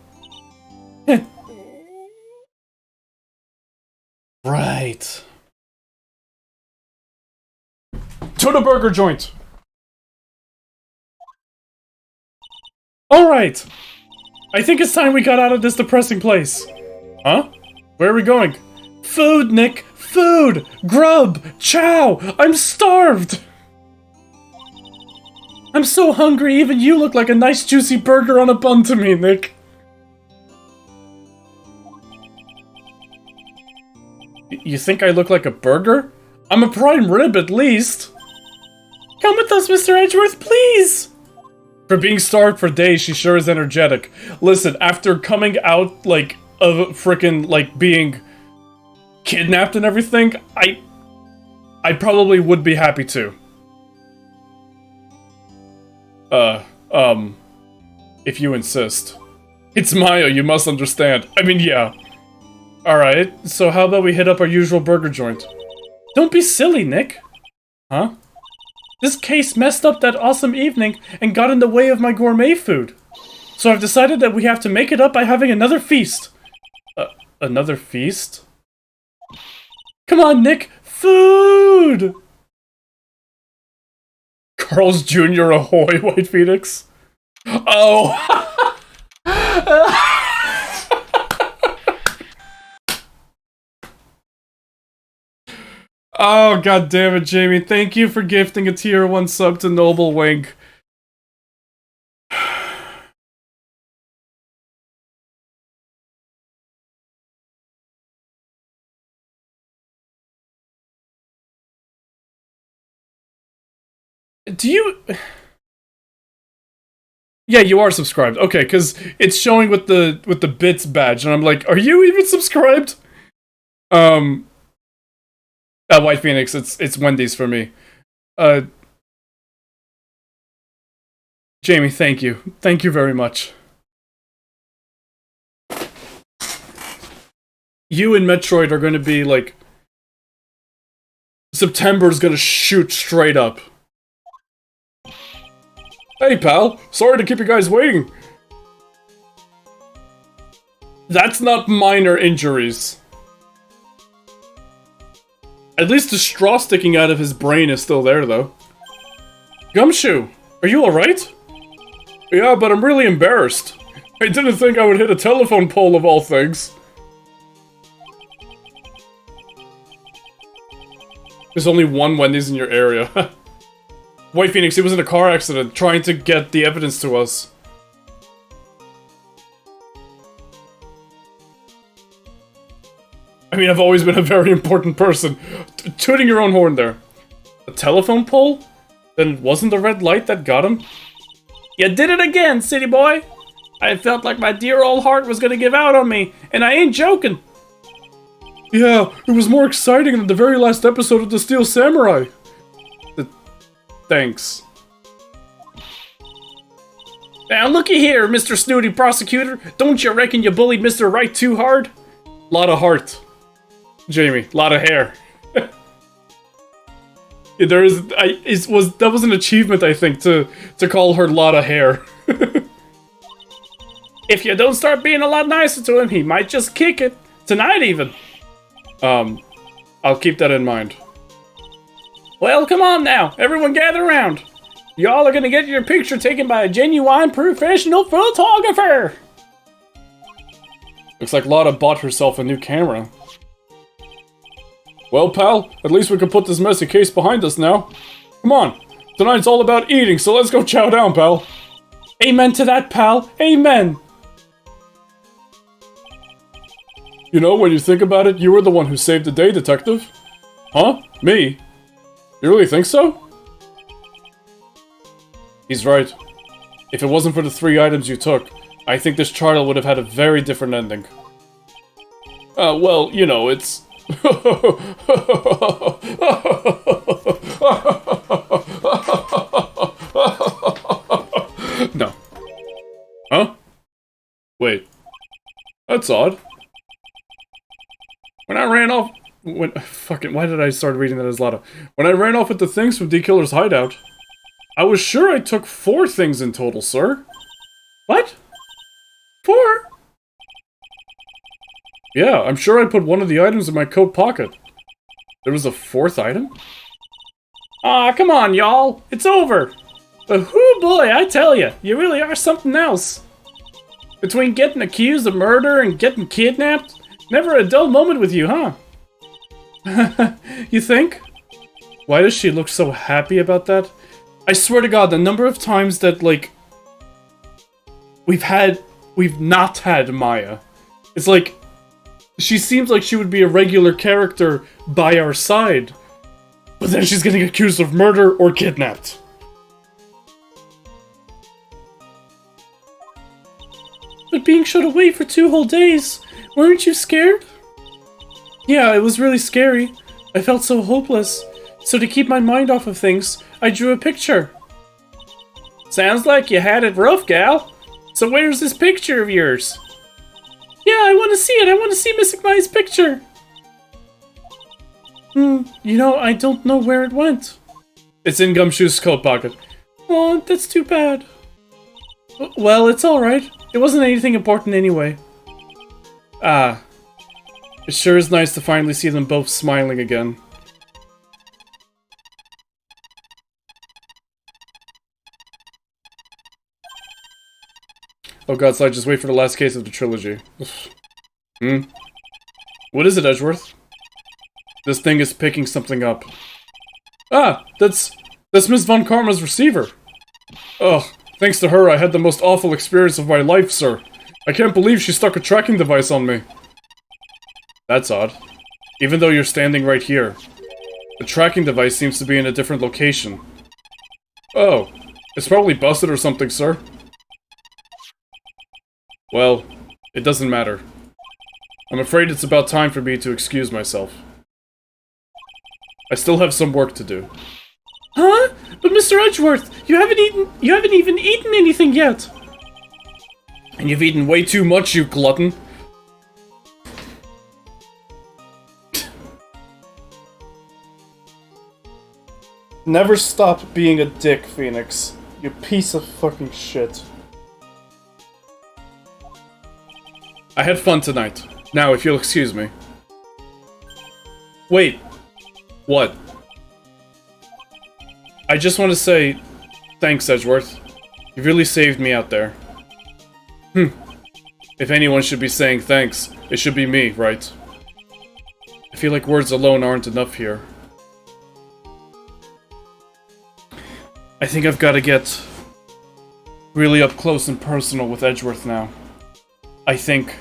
B: Right. To the burger joint! Alright! I think it's time we got out of this depressing place. Huh? Where are we going? Food, Nick! Food! Grub! Chow! I'm starved! I'm so hungry, even you look like a nice juicy burger on a bun to me, Nick. You think I look like a burger? I'm a prime rib, at least. Come with us, Mr. Edgeworth, please! For being starved for days, she sure is energetic. Listen, after coming out, like, of frickin', like, being kidnapped and everything, I probably would be happy too. If you insist. It's Maya, you must understand. I mean, yeah. Alright, so how about we hit up our usual burger joint? Don't be silly, Nick. Huh? This case messed up that awesome evening and got in the way of my gourmet food. So I've decided that we have to make it up by having another feast. Another feast? Come on, Nick! Food! Carl's Jr. ahoy, White Phoenix. Oh! Oh, god damn it, Jamie. Thank you for gifting a tier 1 sub to Noble Wink. Do you... Yeah, you are subscribed. Okay, because it's showing with the bits badge, and I'm like, are you even subscribed? White Phoenix, it's Wendy's for me. Jamie, thank you. Thank you very much. You and Metroid are gonna be, like... September's gonna shoot straight up. Hey, pal. Sorry to keep you guys waiting. That's not minor injuries. At least the straw sticking out of his brain is still there, though. Gumshoe, are you alright? Yeah, but I'm really embarrassed. I didn't think I would hit a telephone pole of all things. There's only one Wendy's in your area. White Phoenix, he was in a car accident, trying to get the evidence to us. I mean, I've always been a very important person. Tooting your own horn there. A telephone pole? Then it wasn't the red light that got him? You did it again, city boy! I felt like my dear old heart was gonna give out on me, and I ain't joking! Yeah, it was more exciting than the very last episode of The Steel Samurai! Thanks. Now looky here, Mr. Snooty Prosecutor, don't you reckon you bullied Mr. Right too hard? Lot of heart. Jamie, lot of hair. Yeah, that was an achievement, I think, to call her lot of hair. If you don't start being a lot nicer to him, he might just kick it. Tonight, even. I'll keep that in mind. Well, come on now. Everyone gather around. Y'all are gonna get your picture taken by a genuine professional photographer. Looks like Lotta bought herself a new camera. Well, pal, at least we can put this messy case behind us now. Come on,
A: Tonight's all about eating, so let's go chow down, pal.
B: Amen to that, pal. Amen.
A: You know, when you think about it, you were the one who saved the day, detective. Huh? Me? You really think so? He's right. If it wasn't for the 3 items you took, I think this trial would have had a very different ending. Well, you know, it's... No. Huh? Wait. That's odd. When I ran off... why did I start reading that as Lada? When I ran off with the things from D-Killer's hideout, I was sure I took 4 things in total, sir.
B: What? 4?
A: Yeah, I'm sure I put one of the items in my coat pocket. There was a 4th item?
B: Aw, come on, y'all. It's over. But whoo boy, I tell you, you really are something else. Between getting accused of murder and getting kidnapped, never a dull moment with you, huh?
A: You think? Why does she look so happy about that? I swear to God, the number of times that, like, we've not had Maya. It's like, she seems like she would be a regular character by our side, but then she's getting accused of murder or kidnapped.
B: But being shut away for 2 whole days, weren't you scared?
A: Yeah, it was really scary.
B: I felt so hopeless. So to keep my mind off of things, I drew a picture. Sounds like you had it rough, gal. So where's this picture of yours? Yeah, I want to see it. I want to see Mystic Maya's picture. You know, I don't know where it went.
A: It's in Gumshoe's coat pocket.
B: Oh, that's too bad. Well, it's alright. It wasn't anything important anyway.
A: Ah. It sure is nice to finally see them both smiling again. Oh god, so I just wait for the last case of the trilogy. What is it, Edgeworth? This thing is picking something up. Ah! That's Miss Von Karma's receiver! Ugh, thanks to her I had the most awful experience of my life, sir. I can't believe she stuck a tracking device on me. That's odd. Even though you're standing right here. The tracking device seems to be in a different location. Oh, it's probably busted or something, sir. Well, it doesn't matter. I'm afraid it's about time for me to excuse myself. I still have some work to do.
B: Huh? But Mr. Edgeworth, you haven't even eaten anything yet!
A: And you've eaten way too much, you glutton! Never stop being a dick, Phoenix. You piece of fucking shit. I had fun tonight. Now, if you'll excuse me. Wait. What? I just want to say, thanks, Edgeworth. You really saved me out there. If anyone should be saying thanks, it should be me, right? I feel like words alone aren't enough here. I think I've got to get really up close and personal with Edgeworth now. I think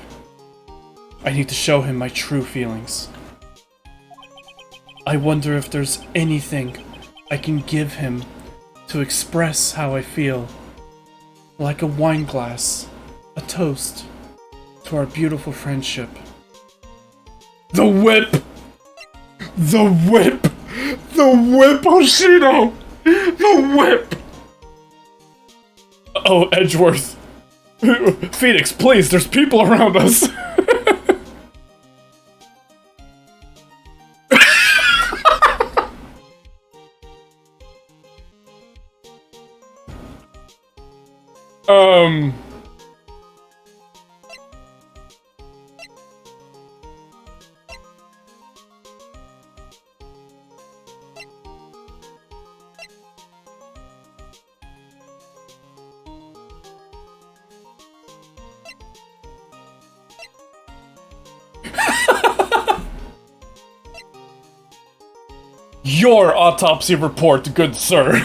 A: I need to show him my true feelings. I wonder if there's anything I can give him to express how I feel. Like a wine glass, a toast to our beautiful friendship. The whip! The whip! The whip, Hoshino! The whip! Oh, Edgeworth. Phoenix, please, there's people around us. Your autopsy report, good sir.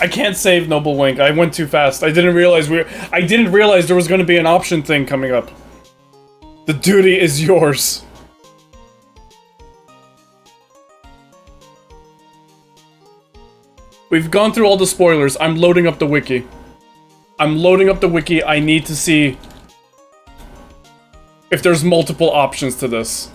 A: I can't save Noble Wink. I went too fast. I didn't realize there was going to be an option thing coming up. The duty is yours. We've gone through all the spoilers. I'm loading up the wiki. I need to see if there's multiple options to this.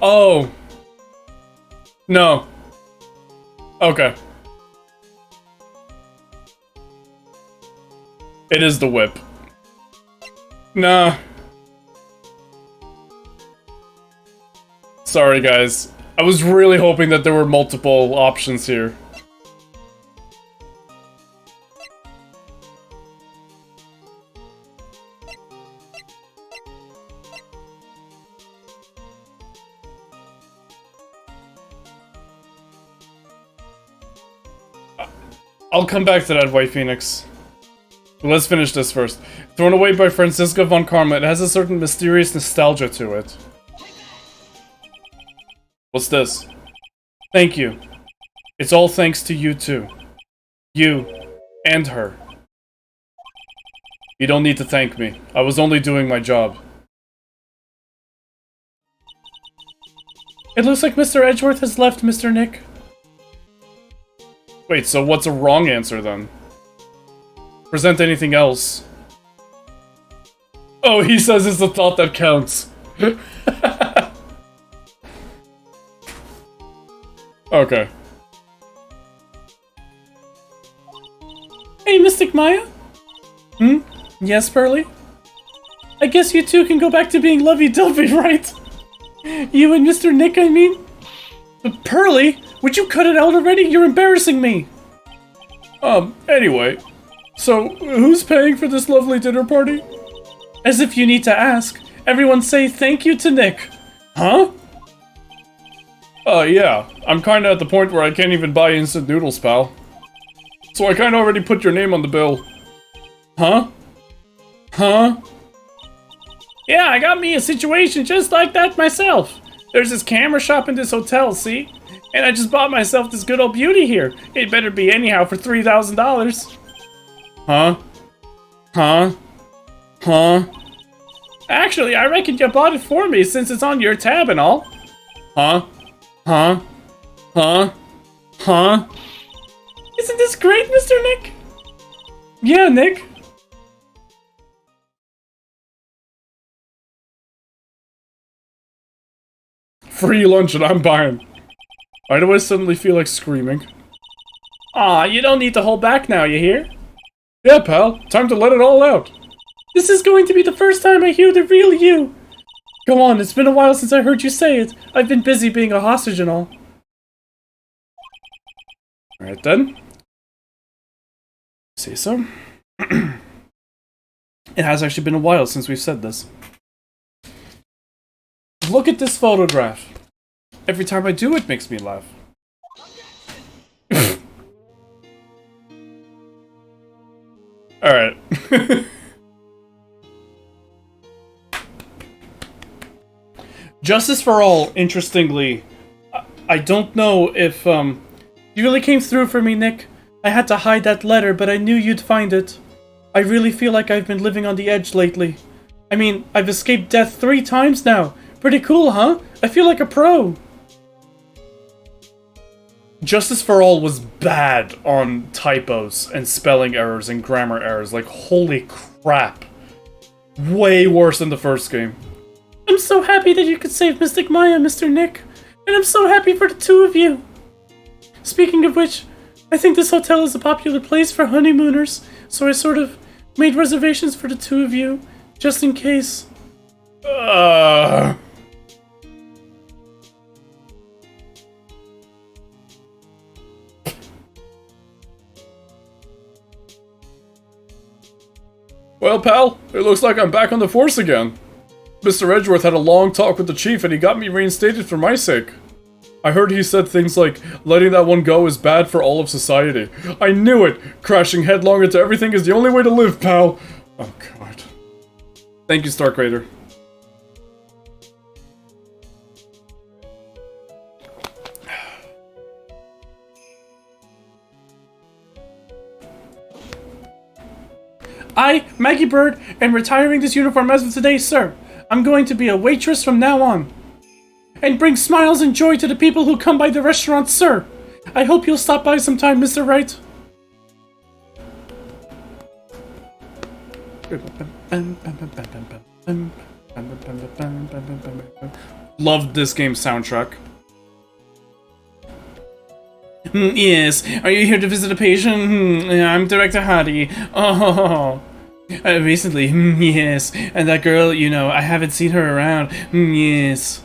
A: Oh. No. Okay. It is the whip. Nah. Sorry, guys. I was really hoping that there were multiple options here. I'll come back to that, White Phoenix. But let's finish this first. Thrown away by Franziska von Karma, it has a certain mysterious nostalgia to it. What's this? Thank you. It's all thanks to you too. You and her. You don't need to thank me. I was only doing my job. It looks like Mr. Edgeworth has left, Mr. Nick. Wait, so what's a wrong answer then? Present anything else. Oh, he says it's the thought that counts. Okay. Hey, Mystic Maya? Hmm? Yes, Pearly? I guess you two can go back to being lovey-dovey, right? You and Mr. Nick, I mean? But Pearly, would you cut it out already? You're embarrassing me! Anyway. So, who's paying for this lovely dinner party? As if you need to ask. Everyone say thank you to Nick. Huh? Yeah. I'm kinda at the point where I can't even buy instant noodles, pal. So I kinda already put your name on the bill. Huh? Huh? Yeah, I got me a situation just like that myself. There's this camera shop in this hotel, see? And I just bought myself this good old beauty here. It better be anyhow for $3,000. Huh? Huh? Huh? Actually, I reckon you bought it for me since it's on your tab and all. Huh? Huh? Huh? Huh? Isn't this great, Mr. Nick? Yeah, Nick. Free lunch and I'm buying. Why do I suddenly feel like screaming? Aw, you don't need to hold back now, you hear? Yeah, pal. Time to let it all out. This is going to be the first time I hear the real you. Go on, it's been a while since I heard you say it. I've been busy being a hostage and all. Alright then. Say so. It has actually been a while since we've said this. Look at this photograph. Every time I do, it makes me laugh. Alright. Justice for All, interestingly, I don't know if, you really came through for me, Nick. I had to hide that letter, but I knew you'd find it. I really feel like I've been living on the edge lately. I mean, I've escaped death 3 times now. Pretty cool, huh? I feel like a pro. Justice for All was bad on typos and spelling errors and grammar errors. Like, holy crap. Way worse than the first game. I'm so happy that you could save Mystic Maya, Mr. Nick. And I'm so happy for the 2 of you. Speaking of which, I think this hotel is a popular place for honeymooners, so I sort of made reservations for the 2 of you, just in case. Well, pal, it looks like I'm back on the force again. Mr. Edgeworth had a long talk with the chief and he got me reinstated for my sake. I heard he said things like, letting that one go is bad for all of society. I knew it! Crashing headlong into everything is the only way to live, pal! Oh god. Thank you, Stark Raider.
D: I, Maggie Bird, am retiring this uniform as of today, sir. I'm going to be a waitress from now on. And bring smiles and joy to the people who come by the restaurant, sir. I hope you'll stop by sometime, Mr. Wright.
A: Loved this game's soundtrack.
D: Yes, are you here to visit a patient? I'm Director Hardy. Oh, recently, yes. And that girl, you know, I haven't seen her around. Yes.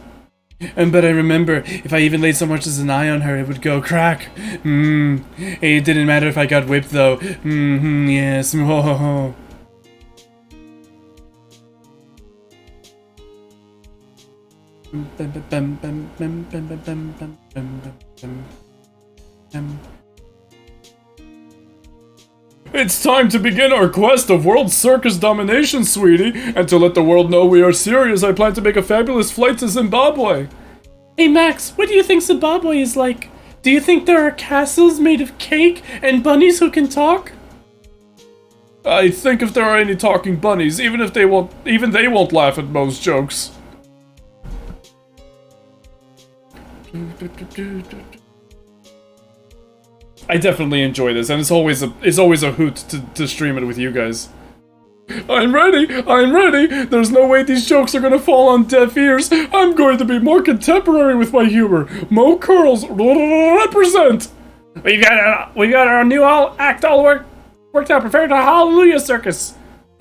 D: But I remember, if I even laid so much as an eye on her, it would go crack. It didn't matter if I got whipped, though. Yes. Oh.
A: It's time to begin our quest of world circus domination, sweetie. And to let the world know we are serious, I plan to make a fabulous flight to Zimbabwe.
D: Hey Max, what do you think Zimbabwe is like? Do you think there are castles made of cake and bunnies who can talk?
A: I think if there are any talking bunnies, even they won't laugh at most jokes. I definitely enjoy this, and it's always a hoot to stream it with you guys. I'm ready! There's no way these jokes are gonna fall on deaf ears. I'm going to be more contemporary with my humor. Mo Curls represent!
D: We got our new act all worked out, prepared to Hallelujah Circus.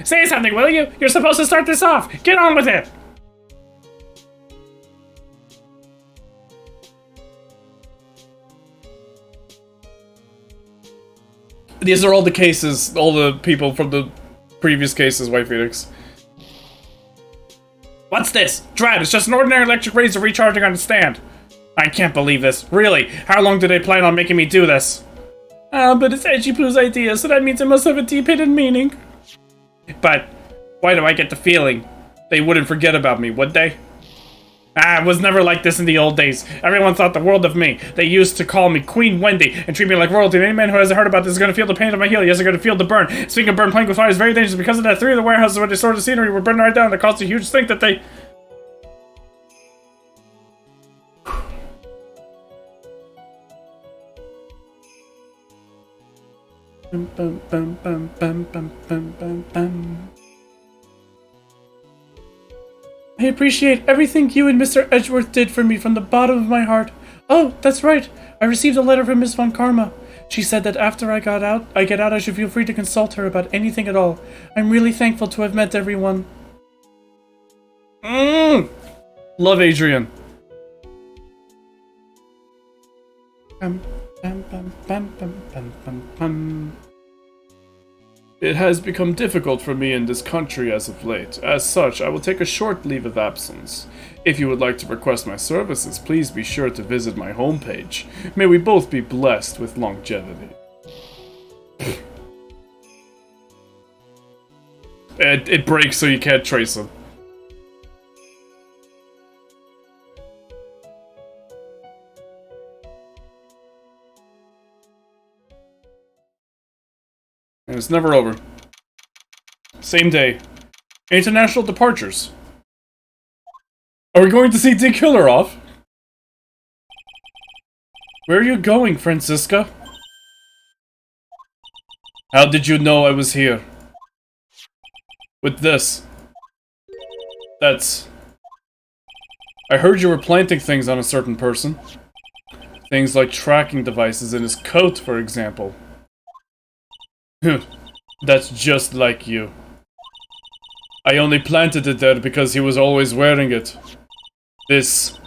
D: Say something, will you? You're supposed to start this off. Get on with it.
A: These are all the cases, all the people from the previous cases, White Phoenix.
D: What's this? Drat, it's just an ordinary electric razor recharging on a stand. I can't believe this. Really? How long do they plan on making me do this? But it's Edgy Poo's idea, so that means it must have a deep hidden meaning. But why do I get the feeling they wouldn't forget about me, would they? It was never like this in the old days. Everyone thought the world of me. They used to call me Queen Wendy and treat me like royalty. And any man who hasn't heard about this is going to feel the pain of my heel. Yes, they're going to feel the burn. Speaking of burn, playing with fire is very dangerous. Because of that, 3 of the warehouses where they stored the scenery were burned right down. That caused a huge stink that they... I appreciate everything you and Mr. Edgeworth did for me from the bottom of my heart. Oh, that's right. I received a letter from Miss Von Karma. She said that after I get out, I should feel free to consult her about anything at all. I'm really thankful to have met everyone.
A: Love Adrian. It has become difficult for me in this country as of late. As such, I will take a short leave of absence. If you would like to request my services, please be sure to visit my homepage. May we both be blessed with longevity. It breaks so you can't trace them. And it's never over. Same day. International departures. Are we going to see D. Killer off? Where are you going, Francisca? How did you know I was here? With this. That's... I heard you were planting things on a certain person. Things like tracking devices in his coat, for example. That's just like you. I only planted it there because he was always wearing it. This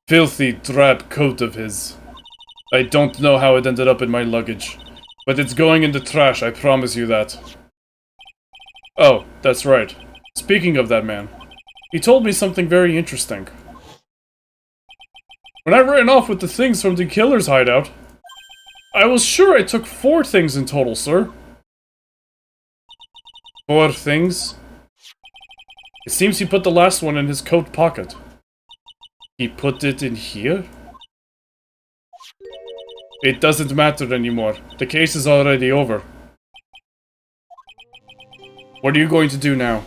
A: filthy, drab coat of his. I don't know how it ended up in my luggage. But it's going in the trash, I promise you that. Oh, that's right. Speaking of that man, he told me something very interesting. When I ran off with the things from the killer's hideout, I was sure I took 4 things in total, sir. 4 things? It seems he put the last one in his coat pocket. He put it in here? It doesn't matter anymore. The case is already over. What are you going to do now?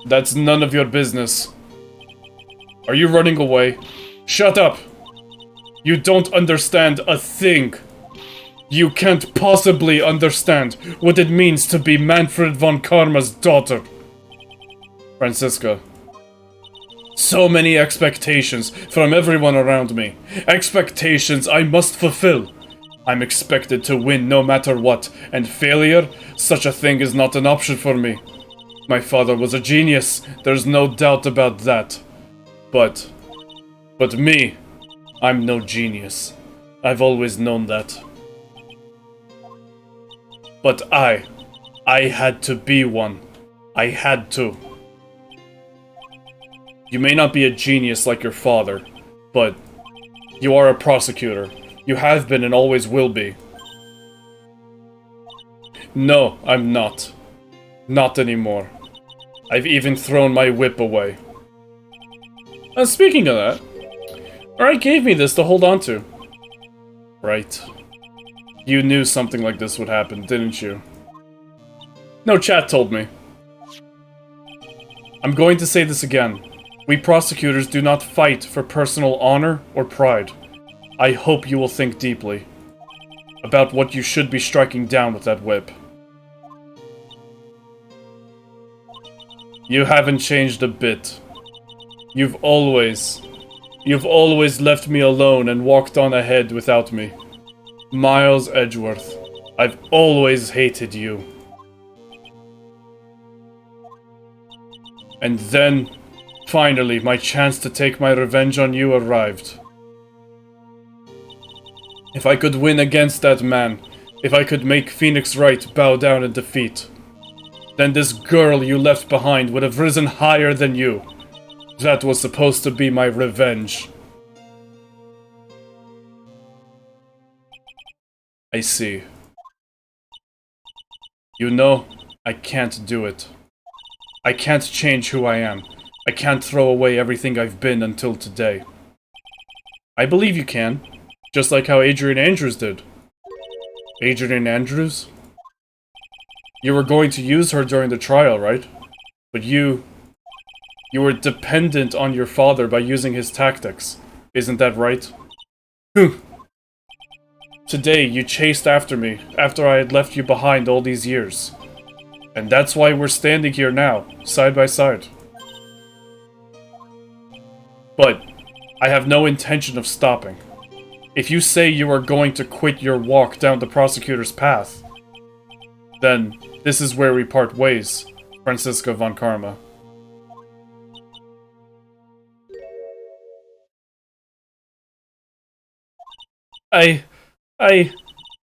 A: That's none of your business. Are you running away? Shut up! You don't understand a thing. You can't possibly understand what it means to be Manfred von Karma's daughter. Franziska. So many expectations from everyone around me. Expectations I must fulfill. I'm expected to win no matter what, and failure, such a thing is not an option for me. My father was a genius, there's no doubt about that. But me, I'm no genius. I've always known that. But I had to be one. I had to. You may not be a genius like your father, but you are a prosecutor. You have been and always will be. No, I'm not. Not anymore. I've even thrown my whip away. Speaking of that, Alright gave me this to hold on to. Right. You knew something like this would happen, didn't you? No, chat told me. I'm going to say this again. We prosecutors do not fight for personal honor or pride. I hope you will think deeply about what you should be striking down with that whip. You haven't changed a bit. You've always left me alone and walked on ahead without me. Miles Edgeworth, I've always hated you. And then, finally, my chance to take my revenge on you arrived. If I could win against that man, if I could make Phoenix Wright bow down in defeat, then this girl you left behind would have risen higher than you. That was supposed to be my revenge. I see. You know, I can't do it. I can't change who I am. I can't throw away everything I've been until today. I believe you can. Just like how Adrian Andrews did. Adrian Andrews? You were going to use her during the trial, right? But you were dependent on your father by using his tactics. Isn't that right? Today, you chased after me, after I had left you behind all these years. And that's why we're standing here now, side by side. But, I have no intention of stopping. If you say you are going to quit your walk down the prosecutor's path, then this is where we part ways, Franziska von Karma. I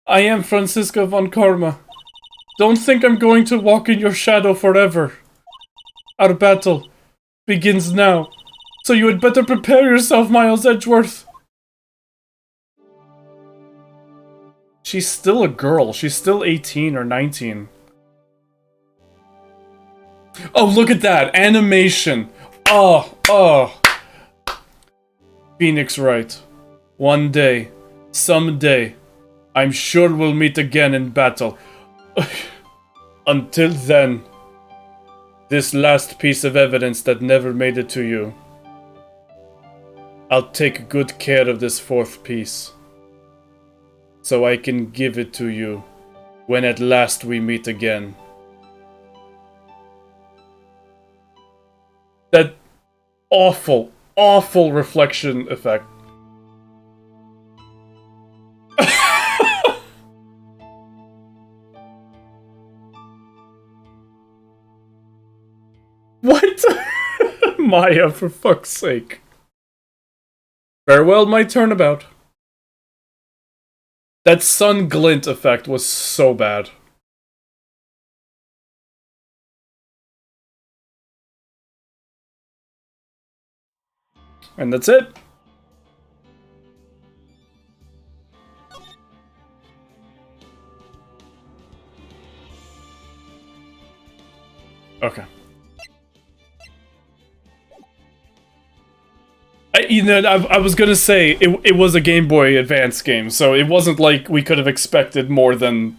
A: am Franziska von Karma. Don't think I'm going to walk in your shadow forever. Our battle begins now, so you had better prepare yourself, Miles Edgeworth. She's still a girl. She's still 18 or 19. Oh, look at that! Animation! Oh! Phoenix Wright. One day, someday, I'm sure we'll meet again in battle. Until then, this last piece of evidence that never made it to you. I'll take good care of this 4th piece, so I can give it to you when at last we meet again. That awful, awful reflection effect. What? Maya, for fuck's sake. Farewell, my turnabout. That sun glint effect was so bad. And that's it. Okay. I was gonna say, it was a Game Boy Advance game, so it wasn't like we could have expected more than,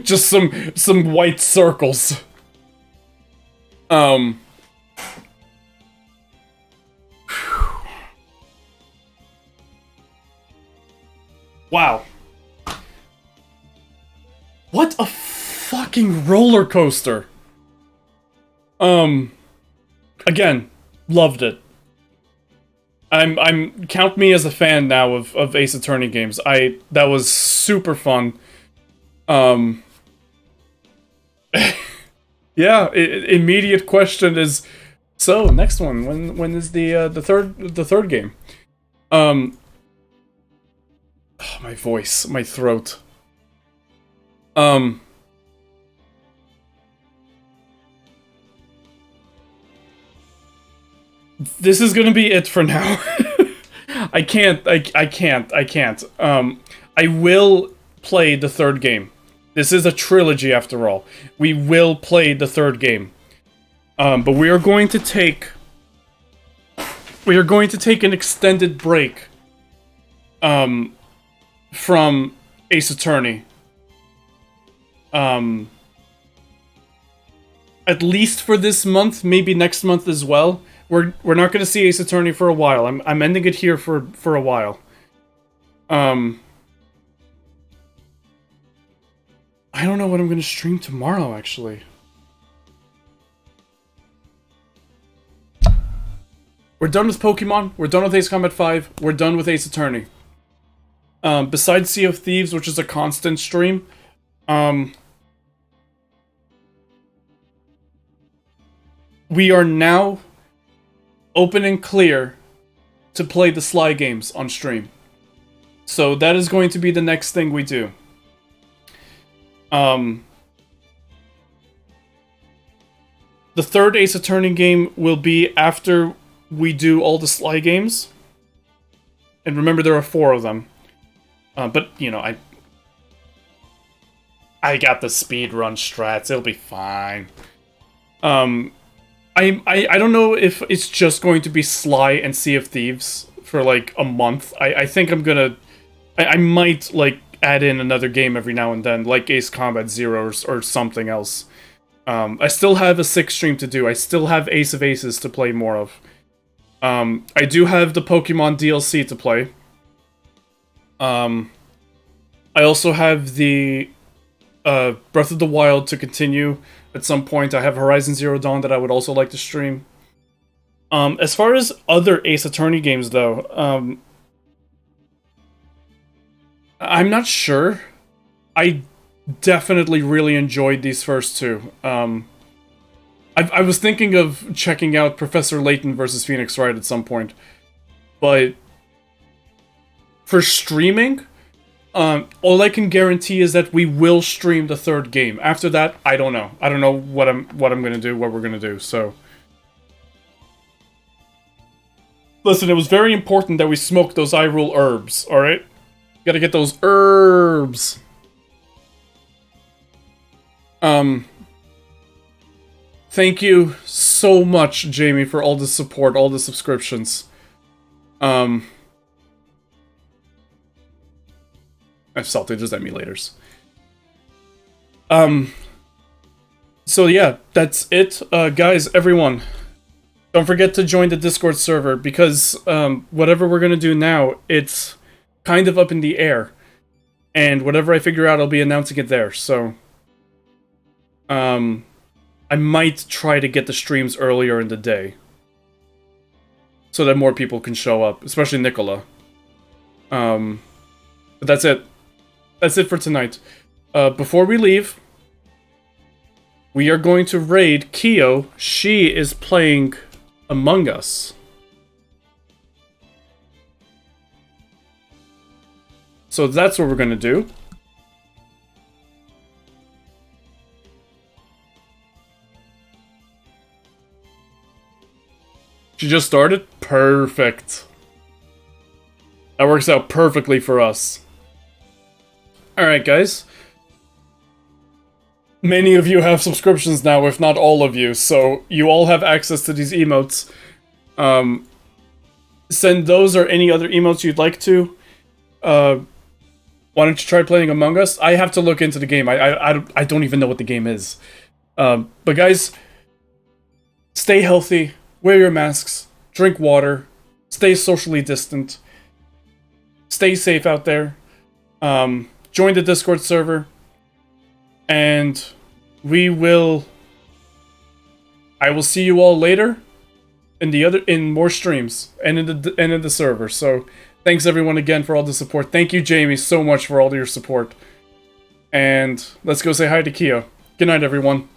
A: just some white circles. Wow. What a fucking roller coaster. Again, loved it. Count me as a fan now of Ace Attorney games. That was super fun. Yeah, immediate question is, so next one, when is the third game? Oh, my voice, my throat. This is gonna be it for now. I can't. I will play the third game. This is a trilogy after all. We will play the third game. But we are going to take an extended break from Ace Attorney. At least for this month, maybe next month as well. We're not going to see Ace Attorney for a while. I'm ending it here for a while. I don't know what I'm going to stream tomorrow, actually. We're done with Pokemon. We're done with Ace Combat 5. We're done with Ace Attorney. Besides Sea of Thieves, which is a constant stream, we are now open and clear to play the Sly games on stream. So that is going to be the next thing we do. The third Ace Attorney game will be after we do all the Sly games. And remember, there are 4 of them. But, you know, I got the speedrun strats. It'll be fine. I don't know if it's just going to be Sly and Sea of Thieves for, like, a month. I think I'm gonna... I might, like, add in another game every now and then, like Ace Combat Zero or something else. I still have a 6th stream to do. I still have Ace of Aces to play more of. I do have the Pokemon DLC to play. I also have the Breath of the Wild to continue at some point. I have Horizon Zero Dawn that I would also like to stream. As far as other Ace Attorney games, though, I'm not sure. I definitely really enjoyed these first 2. I was thinking of checking out Professor Layton versus Phoenix Wright at some point, but for streaming, all I can guarantee is that we will stream the third game. After that, I don't know. I don't know what I'm gonna do, what we're gonna do. So, listen, it was very important that we smoke those Hyrule herbs. All right, gotta get those herbs. Thank you so much, Jamie, for all the support, all the subscriptions. I have salted those emulators. So yeah, that's it. Guys, everyone, don't forget to join the Discord server, because whatever we're gonna do now, it's kind of up in the air. And whatever I figure out, I'll be announcing it there, so... I might try to get the streams earlier in the day, so that more people can show up, especially Nicola. But that's it. That's it for tonight. Before we leave, we are going to raid Kyo. She is playing Among Us. So that's what we're going to do. She just started? Perfect. That works out perfectly for us. Alright, guys. Many of you have subscriptions now, if not all of you, so you all have access to these emotes. Send those or any other emotes you'd like to. Why don't you try playing Among Us? I have to look into the game. I don't even know what the game is. But guys, stay healthy, wear your masks, drink water, stay socially distant, stay safe out there, join the Discord server, and I will see you all later in more streams and in the server. So thanks everyone again for all the support. Thank you, Jamie, so much for all your support. And let's go say hi to Keo. Good night, everyone.